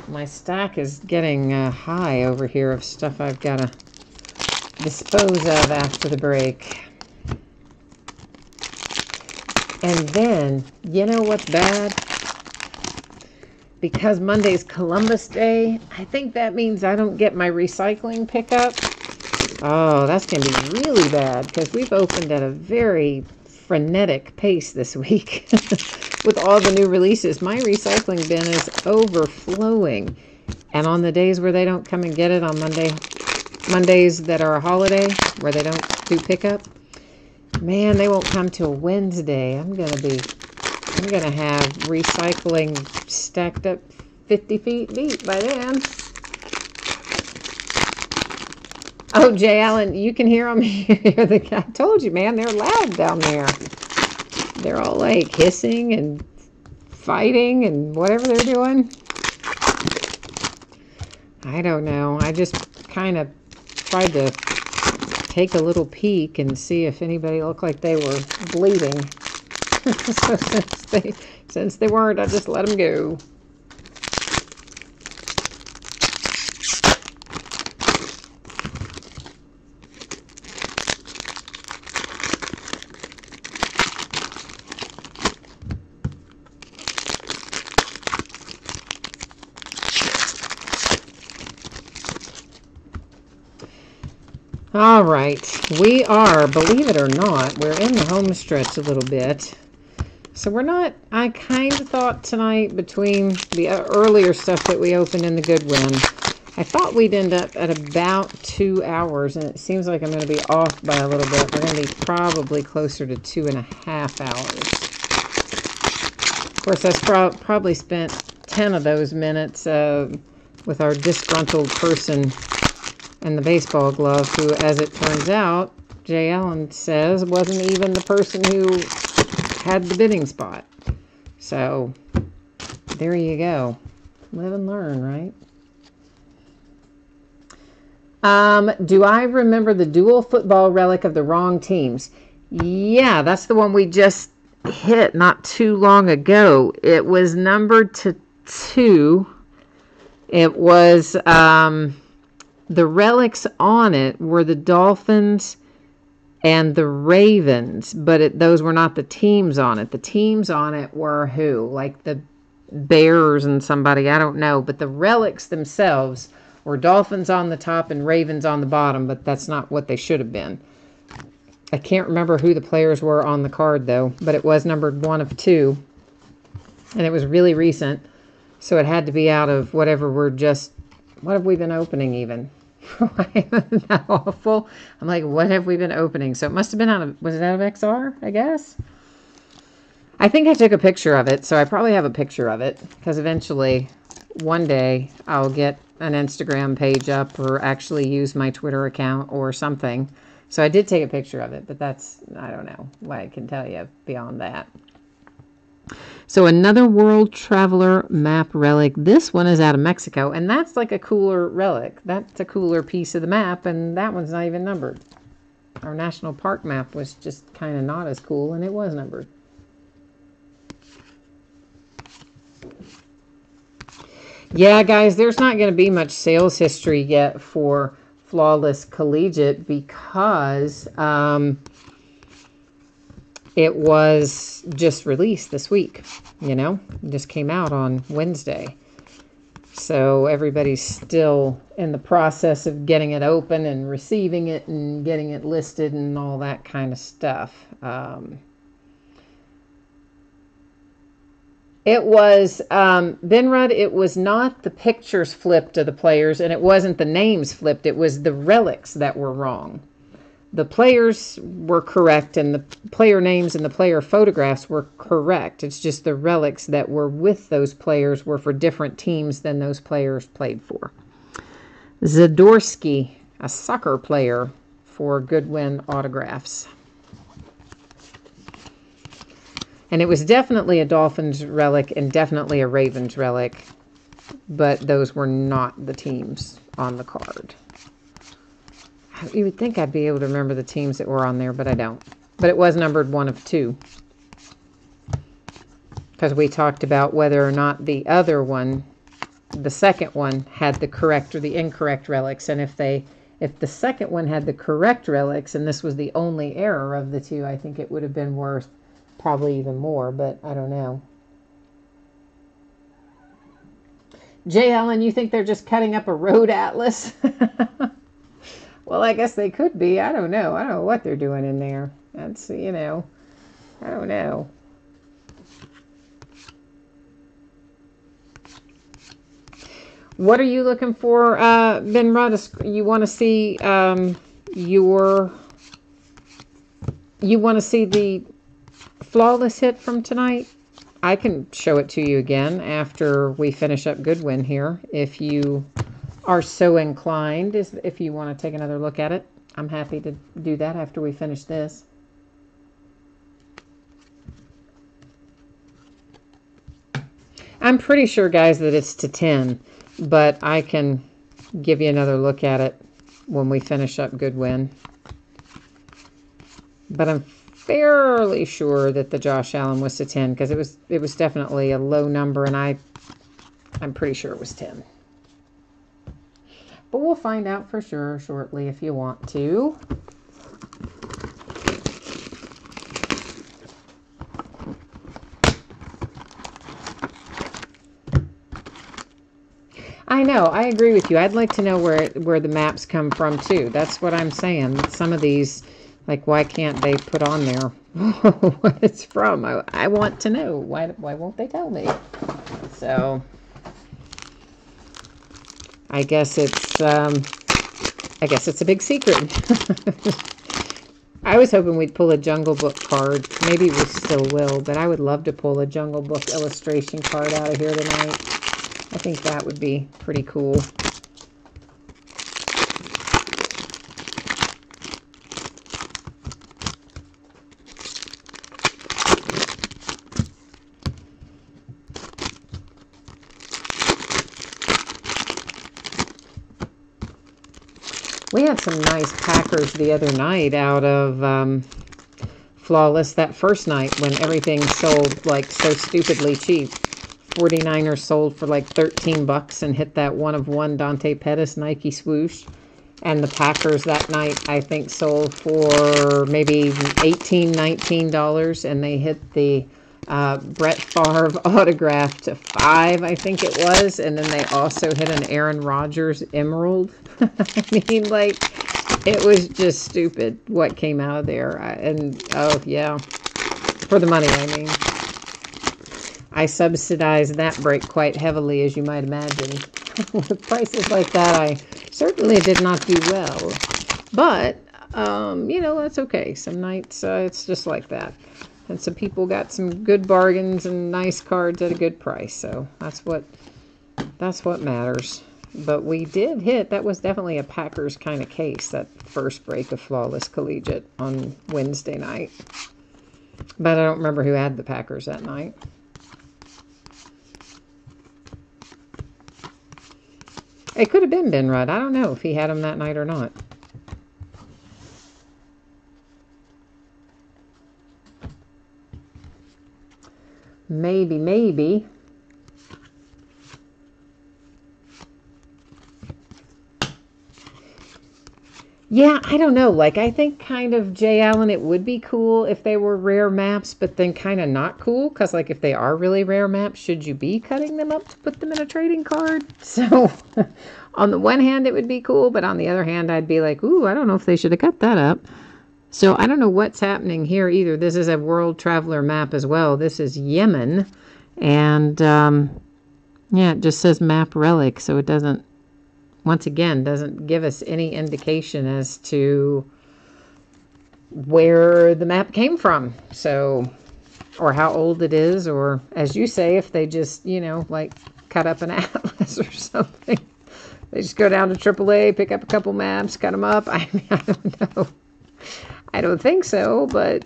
My stack is getting high over here of stuff I've got to dispose of after the break. And then, you know what's bad? Because Monday's Columbus Day, I think that means I don't get my recycling pickup. Oh, that's going to be really bad because we've opened at a very frenetic pace this week. With all the new releases, my recycling bin is overflowing. And on the days where they don't come and get it on Mondays that are a holiday, where they don't do pickup, man, they won't come till Wednesday. I'm gonna have recycling stacked up 50 feet deep by then. Oh, Jay Allen, you can hear them here. I told you, man, they're loud down there. They're all like hissing and fighting and whatever they're doing. I don't know. I just kind of tried to take a little peek and see if anybody looked like they were bleeding. So since they weren't, I just let them go. All right, we are, believe it or not, we're in the home stretch a little bit. So we're not, I kind of thought tonight between the earlier stuff that we opened in the Goodwin, I thought we'd end up at about 2 hours, and it seems like I'm going to be off by a little bit. We're going to be probably closer to 2.5 hours. Of course, I probably spent 10 of those minutes with our disgruntled person and the baseball glove, who, as it turns out, Jay Allen says, wasn't even the person who had the bidding spot. So, there you go. Live and learn, right? Do I remember the dual football relic of the wrong teams? Yeah, that's the one we just hit not too long ago. It was numbered to 2. It was, the relics on it were the Dolphins and the Ravens, but those were not the teams on it. The teams on it were who? Like the Bears and somebody, I don't know. But the relics themselves were Dolphins on the top and Ravens on the bottom, but that's not what they should have been. I can't remember who the players were on the card, though, but it was numbered 1 of 2, and it was really recent, so it had to be out of whatever we're just... What have we been opening even? Isn't that awful? I'm like, what have we been opening? So it must have been out of, was it out of XR, I guess? I think I took a picture of it, so I probably have a picture of it, because eventually, one day, I'll get an Instagram page up or actually use my Twitter account or something. So I did take a picture of it, but that's, I don't know what I can tell you beyond that. So another World Traveler map relic. This one is out of Mexico, and that's like a cooler relic. That's a cooler piece of the map, and that one's not even numbered. Our national park map was just kind of not as cool, and it was numbered. Yeah, guys, there's not going to be much sales history yet for Flawless Collegiate because it was just released this week, you know? It just came out on Wednesday. So everybody's still in the process of getting it open and receiving it and getting it listed and all that kind of stuff. It was, Benrud, it was not the pictures flipped of the players, and it wasn't the names flipped. It was the relics that were wrong. The players were correct, and the player names and the player photographs were correct. It's just the relics that were with those players were for different teams than those players played for. Zadorsky, a soccer player for Goodwin autographs. And it was definitely a Dolphins relic and definitely a Ravens relic, but those were not the teams on the card. You would think I'd be able to remember the teams that were on there, but I don't. But it was numbered 1 of 2. Because we talked about whether or not the other one, the second one, had the correct or the incorrect relics. And if the second one had the correct relics, and this was the only error of the 2, I think it would have been worth probably even more, but I don't know. Jay Allen, you think they're just cutting up a road atlas? Well, I guess they could be. I don't know. I don't know what they're doing in there. That's, you know, I don't know. What are you looking for, Benrud? You want to see you want to see the Flawless hit from tonight? I can show it to you again after we finish up Goodwin here. If you are so inclined, if you want to take another look at it, I'm happy to do that after we finish this. I'm pretty sure, guys, that it's to 10, but I can give you another look at it when we finish up Goodwin. But I'm fairly sure that the Josh Allen was to 10 because it was definitely a low number, and I'm pretty sure it was 10. But we'll find out for sure shortly if you want to. I know, I agree with you. I'd like to know where the maps come from too. That's what I'm saying. Some of these, like, why can't they put on there what it's from? I want to know. Why won't they tell me? So I guess it's a big secret. I was hoping we'd pull a Jungle Book card. Maybe we still will, but I would love to pull a Jungle Book illustration card out of here tonight. I think that would be pretty cool. We had some nice Packers the other night out of Flawless that first night when everything sold like so stupidly cheap. 49ers sold for like $13 and hit that one of one Dante Pettis Nike swoosh. And the Packers that night, I think, sold for maybe $18, $19. And they hit the Brett Favre autograph to $5, I think it was. And then they also hit an Aaron Rodgers Emerald. I mean, like, it was just stupid what came out of there. Oh, yeah. For the money, I mean. I subsidized that break quite heavily, as you might imagine. With prices like that, I certainly did not do well. But, you know, that's okay. Some nights, it's just like that. And some people got some good bargains and nice cards at a good price. So that's what matters. But we did hit, that was definitely a Packers kind of case, that first break of Flawless Collegiate on Wednesday night. But I don't remember who had the Packers that night. It could have been Ben Rudd. I don't know if he had him that night or not. Maybe. Yeah, I don't know. Like, I think kind of Jay Allen, it would be cool if they were rare maps, but then kind of not cool. Because, like, if they are really rare maps, should you be cutting them up to put them in a trading card? So, on the one hand, it would be cool. But on the other hand, I'd be like, ooh, I don't know if they should have cut that up. So, I don't know what's happening here either. This is a World Traveler map as well. This is Yemen. And, yeah, it just says map relic. So, it doesn't. Once again, doesn't give us any indication as to where the map came from. So, or how old it is, or as you say, if they just, you know, like cut up an atlas or something. They just go down to AAA, pick up a couple maps, cut them up. I mean, I don't know. I don't think so, but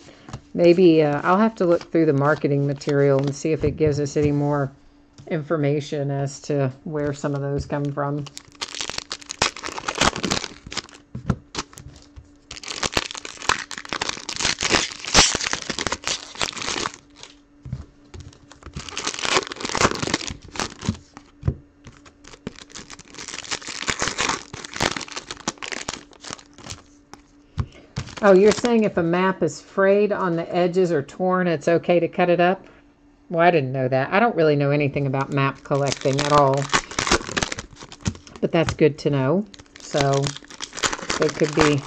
maybe I'll have to look through the marketing material and see if it gives us any more information as to where some of those come from. Oh, you're saying if a map is frayed on the edges or torn, it's okay to cut it up? Well, I didn't know that. I don't really know anything about map collecting at all. But that's good to know. So they could be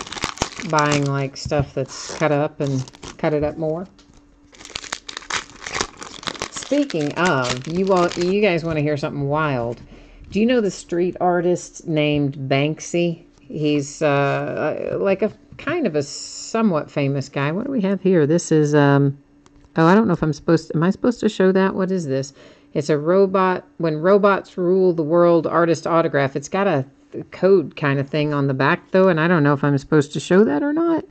buying like stuff that's cut up and cut it up more. Speaking of, you guys want to hear something wild. Do you know the street artist named Banksy? He's like a kind of a somewhat famous guy. What do we have here? This is Oh, I don't know if I'm supposed to, am I supposed to show that? What is this? It's a robot, when robots rule the world artist autograph. It's got a code kind of thing on the back though, and I don't know if I'm supposed to show that or not.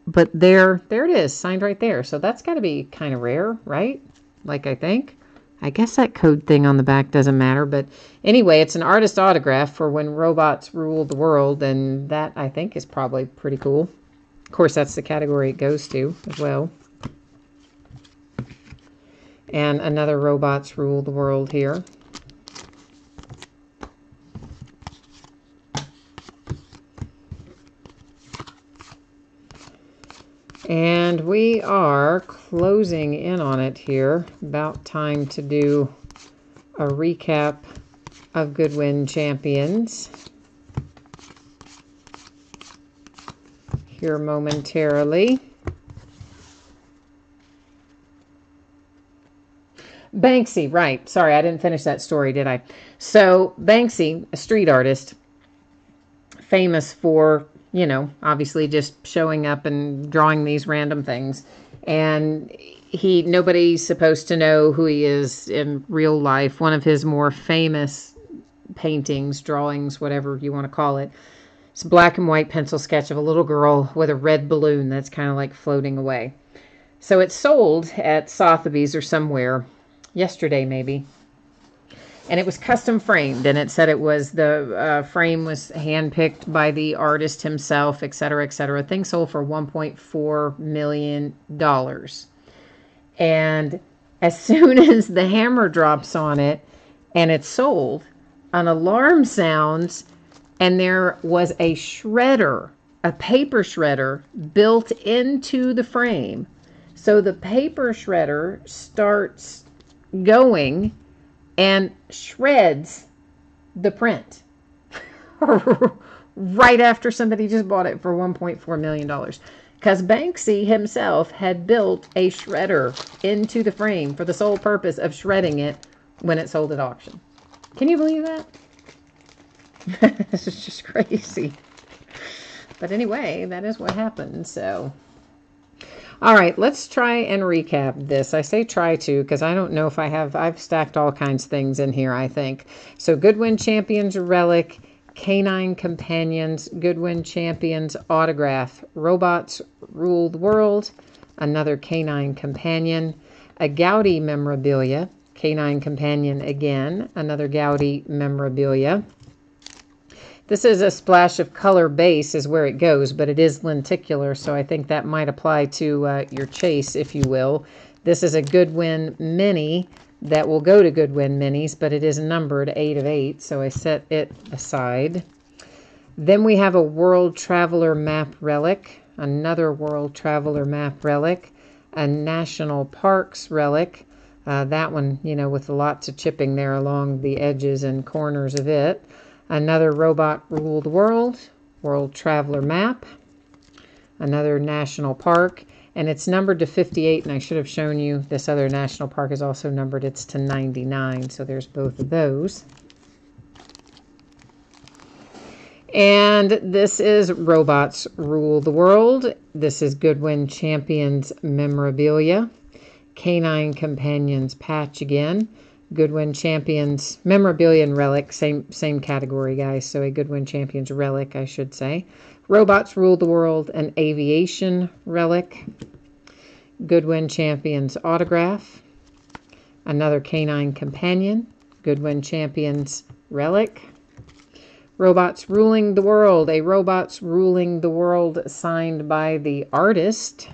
But there it is, signed right there. So that's got to be kind of rare, right? Like, I think. I guess that code thing on the back doesn't matter. But anyway, it's an artist autograph for when robots rule the world. And that, I think, is probably pretty cool. Of course, that's the category it goes to as well. And another robots rule the world here. And we are closing in on it here. About time to do a recap of Goodwin Champions here momentarily. Banksy, right. Sorry, I didn't finish that story, did I? So Banksy, a street artist, famous for, you know, obviously just showing up and drawing these random things. And nobody's supposed to know who he is in real life. One of his more famous paintings, drawings, whatever you want to call it, it's a black and white pencil sketch of a little girl with a red balloon that's kind of like floating away. So it's sold at Sotheby's or somewhere yesterday maybe. And it was custom framed, and it said it was the frame was handpicked by the artist himself, etc., etc. Thing sold for $1.4 million. And as soon as the hammer drops on it and it's sold, an alarm sounds, and there was a shredder, a paper shredder built into the frame. So the paper shredder starts going and shreds the print right after somebody just bought it for $1.4 million. Because Banksy himself had built a shredder into the frame for the sole purpose of shredding it when it sold at auction. Can you believe that? This is just crazy. But anyway, that is what happened, so... All right, let's try and recap this. I say try to because I don't know if I've stacked all kinds of things in here, I think. So Goodwin Champions Relic, Canine Companions, Goodwin Champions Autograph, Robots Rule the World, another Canine Companion, a Gaudi Memorabilia, Canine Companion again, another Gaudi Memorabilia. This is a splash of color base is where it goes, but it is lenticular, so I think that might apply to your chase, if you will. This is a Goodwin Mini that will go to Goodwin Minis, but it is numbered 8 of 8, so I set it aside. Then we have a World Traveler Map Relic, another World Traveler Map Relic, a National Parks Relic. That one, you know, with lots of chipping there along the edges and corners of it. Another Robot Rule the World, World Traveler Map, another National Park, and it's numbered to 58, and I should have shown you this other National Park is also numbered, it's to 99, so there's both of those. And this is Robots Rule the World. This is Goodwin Champions Memorabilia, Canine Companions Patch again. Goodwin Champions Memorabilia and Relic, same category, guys. So a Goodwin Champions Relic, I should say. Robots Rule the World, an Aviation Relic. Goodwin Champions Autograph. Another Canine Companion. Goodwin Champions Relic. Robots Ruling the World, a Robots Ruling the World signed by the artist.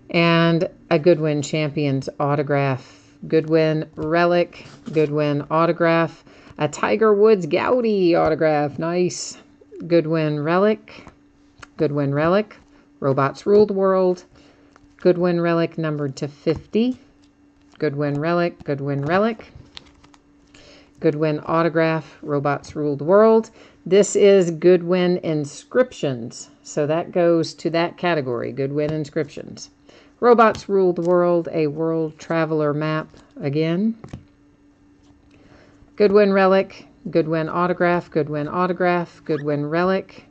And a Goodwin Champions Autograph. Goodwin Relic, Goodwin Autograph, a Tiger Woods Gaudi Autograph, nice. Goodwin Relic, Robots Rule the World, Goodwin Relic numbered to 50, Goodwin Relic, Goodwin Autograph, Robots Rule the World. This is Goodwin Inscriptions, so that goes to that category, Goodwin Inscriptions. Robots Rule the World, a World Traveler Map again. Goodwin Relic, Goodwin Autograph, Goodwin Relic.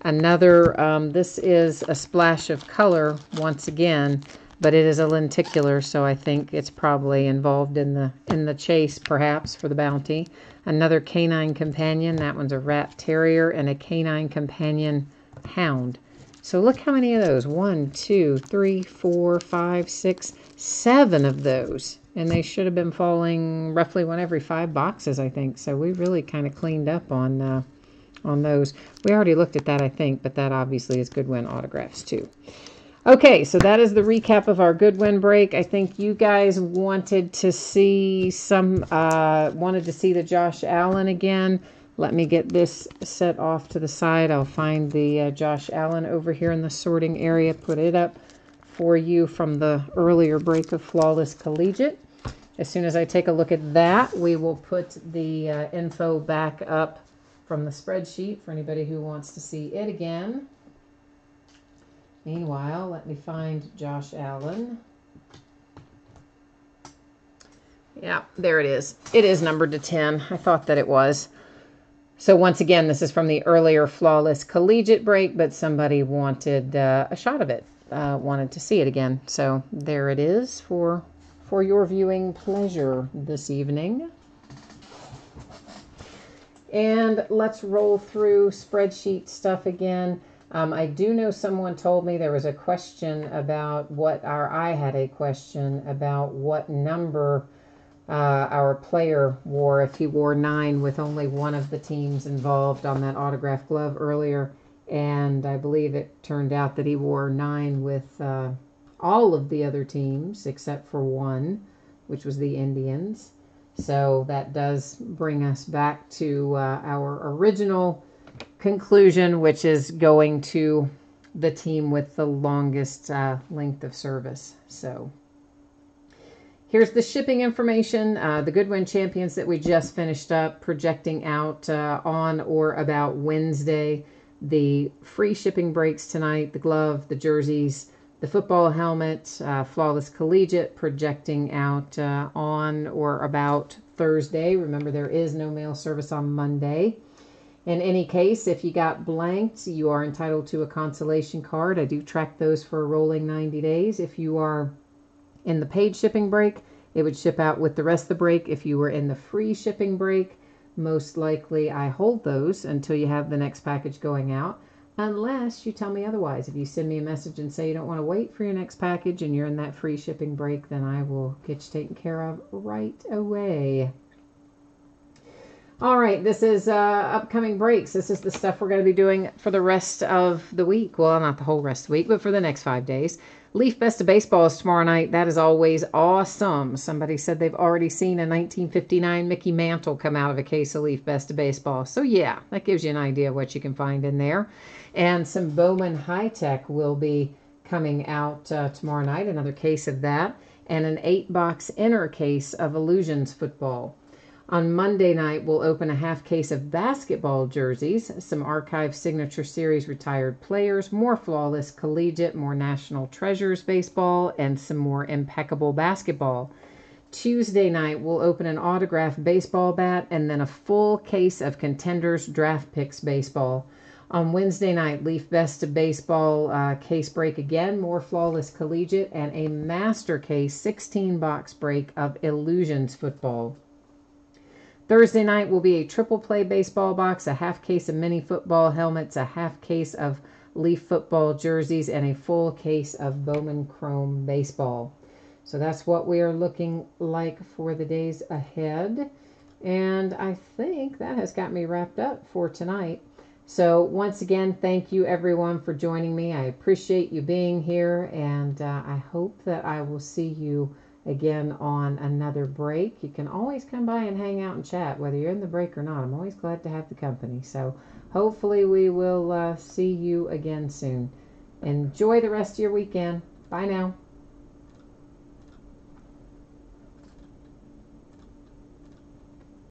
Another, this is a splash of color once again, but it is a lenticular, so I think it's probably involved in the chase, perhaps, for the bounty. Another canine companion. That one's a rat terrier and a canine companion hound. So look how many of those. 1, 2, 3, 4, 5, 6, 7 of those. And they should have been falling roughly one every 5 boxes, I think. So we really kind of cleaned up on those. We already looked at that, I think, but that obviously is Goodwin autographs too. Okay, so that is the recap of our Goodwin break. I think you guys wanted to see the Josh Allen again. Let me get this set off to the side. I'll find the Josh Allen over here in the sorting area, put it up for you from the earlier break of Flawless Collegiate. As soon as I take a look at that, we will put the info back up from the spreadsheet for anybody who wants to see it again. Meanwhile, let me find Josh Allen. Yeah, there it is. It is numbered to 10. I thought that it was. So once again, this is from the earlier Flawless Collegiate break, but somebody wanted a shot of it, wanted to see it again. So there it is for your viewing pleasure this evening. And let's roll through spreadsheet stuff again. I do know someone told me there was a question about I had a question about what number our player wore, if he wore 9 with only one of the teams involved on that autograph glove earlier. And I believe it turned out that he wore 9 with all of the other teams except for one, which was the Indians. So that does bring us back to our original conclusion, which is going to the team with the longest length of service. So here's the shipping information. The Goodwin champions that we just finished up, projecting out on or about Wednesday. The free shipping breaks tonight, the glove, the jerseys, the football helmet, Flawless Collegiate, projecting out on or about Thursday. Remember, there is no mail service on Monday. In any case, if you got blanked, you are entitled to a consolation card. I do track those for a rolling 90 days. If you are in the paid shipping break, it would ship out with the rest of the break. If you were in the free shipping break, most likely I hold those until you have the next package going out, unless you tell me otherwise. If you send me a message and say you don't want to wait for your next package and you're in that free shipping break, then I will get you taken care of right away. All right, this is upcoming breaks. This is the stuff we're going to be doing for the rest of the week. Well, not the whole rest of the week, but for the next 5 days. Leaf Best of Baseball is tomorrow night. That is always awesome. Somebody said they've already seen a 1959 Mickey Mantle come out of a case of Leaf Best of Baseball. So, yeah, that gives you an idea of what you can find in there. And some Bowman High Tech will be coming out tomorrow night, another case of that, and an 8-box inner case of Illusions football. On Monday night, we'll open a half case of basketball jerseys, some Archive Signature Series retired players, more Flawless Collegiate, more National Treasures baseball, and some more Impeccable basketball. Tuesday night, we'll open an autographed baseball bat and then a full case of Contenders Draft Picks baseball. On Wednesday night, Leaf Best of Baseball case break again, more Flawless Collegiate, and a master case 16-box break of Illusions football. Thursday night will be a triple play baseball box, a half case of mini football helmets, a half case of Leaf football jerseys, and a full case of Bowman Chrome baseball. So that's what we are looking like for the days ahead. And I think that has got me wrapped up for tonight. So once again, thank you everyone for joining me. I appreciate you being here, and I hope that I will see you again on another break. You can always come by and hang out and chat, whether you're in the break or not. I'm always glad to have the company. So hopefully we will see you again soon. Enjoy the rest of your weekend. Bye now.